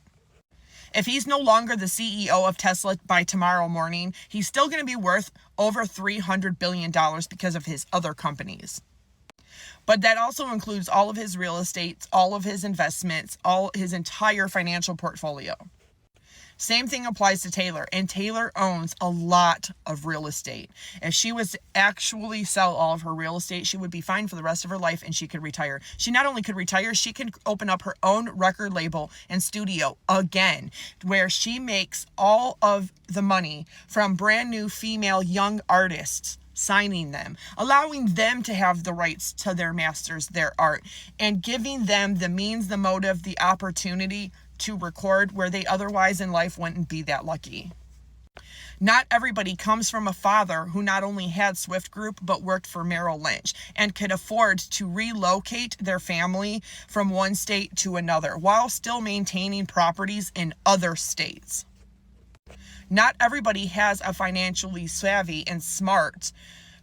If he's no longer the CEO of Tesla by tomorrow morning, he's still going to be worth over $300 billion because of his other companies. But that also includes all of his real estate, all of his investments, all his entire financial portfolio. Same thing applies to Taylor, and Taylor owns a lot of real estate. If she was to actually sell all of her real estate, she would be fine for the rest of her life and she could retire. She not only could retire, she could open up her own record label and studio again, where she makes all of the money from brand new female young artists, signing them, allowing them to have the rights to their masters, their art, and giving them the means, the motive, the opportunity to record where they otherwise in life wouldn't be that lucky. Not everybody comes from a father who not only had Swift Group, but worked for Merrill Lynch and could afford to relocate their family from one state to another while still maintaining properties in other states. Not everybody has a financially savvy and smart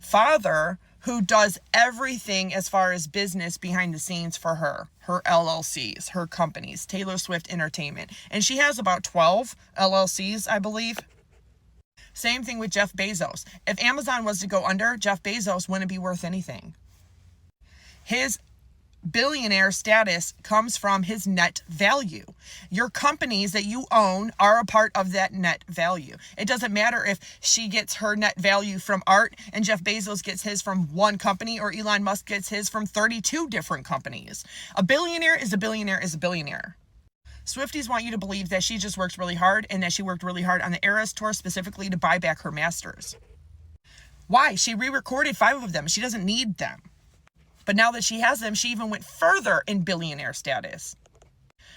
father who does everything as far as business behind the scenes for her LLCs, her companies, Taylor Swift Entertainment. And she has about 12 LLCs, I believe. Same thing with Jeff Bezos. If Amazon was to go under, Jeff Bezos wouldn't be worth anything. His billionaire status comes from his net value. Your companies that you own are a part of that net value. It doesn't matter if she gets her net value from art and Jeff Bezos gets his from one company or Elon Musk gets his from 32 different companies. A billionaire is a billionaire is a billionaire. Swifties want you to believe that she just worked really hard and that she worked really hard on the Eras tour specifically to buy back her masters. Why? She re-recorded 5 of them. She doesn't need them. But now that she has them, she even went further in billionaire status.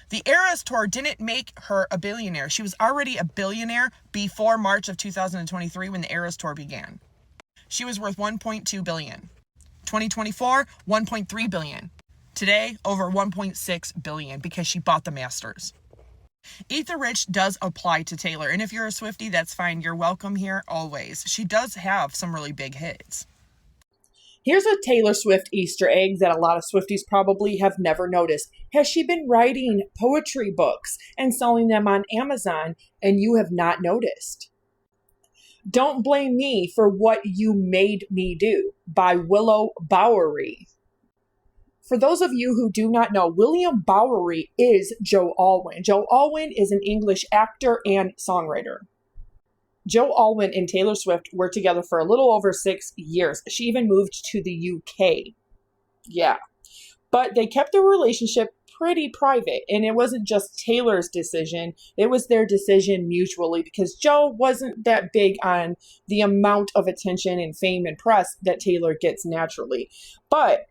The Eras Tour didn't make her a billionaire. She was already a billionaire before March of 2023 when the Eras Tour began. She was worth $1.2 billion. 2024, $1.3 billion. Today, over $1.6 billion because she bought the masters. Eat the Rich does apply to Taylor, and if you're a Swiftie, that's fine. You're welcome here always. She does have some really big hits. Here's a Taylor Swift Easter egg that a lot of Swifties probably have never noticed. Has she been writing poetry books and selling them on Amazon and you have not noticed? Don't Blame Me for What You Made Me Do by Willow Bowery. For those of you who do not know, William Bowery is Joe Alwyn. Joe Alwyn is an English actor and songwriter. Joe Alwyn and Taylor Swift were together for a little over 6 years. She even moved to the UK. Yeah. But they kept their relationship pretty private, and it wasn't just Taylor's decision. It was their decision mutually because Joe wasn't that big on the amount of attention and fame and press that Taylor gets naturally. But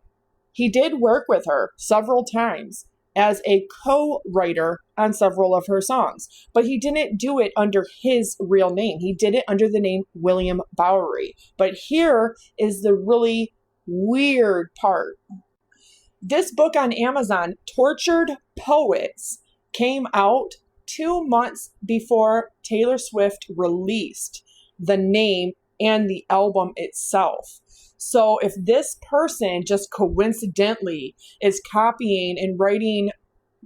he did work with her several times as a co-writer on several of her songs, but he didn't do it under his real name. He did it under the name William Bowery. But here is the really weird part. This book on Amazon, Tortured Poets, came out 2 months before Taylor Swift released the name and the album itself. So if this person just coincidentally is copying and writing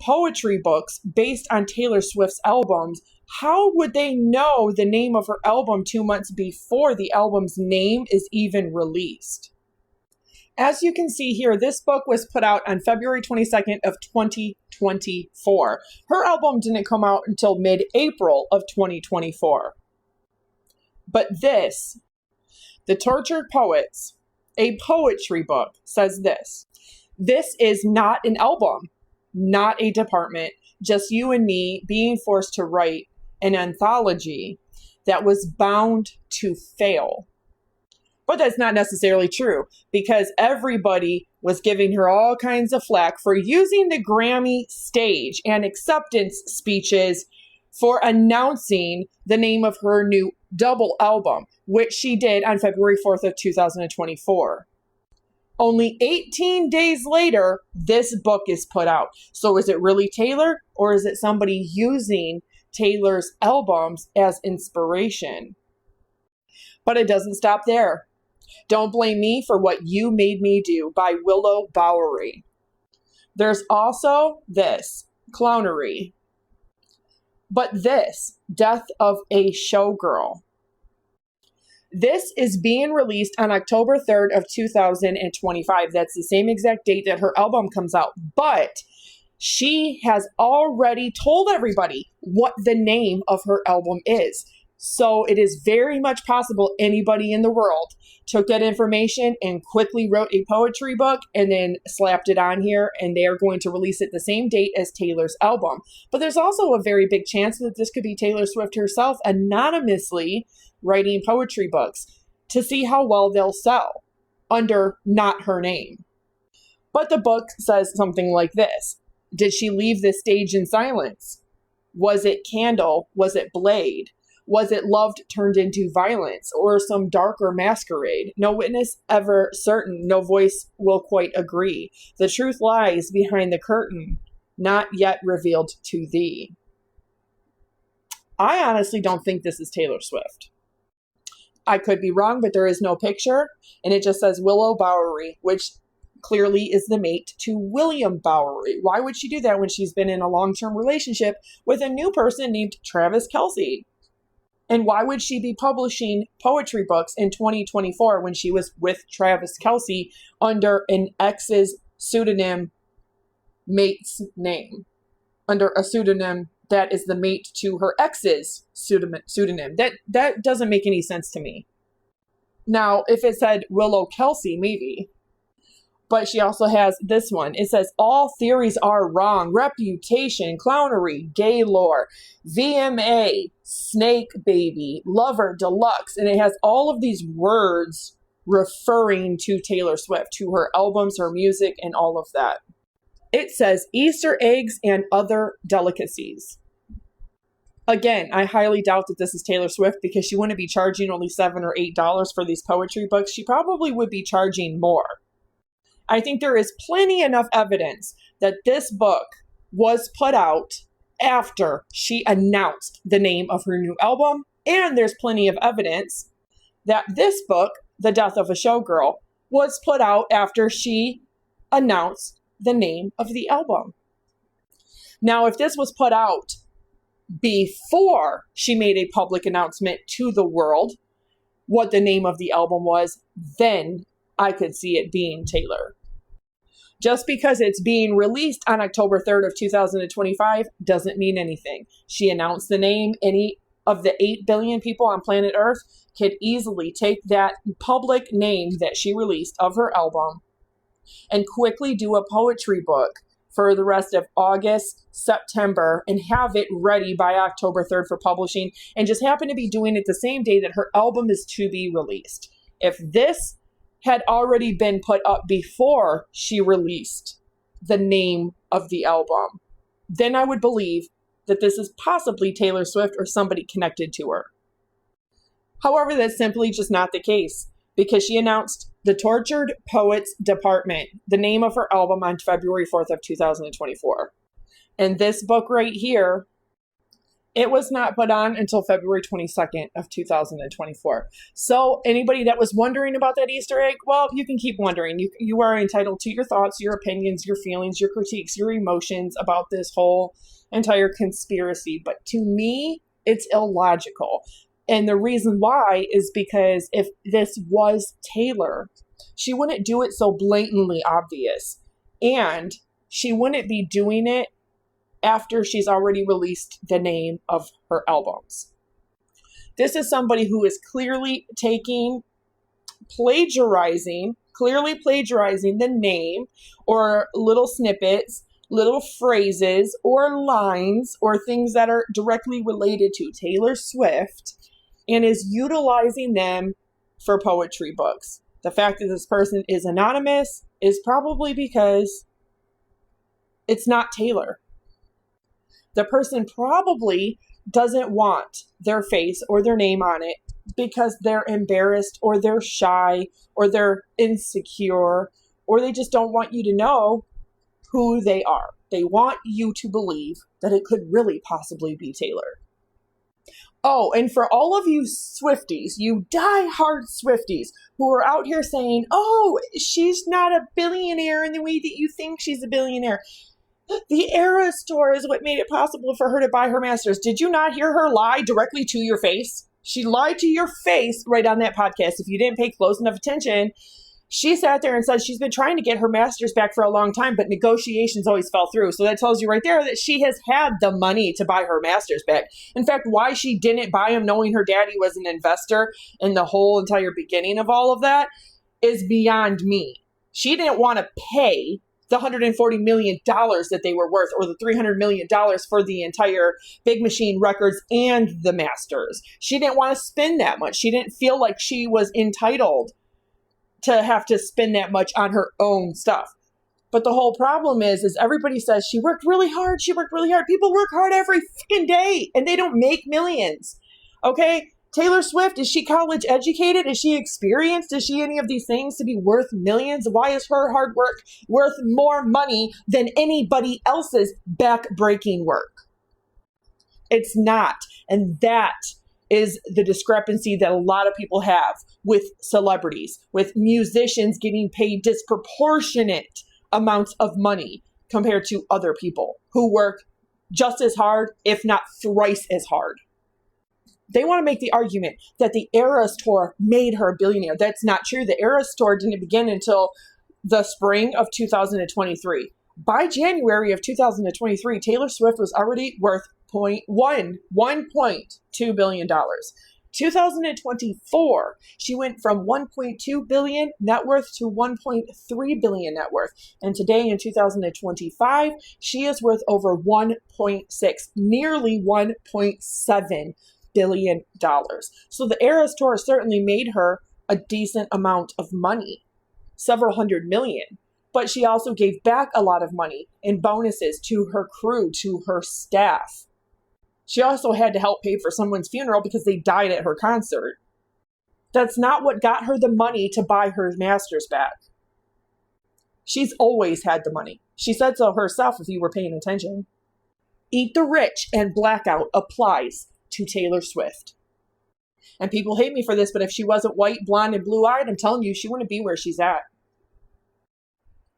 poetry books based on Taylor Swift's albums, how would they know the name of her album 2 months before the album's name is even released? As you can see here, this book was put out on February 22nd of 2024. Her album didn't come out until mid-April of 2024. But this, The Tortured Poets, a poetry book, says this. This is not an album, not a department, just you and me being forced to write an anthology that was bound to fail. But that's not necessarily true because everybody was giving her all kinds of flack for using the Grammy stage and acceptance speeches for announcing the name of her new double album, which she did on February 4th of 2024. Only 18 days later, this book is put out. So is it really Taylor or is it somebody using Taylor's albums as inspiration? But it doesn't stop there. Don't Blame Me for What You Made Me Do by Willow Bowery. There's also this, Clownery. But this, Death of a Showgirl. This is being released on October 3rd of 2025. That's the same exact date that her album comes out. But she has already told everybody what the name of her album is. So it is very much possible anybody in the world took that information and quickly wrote a poetry book and then slapped it on here, and they are going to release it the same date as Taylor's album. But there's also a very big chance that this could be Taylor Swift herself anonymously writing poetry books to see how well they'll sell under not her name. But the book says something like this. Did she leave the stage in silence? Was it Candle? Was it Blade? Was it loved turned into violence or some darker masquerade? No witness ever certain, no voice will quite agree. The truth lies behind the curtain, not yet revealed to thee. I honestly don't think this is Taylor Swift. I could be wrong, but there is no picture, and it just says Willow Bowery, which clearly is the mate to William Bowery. Why would she do that when she's been in a long-term relationship with a new person named Travis Kelce? And why would she be publishing poetry books in 2024 when she was with Travis Kelce under an ex's pseudonym mate's name? Under a pseudonym that is the mate to her ex's pseudonym. That doesn't make any sense to me. Now, if it said Willow Kelce, maybe. But she also has this one. It says, all theories are wrong. Reputation, clownery, gay lore, VMA, snake baby, lover, deluxe. And it has all of these words referring to Taylor Swift, to her albums, her music, and all of that. It says Easter eggs and other delicacies. Again, I highly doubt that this is Taylor Swift because she wouldn't be charging only $7 or $8 for these poetry books. She probably would be charging more. I think there is plenty enough evidence that this book was put out after she announced the name of her new album. And there's plenty of evidence that this book, The Death of a Showgirl, was put out after she announced the name of the album. Now, if this was put out before she made a public announcement to the world what the name of the album was, then I could see it being Taylor. Just because it's being released on October 3rd of 2025 doesn't mean anything. She announced the name. Any of the 8 billion people on planet Earth could easily take that public name that she released of her album and quickly do a poetry book for the rest of August, September, and have it ready by October 3rd for publishing, and just happen to be doing it the same day that her album is to be released. If this had already been put up before she released the name of the album, then I would believe that this is possibly Taylor Swift or somebody connected to her. However, that's simply just not the case, because she announced The Tortured Poets Department, the name of her album, on February 4th of 2024. And this book right here, it was not put on until February 22nd of 2024. So anybody that was wondering about that Easter egg, well, you can keep wondering. You are entitled to your thoughts, your opinions, your feelings, your critiques, your emotions about this whole entire conspiracy. But to me, it's illogical. And the reason why is because if this was Taylor, she wouldn't do it so blatantly obvious. And she wouldn't be doing it after she's already released the name of her albums. This is somebody who is clearly plagiarizing the name or little snippets, little phrases or lines or things that are directly related to Taylor Swift, and is utilizing them for poetry books. The fact that this person is anonymous is probably because it's not Taylor. The person probably doesn't want their face or their name on it because they're embarrassed or they're shy or they're insecure or they just don't want you to know who they are. They want you to believe that it could really possibly be Taylor. Oh, and for all of you Swifties, you die-hard Swifties who are out here saying, oh, she's not a billionaire in the way that you think she's a billionaire. The Era store is what made it possible for her to buy her masters. Did you not hear her lie directly to your face? She lied to your face right on that podcast. If you didn't pay close enough attention, she sat there and said she's been trying to get her masters back for a long time, but negotiations always fell through. So that tells you right there that she has had the money to buy her masters back. In fact, why she didn't buy them knowing her daddy was an investor in the whole entire beginning of all of that is beyond me. She didn't want to pay the $140 million that they were worth, or the $300 million for the entire Big Machine Records and the masters. She didn't want to spend that much. She didn't feel like she was entitled to have to spend that much on her own stuff. But the whole problem is everybody says she worked really hard. She worked really hard. People work hard every freaking day and they don't make millions. Okay? Taylor Swift, is she college educated? Is she experienced? Is she any of these things to be worth millions? Why is her hard work worth more money than anybody else's back-breaking work? It's not. And that is the discrepancy that a lot of people have with celebrities, with musicians getting paid disproportionate amounts of money compared to other people who work just as hard, if not thrice as hard. They want to make the argument that the Eras Tour made her a billionaire. That's not true. The Eras Tour didn't begin until the spring of 2023. By January of 2023, Taylor Swift was already worth $1.2 billion. 2024, she went from 1.2 billion net worth to 1.3 billion net worth. And today in 2025, she is worth over 1.6, nearly 1.7 billion dollars. So the Eras Tour certainly made her a decent amount of money, several hundred million. But she also gave back a lot of money in bonuses to her crew, to her staff. She also had to help pay for someone's funeral because they died at her concert. That's not what got her the money to buy her masters back. She's always had the money. She said so herself if you were paying attention. Eat the rich and blackout applies to Taylor Swift. And people hate me for this, but if she wasn't white, blonde, and blue-eyed, I'm telling you, she wouldn't be where she's at.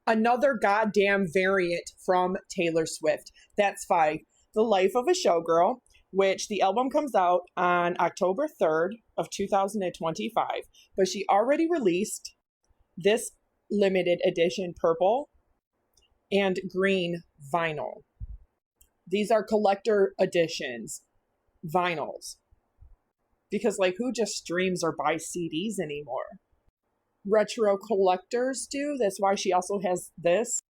Another goddamn variant from Taylor Swift. That's 5. The Life of a Showgirl, which the album comes out on October 3rd of 2025. But she already released this limited edition purple and green vinyl. These are collector editions vinyls. Because, like, who just streams or buys CDs anymore? Retro collectors do. That's why she also has this.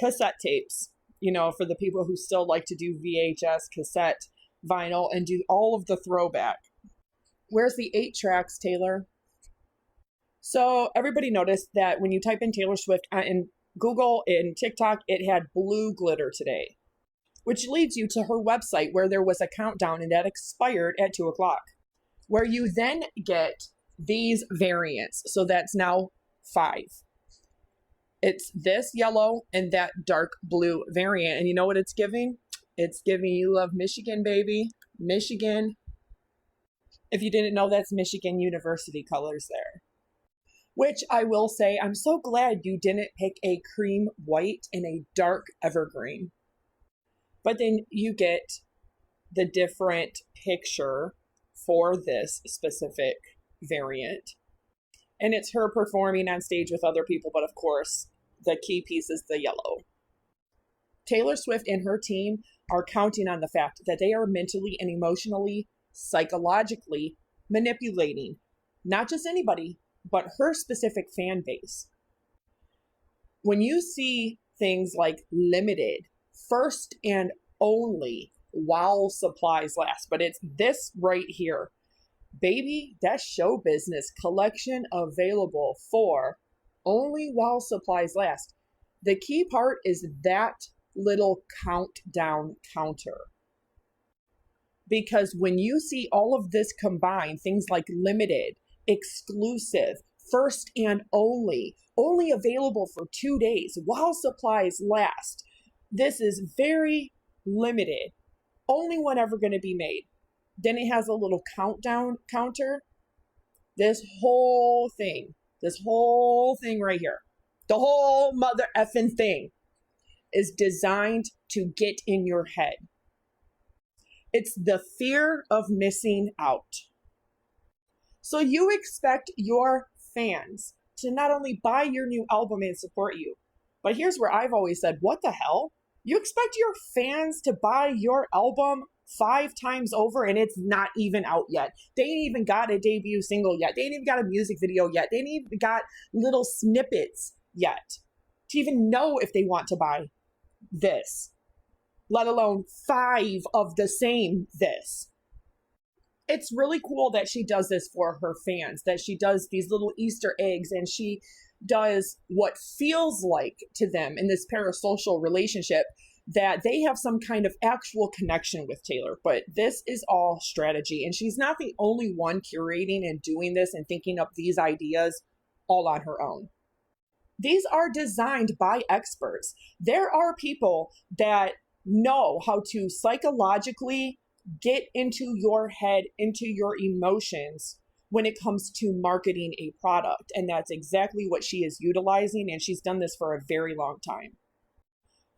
Cassette tapes, you know, for the people who still like to do VHS, cassette, vinyl, and do all of the throwback. Where's the 8 tracks, Taylor? So everybody noticed that when you type in Taylor Swift in Google and TikTok, it had blue glitter today, which leads you to her website where there was a countdown and that expired at 2 o'clock. Where you then get these variants. So that's now 5. It's this yellow and that dark blue variant. And you know what it's giving? It's giving you love Michigan, baby. Michigan. If you didn't know, that's Michigan University colors there. Which I will say, I'm so glad you didn't pick a cream white and a dark evergreen. But then you get the different picture for this specific variant. And it's her performing on stage with other people, but of course, the key piece is the yellow. Taylor Swift and her team are counting on the fact that they are mentally and emotionally, psychologically manipulating not just anybody, but her specific fan base. When you see things like limited, first and only, while supplies last, but it's this right here. Baby, that's show business collection available for only while supplies last. The key part is that little countdown counter. Because when you see all of this combined, things like limited, exclusive, first and only available for 2 days while supplies last, this is very limited. Only one ever going to be made. Then it has a little countdown counter. This whole thing right here, the whole mother effing thing is designed to get in your head. It's the fear of missing out. So you expect your fans to not only buy your new album and support you, but here's where I've always said, what the hell? You expect your fans to buy your album 5 times over and it's not even out yet. They ain't even got a debut single yet. They ain't even got a music video yet. They ain't even got little snippets yet to even know if they want to buy this, let alone 5 of the same this. It's really cool that she does this for her fans, that she does these little Easter eggs and she does what feels like to them in this parasocial relationship that they have some kind of actual connection with Taylor. But this is all strategy. And she's not the only one curating and doing this and thinking up these ideas all on her own. These are designed by experts. There are people that know how to psychologically get into your head, into your emotions when it comes to marketing a product. And that's exactly what she is utilizing. And she's done this for a very long time.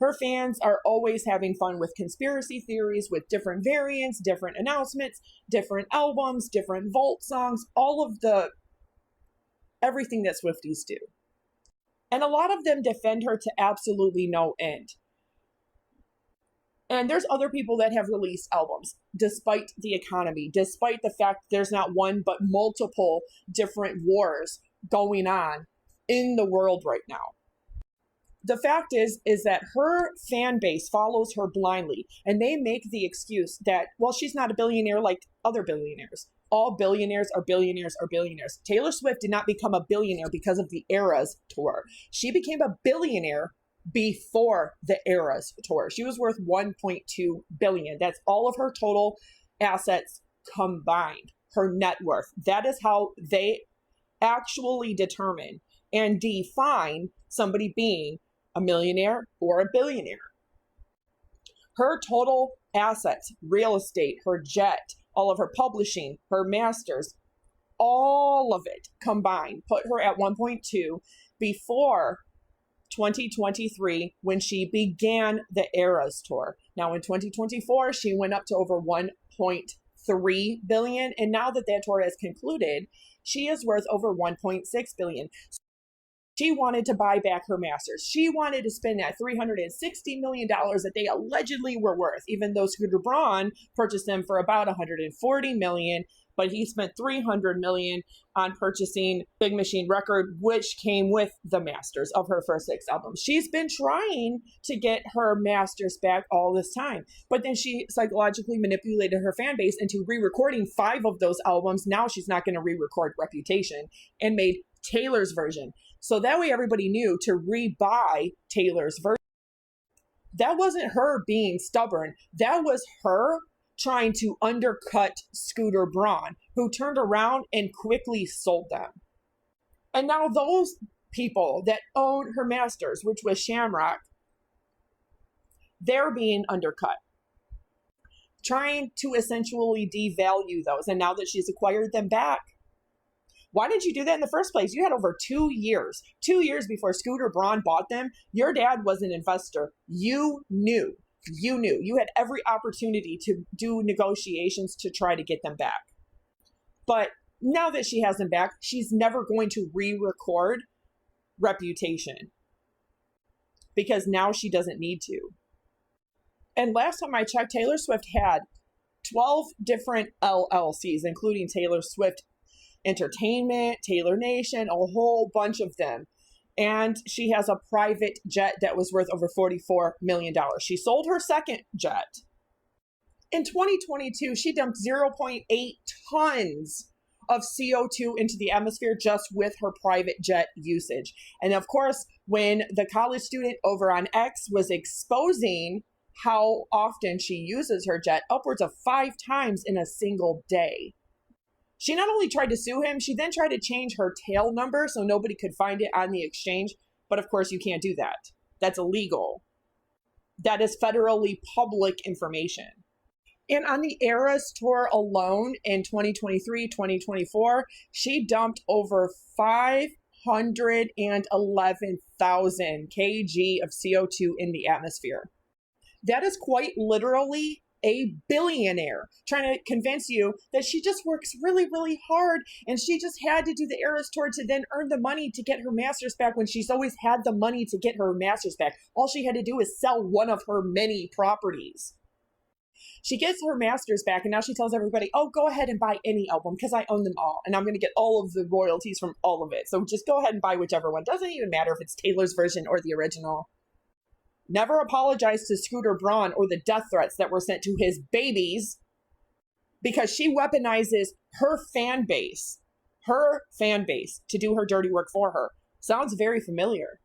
Her fans are always having fun with conspiracy theories, with different variants, different announcements, different albums, different vault songs, all of everything that Swifties do. And a lot of them defend her to absolutely no end. And there's other people that have released albums despite the economy, despite the fact there's not one but multiple different wars going on in the world right now. The fact is that her fan base follows her blindly, and they make the excuse that, well, she's not a billionaire like other billionaires. all billionaires are billionaires are billionaires. Taylor Swift did not become a billionaire because of the Eras tour. She became a billionaire before the Eras tour. She was worth 1.2 billion. That's all of her total assets combined, her net worth. That is how they actually determine and define somebody being a millionaire or a billionaire. Her total assets, real estate, her jet, all of her publishing, her masters, all of it combined put her at 1.2 before 2023 when she began the Eras tour. Now in 2024, she went up to over 1.3 billion. And now that that tour has concluded, she is worth over 1.6 billion. She wanted to buy back her masters. She wanted to spend that $360 million that they allegedly were worth, even though Scooter Braun purchased them for about $140 million, but he spent $300 million on purchasing Big Machine Record, which came with the masters of her first 6 albums. She's been trying to get her masters back all this time, but then she psychologically manipulated her fan base into re-recording 5 of those albums. Now she's not going to re-record Reputation and made Taylor's version. So that way everybody knew to rebuy Taylor's version. That wasn't her being stubborn. That was her trying to undercut Scooter Braun, who turned around and quickly sold them. And now those people that own her masters, which was Shamrock, they're being undercut, trying to essentially devalue those. And now that she's acquired them back, why did you do that in the first place? You had over 2 years before Scooter Braun bought them. Your dad was an investor. You knew. You had every opportunity to do negotiations to try to get them back. But now that she has them back, she's never going to re-record Reputation because now she doesn't need to. And last time I checked, Taylor Swift had 12 different LLCs, including Taylor Swift Entertainment, Taylor Nation, a whole bunch of them. And she has a private jet that was worth over $44 million. She sold her second jet. In 2022, she dumped 0.8 tons of CO2 into the atmosphere just with her private jet usage. And of course, when the college student over on X was exposing how often she uses her jet, upwards of 5 times in a single day, she not only tried to sue him, she then tried to change her tail number so nobody could find it on the exchange. But of course, you can't do that. That's illegal. That is federally public information. And on the Eras tour alone in 2023, 2024, she dumped over 511,000 kg of CO2 in the atmosphere. That is quite literally a billionaire trying to convince you that she just works really, really hard and she just had to do the Eras tour to then earn the money to get her masters back when she's always had the money to get her masters back. All she had to do is sell one of her many properties. She gets her masters back and now she tells everybody, oh, go ahead and buy any album because I own them all and I'm going to get all of the royalties from all of it. So just go ahead and buy whichever one. Doesn't even matter if it's Taylor's version or the original. Never apologized to Scooter Braun or the death threats that were sent to his babies because she weaponizes her fan base to do her dirty work for her. Sounds very familiar.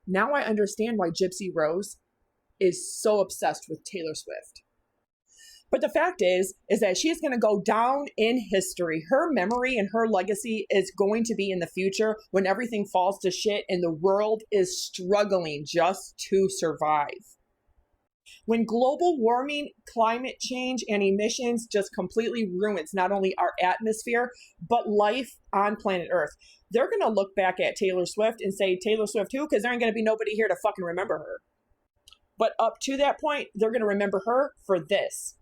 Now I understand why Gypsy Rose is so obsessed with Taylor Swift. But the fact is that she's going to go down in history. Her memory and her legacy is going to be in the future when everything falls to shit and the world is struggling just to survive. When global warming, climate change, and emissions just completely ruins not only our atmosphere, but life on planet Earth, they're going to look back at Taylor Swift and say, Taylor Swift who? Because there ain't going to be nobody here to fucking remember her. But up to that point, they're going to remember her for this.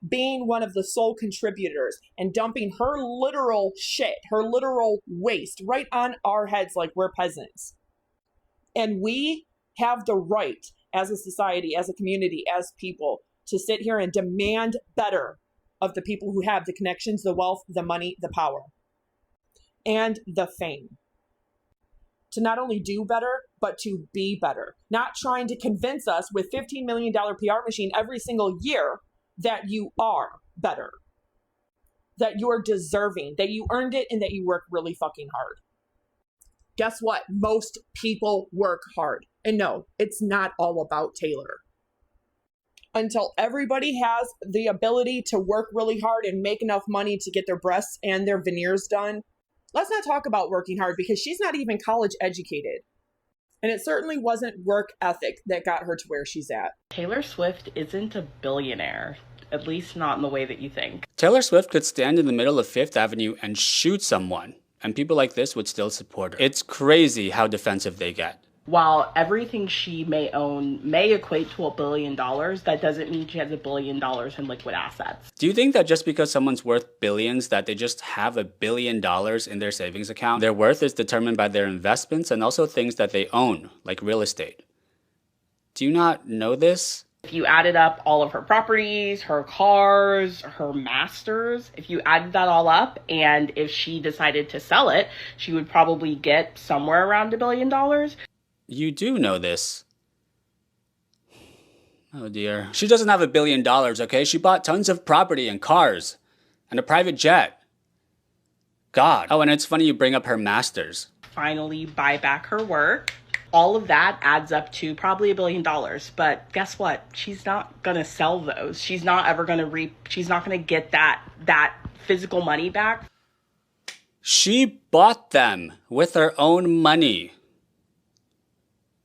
Being one of the sole contributors and dumping her literal shit, her literal waste right on our heads like we're peasants. And we have the right as a society, as a community, as people to sit here and demand better of the people who have the connections, the wealth, the money, the power, and the fame. To not only do better, but to be better. Not trying to convince us with $15 million PR machine every single year that you are better. that you're deserving, that you earned it, and that you work really fucking hard. Guess what? Most people work hard. And no, it's not all about Taylor. Until everybody has the ability to work really hard and make enough money to get their breasts and their veneers done, let's not talk about working hard, because she's not even college educated. And it certainly wasn't work ethic that got her to where she's at. Taylor Swift isn't a billionaire, at least not in the way that you think. Taylor Swift could stand in the middle of Fifth Avenue and shoot someone, and people like this would still support her. It's crazy how defensive they get. While everything she may own may equate to $1 billion, that doesn't mean she has $1 billion in liquid assets. Do you think that just because someone's worth billions, that they just have $1 billion in their savings account? Their worth is determined by their investments and also things that they own, like real estate. Do you not know this? If you added up all of her properties, her cars, her masters, if you added that all up, and if she decided to sell it, she would probably get somewhere around $1 billion. You do know this. Oh dear. She doesn't have $1 billion, okay? She bought tons of property and cars and a private jet. God. Oh, and it's funny you bring up her masters. Finally buy back her work. All of that adds up to probably $1 billion. But guess what? She's not gonna sell those. She's not ever gonna she's not gonna get that physical money back. She bought them with her own money.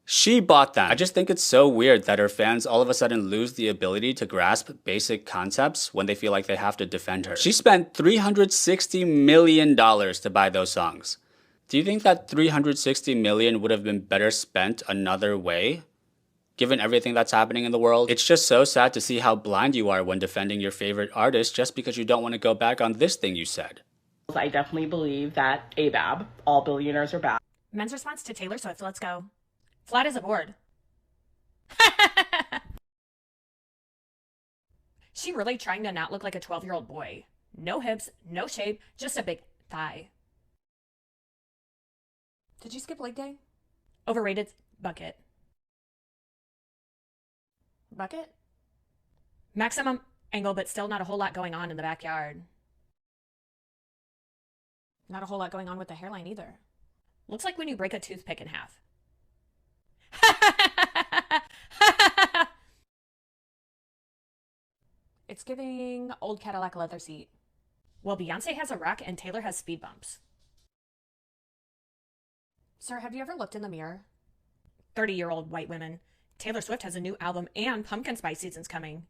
She bought them. I just think it's so weird that her fans all of a sudden lose the ability to grasp basic concepts when they feel like they have to defend her. She spent $360 million to buy those songs. Do you think that $360 million would have been better spent another way, given everything that's happening in the world? It's just so sad to see how blind you are when defending your favorite artist just because you don't want to go back on this thing you said. I definitely believe that ABAB, all billionaires are bad. Men's response to Taylor Swift, let's go. Flat as a board. She really trying to not look like a 12-year-old boy. No hips, no shape, just a big thigh. Did you skip leg day? Overrated bucket. Bucket? Maximum angle, but still not a whole lot going on in the backyard. Not a whole lot going on with the hairline either. Looks like when you break a toothpick in half. It's giving old Cadillac leather seat. Well, Beyonce has a rack and Taylor has speed bumps. Sir, have you ever looked in the mirror? 30-year-old white women. Taylor Swift has a new album and pumpkin spice season's coming.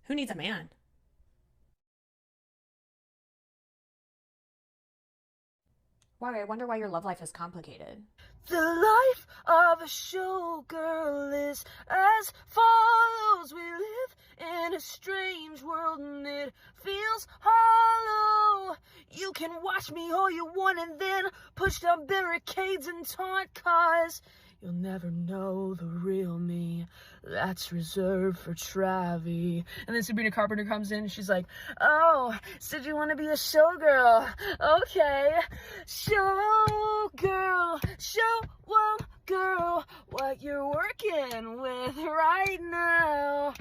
Who needs a man? Why? I wonder why your love life is complicated. The life of a showgirl is as follows. We live in a strange world and it feels hollow. You can watch me all you want and then push down barricades and taunt, cause you'll never know the real me. That's reserved for Travi. And then Sabrina Carpenter comes in and she's like, oh, said you want to be a showgirl. Okay. Showgirl, show 'em, girl, what you're working with right now.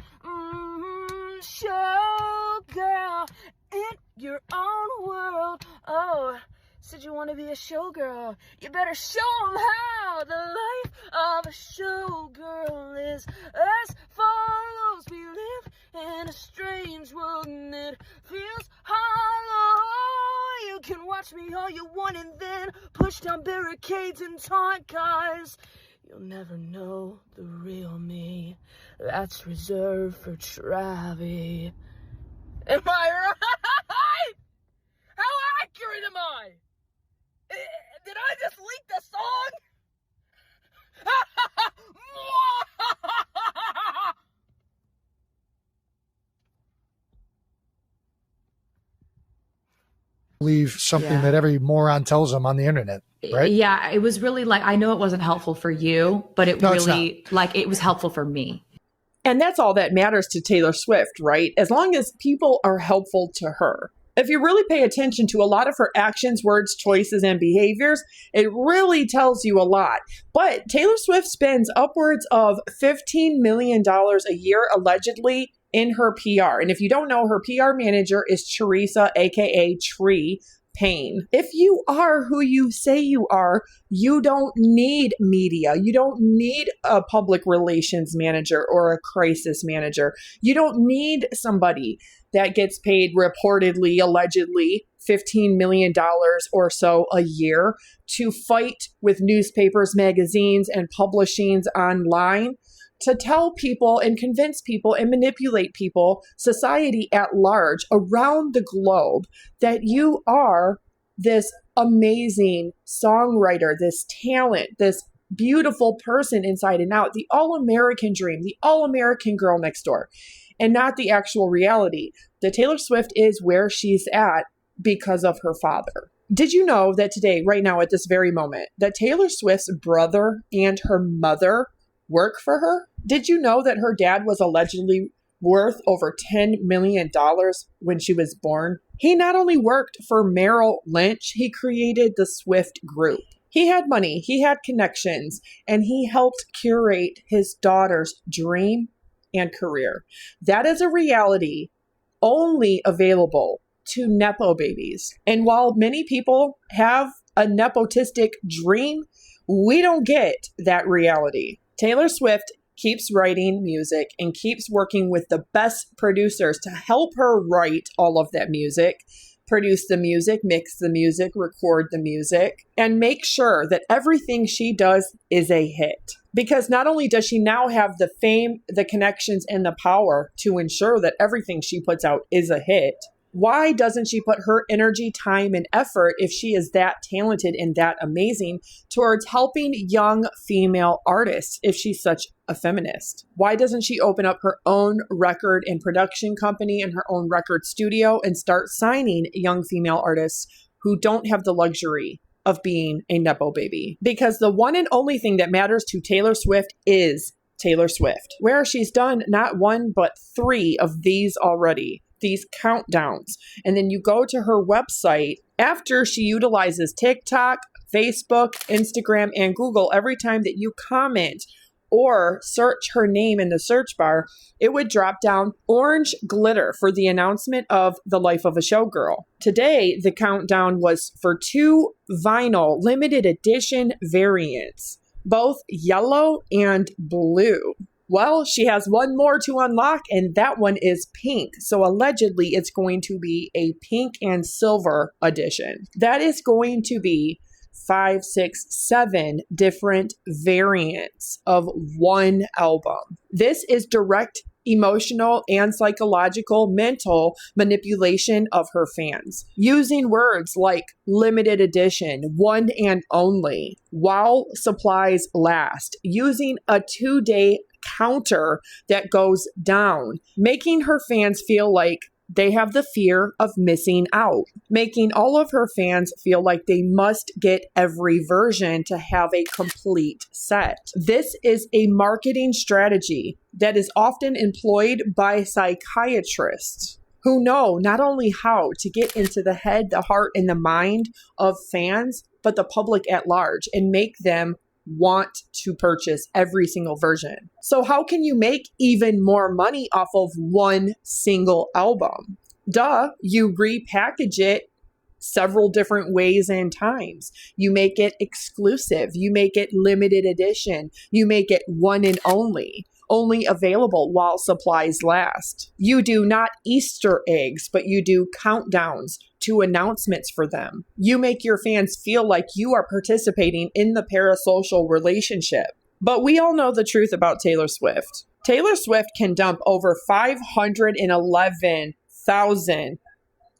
Showgirl, in your own world. Oh, said you want to be a showgirl. You better show 'em how. The life of a showgirl is as follows. We live in a strange world and it feels hollow. You can watch me all you want and then push down barricades and taunt, guys. You'll never know the real me. That's reserved for Travi. Am I right? How accurate am I? Did I just leak the song? Believe something that every moron tells them on the internet, right? Yeah, it was really like, I know it wasn't helpful for you, but it it was helpful for me. And that's all that matters to Taylor Swift, right? As long as people are helpful to her. If you really pay attention to a lot of her actions, words, choices, and behaviors, it really tells you a lot. But Taylor Swift spends upwards of $15 million a year, allegedly, in her PR. And if you don't know, her PR manager is Teresa, aka Tree Payne. If you are who you say you are, you don't need media. You don't need a public relations manager or a crisis manager. You don't need somebody that gets paid reportedly, allegedly, $15 million or so a year to fight with newspapers, magazines, and publishings online to tell people and convince people and manipulate people, society at large around the globe, that you are this amazing songwriter, this talent, this beautiful person inside and out, the all-American dream, the all-American girl next door, and not the actual reality. That Taylor Swift is where she's at because of her father. Did you know that today, right now, at this very moment, that Taylor Swift's brother and her mother work for her? Did you know that her dad was allegedly worth over $10 million when she was born? He not only worked for Merrill Lynch, he created the Swift Group. He had money, he had connections, and he helped curate his daughter's dream and career. That is a reality only available to Nepo babies. And while many people have a nepotistic dream, we don't get that reality. Taylor Swift keeps writing music and keeps working with the best producers to help her write all of that music, produce the music, mix the music, record the music, and make sure that everything she does is a hit. Because not only does she now have the fame, the connections, and the power to ensure that everything she puts out is a hit, why doesn't she put her energy, time, and effort, if she is that talented and that amazing, towards helping young female artists if she's such a feminist? Why doesn't she open up her own record and production company and her own record studio and start signing young female artists who don't have the luxury of being a Nepo baby? Because the one and only thing that matters to Taylor Swift is Taylor Swift, where she's done not one, but 3 of these already. These countdowns. And then you go to her website after she utilizes TikTok, Facebook, Instagram, and Google. Every time that you comment or search her name in the search bar, it would drop down orange glitter for the announcement of The Life of a Showgirl. Today, the countdown was for 2 vinyl limited edition variants, both yellow and blue. Well, she has one more to unlock, and that one is pink. So allegedly, it's going to be a pink and silver edition. That is going to be 5, 6, 7 different variants of one album. This is direct emotional and psychological mental manipulation of her fans, using words like limited edition, one and only, while supplies last, using a 2-day counter that goes down, making her fans feel like they have the fear of missing out, making all of her fans feel like they must get every version to have a complete set. This is a marketing strategy that is often employed by psychiatrists who know not only how to get into the head, the heart, and the mind of fans, but the public at large, and make them want to purchase every single version. So how can you make even more money off of one single album? You repackage it several different ways and times. You make it exclusive. You make it limited edition. You make it one and only available while supplies last. You do not Easter eggs, but you do countdowns to announcements for them. You make your fans feel like you are participating in the parasocial relationship. But we all know the truth about Taylor Swift. Taylor Swift can dump over 511,000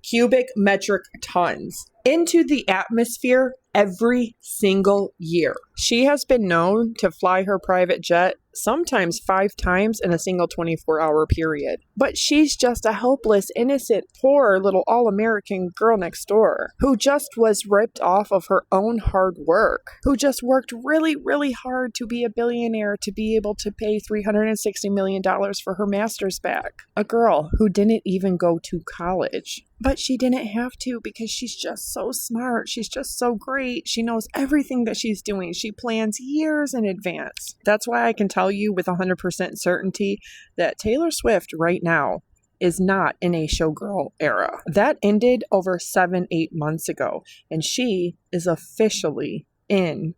cubic metric tons into the atmosphere every single year. She has been known to fly her private jet sometimes 5 times in a single 24-hour period. But she's just a helpless, innocent, poor little all-American girl next door who just was ripped off of her own hard work, who just worked really, really hard to be a billionaire, to be able to pay $360 million for her master's back. A girl who didn't even go to college. But she didn't have to because she's just so smart. She's just so great. She knows everything that she's doing. she plans years in advance. That's why I can tell you with 100% certainty that Taylor Swift right now is not in a showgirl era. That ended over 7-8 months ago, and she is officially in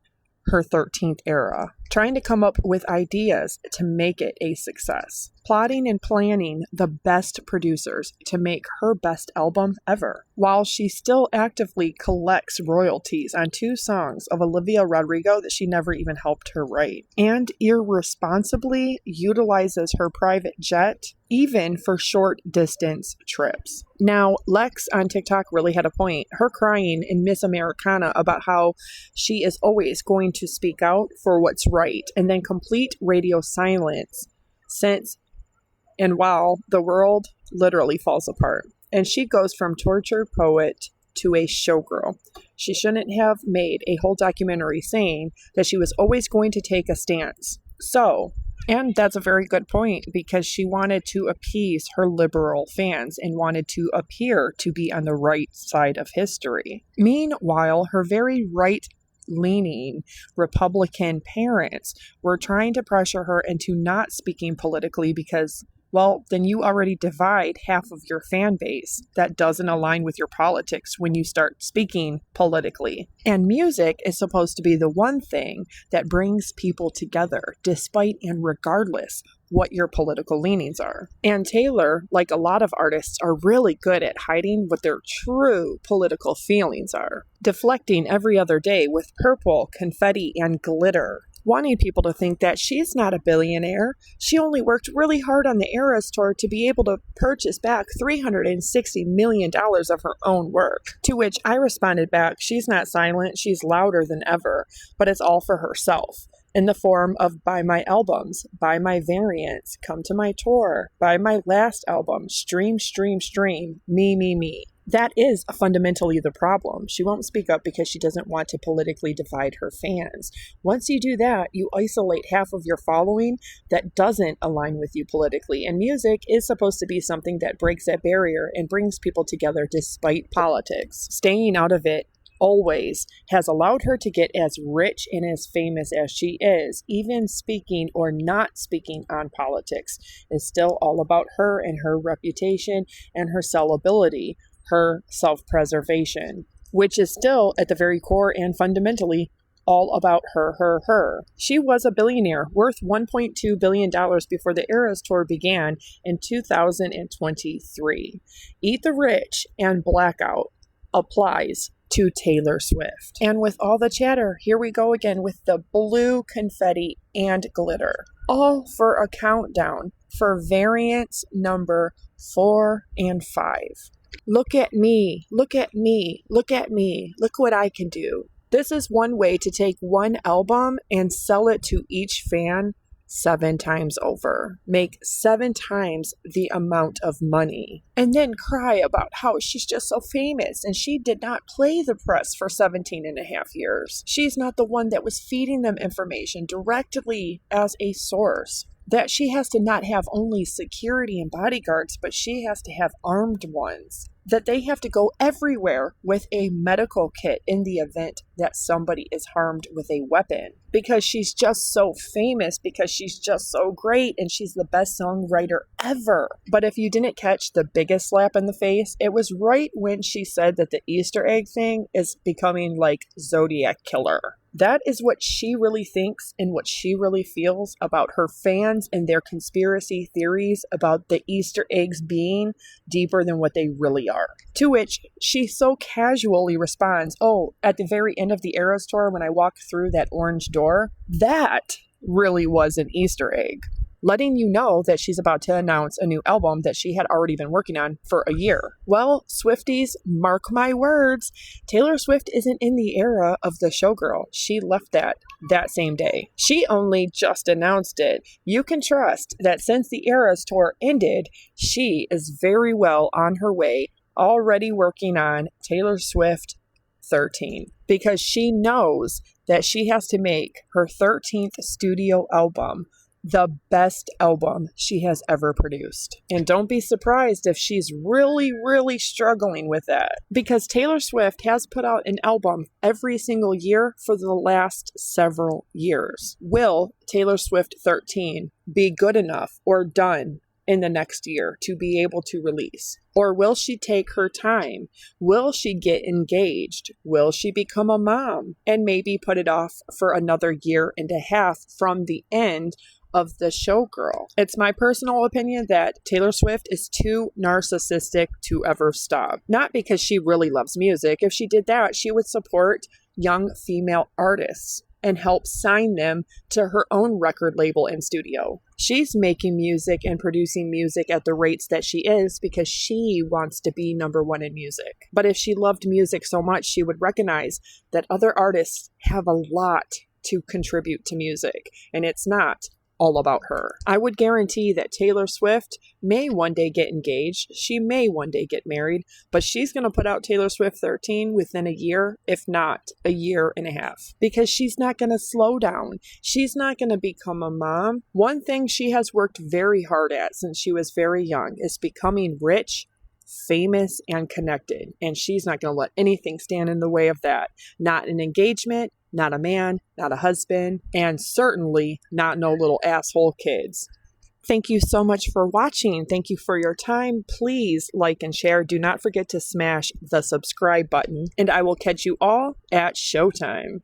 her 13th era, trying to come up with ideas to make it a success, plotting and planning the best producers to make her best album ever, while she still actively collects royalties on 2 songs of Olivia Rodrigo that she never even helped her write, and irresponsibly utilizes her private jet even for short distance trips. Now, Lex on TikTok really had a point. Her crying in Miss Americana about how she is always going to speak out for what's right, and then complete radio silence since and while the world literally falls apart. And she goes from tortured poet to a showgirl. She shouldn't have made a whole documentary saying that she was always going to take a stance. So, and that's a very good point, because she wanted to appease her liberal fans and wanted to appear to be on the right side of history. Meanwhile, her very right-leaning Republican parents were trying to pressure her into not speaking politically because, well, then you already divide half of your fan base that doesn't align with your politics when you start speaking politically. And music is supposed to be the one thing that brings people together, despite and regardless what your political leanings are. And Taylor, like a lot of artists, are really good at hiding what their true political feelings are, deflecting every other day with purple, confetti, and glitter, wanting people to think that she's not a billionaire. She only worked really hard on the Eras tour to be able to purchase back $360 million of her own work. To which I responded back, she's not silent, she's louder than ever, but it's all for herself. In the form of buy my albums, buy my variants, come to my tour, buy my last album, stream, me. That is fundamentally the problem. She won't speak up because she doesn't want to politically divide her fans. Once you do that, you isolate half of your following that doesn't align with you politically. And music is supposed to be something that breaks that barrier and brings people together despite politics. Staying out of it always has allowed her to get as rich and as famous as she is. Even speaking or not speaking on politics is still all about her and her reputation and her sellability, her self-preservation, which is still at the very core and fundamentally all about her. She was a billionaire worth $1.2 billion before the Eras tour began in 2023. Eat the Rich and Blackout applies to Taylor Swift. And with all the chatter, here we go again with the blue confetti and glitter, all for a countdown for variants number 4 and 5. Look at me, look at me, look at me, look what I can do. This is one way to take one album and sell it to each fan 7 times over. Make 7 times the amount of money. And then cry about how she's just so famous and she did not play the press for 17 and a half years. She's not the one that was feeding them information directly as a source. That she has to not have only security and bodyguards, but she has to have armed ones. That they have to go everywhere with a medical kit in the event that somebody is harmed with a weapon. Because she's just so famous, because she's just so great, and she's the best songwriter ever. But if you didn't catch the biggest slap in the face, it was right when she said that the Easter egg thing is becoming like Zodiac Killer. That is what she really thinks and what she really feels about her fans and their conspiracy theories about the Easter eggs being deeper than what they really are. To which she so casually responds, oh, at the very end of the Eras tour when I walked through that orange door, that really was an Easter egg. Letting you know that she's about to announce a new album that she had already been working on for a year. Well, Swifties, mark my words, Taylor Swift isn't in the era of the showgirl. She left that same day. She only just announced it. You can trust that since the Eras tour ended, she is very well on her way, already working on Taylor Swift 13, because she knows that she has to make her 13th studio album the best album she has ever produced. And don't be surprised if she's really, really struggling with that, because Taylor Swift has put out an album every single year for the last several years. Will Taylor Swift 13 be good enough or done in the next year to be able to release? Or will she take her time? Will she get engaged? Will she become a mom and maybe put it off for another year and a half from the end of the Showgirl? It's my personal opinion that Taylor Swift is too narcissistic to ever stop. Not because she really loves music. If she did that, she would support young female artists and help sign them to her own record label and studio. She's making music and producing music at the rates that she is because she wants to be number one in music. But if she loved music so much, she would recognize that other artists have a lot to contribute to music, and it's not all about her. I would guarantee that Taylor Swift may one day get engaged. She may one day get married, but she's going to put out Taylor Swift 13 within a year, if not a year and a half, because she's not going to slow down. She's not going to become a mom. One thing she has worked very hard at since she was very young is becoming rich, famous, and connected. And she's not going to let anything stand in the way of that. Not an engagement, not a man, not a husband, and certainly not no little asshole kids. Thank you so much for watching. Thank you for your time. Please like and share. Do not forget to smash the subscribe button, and I will catch you all at showtime.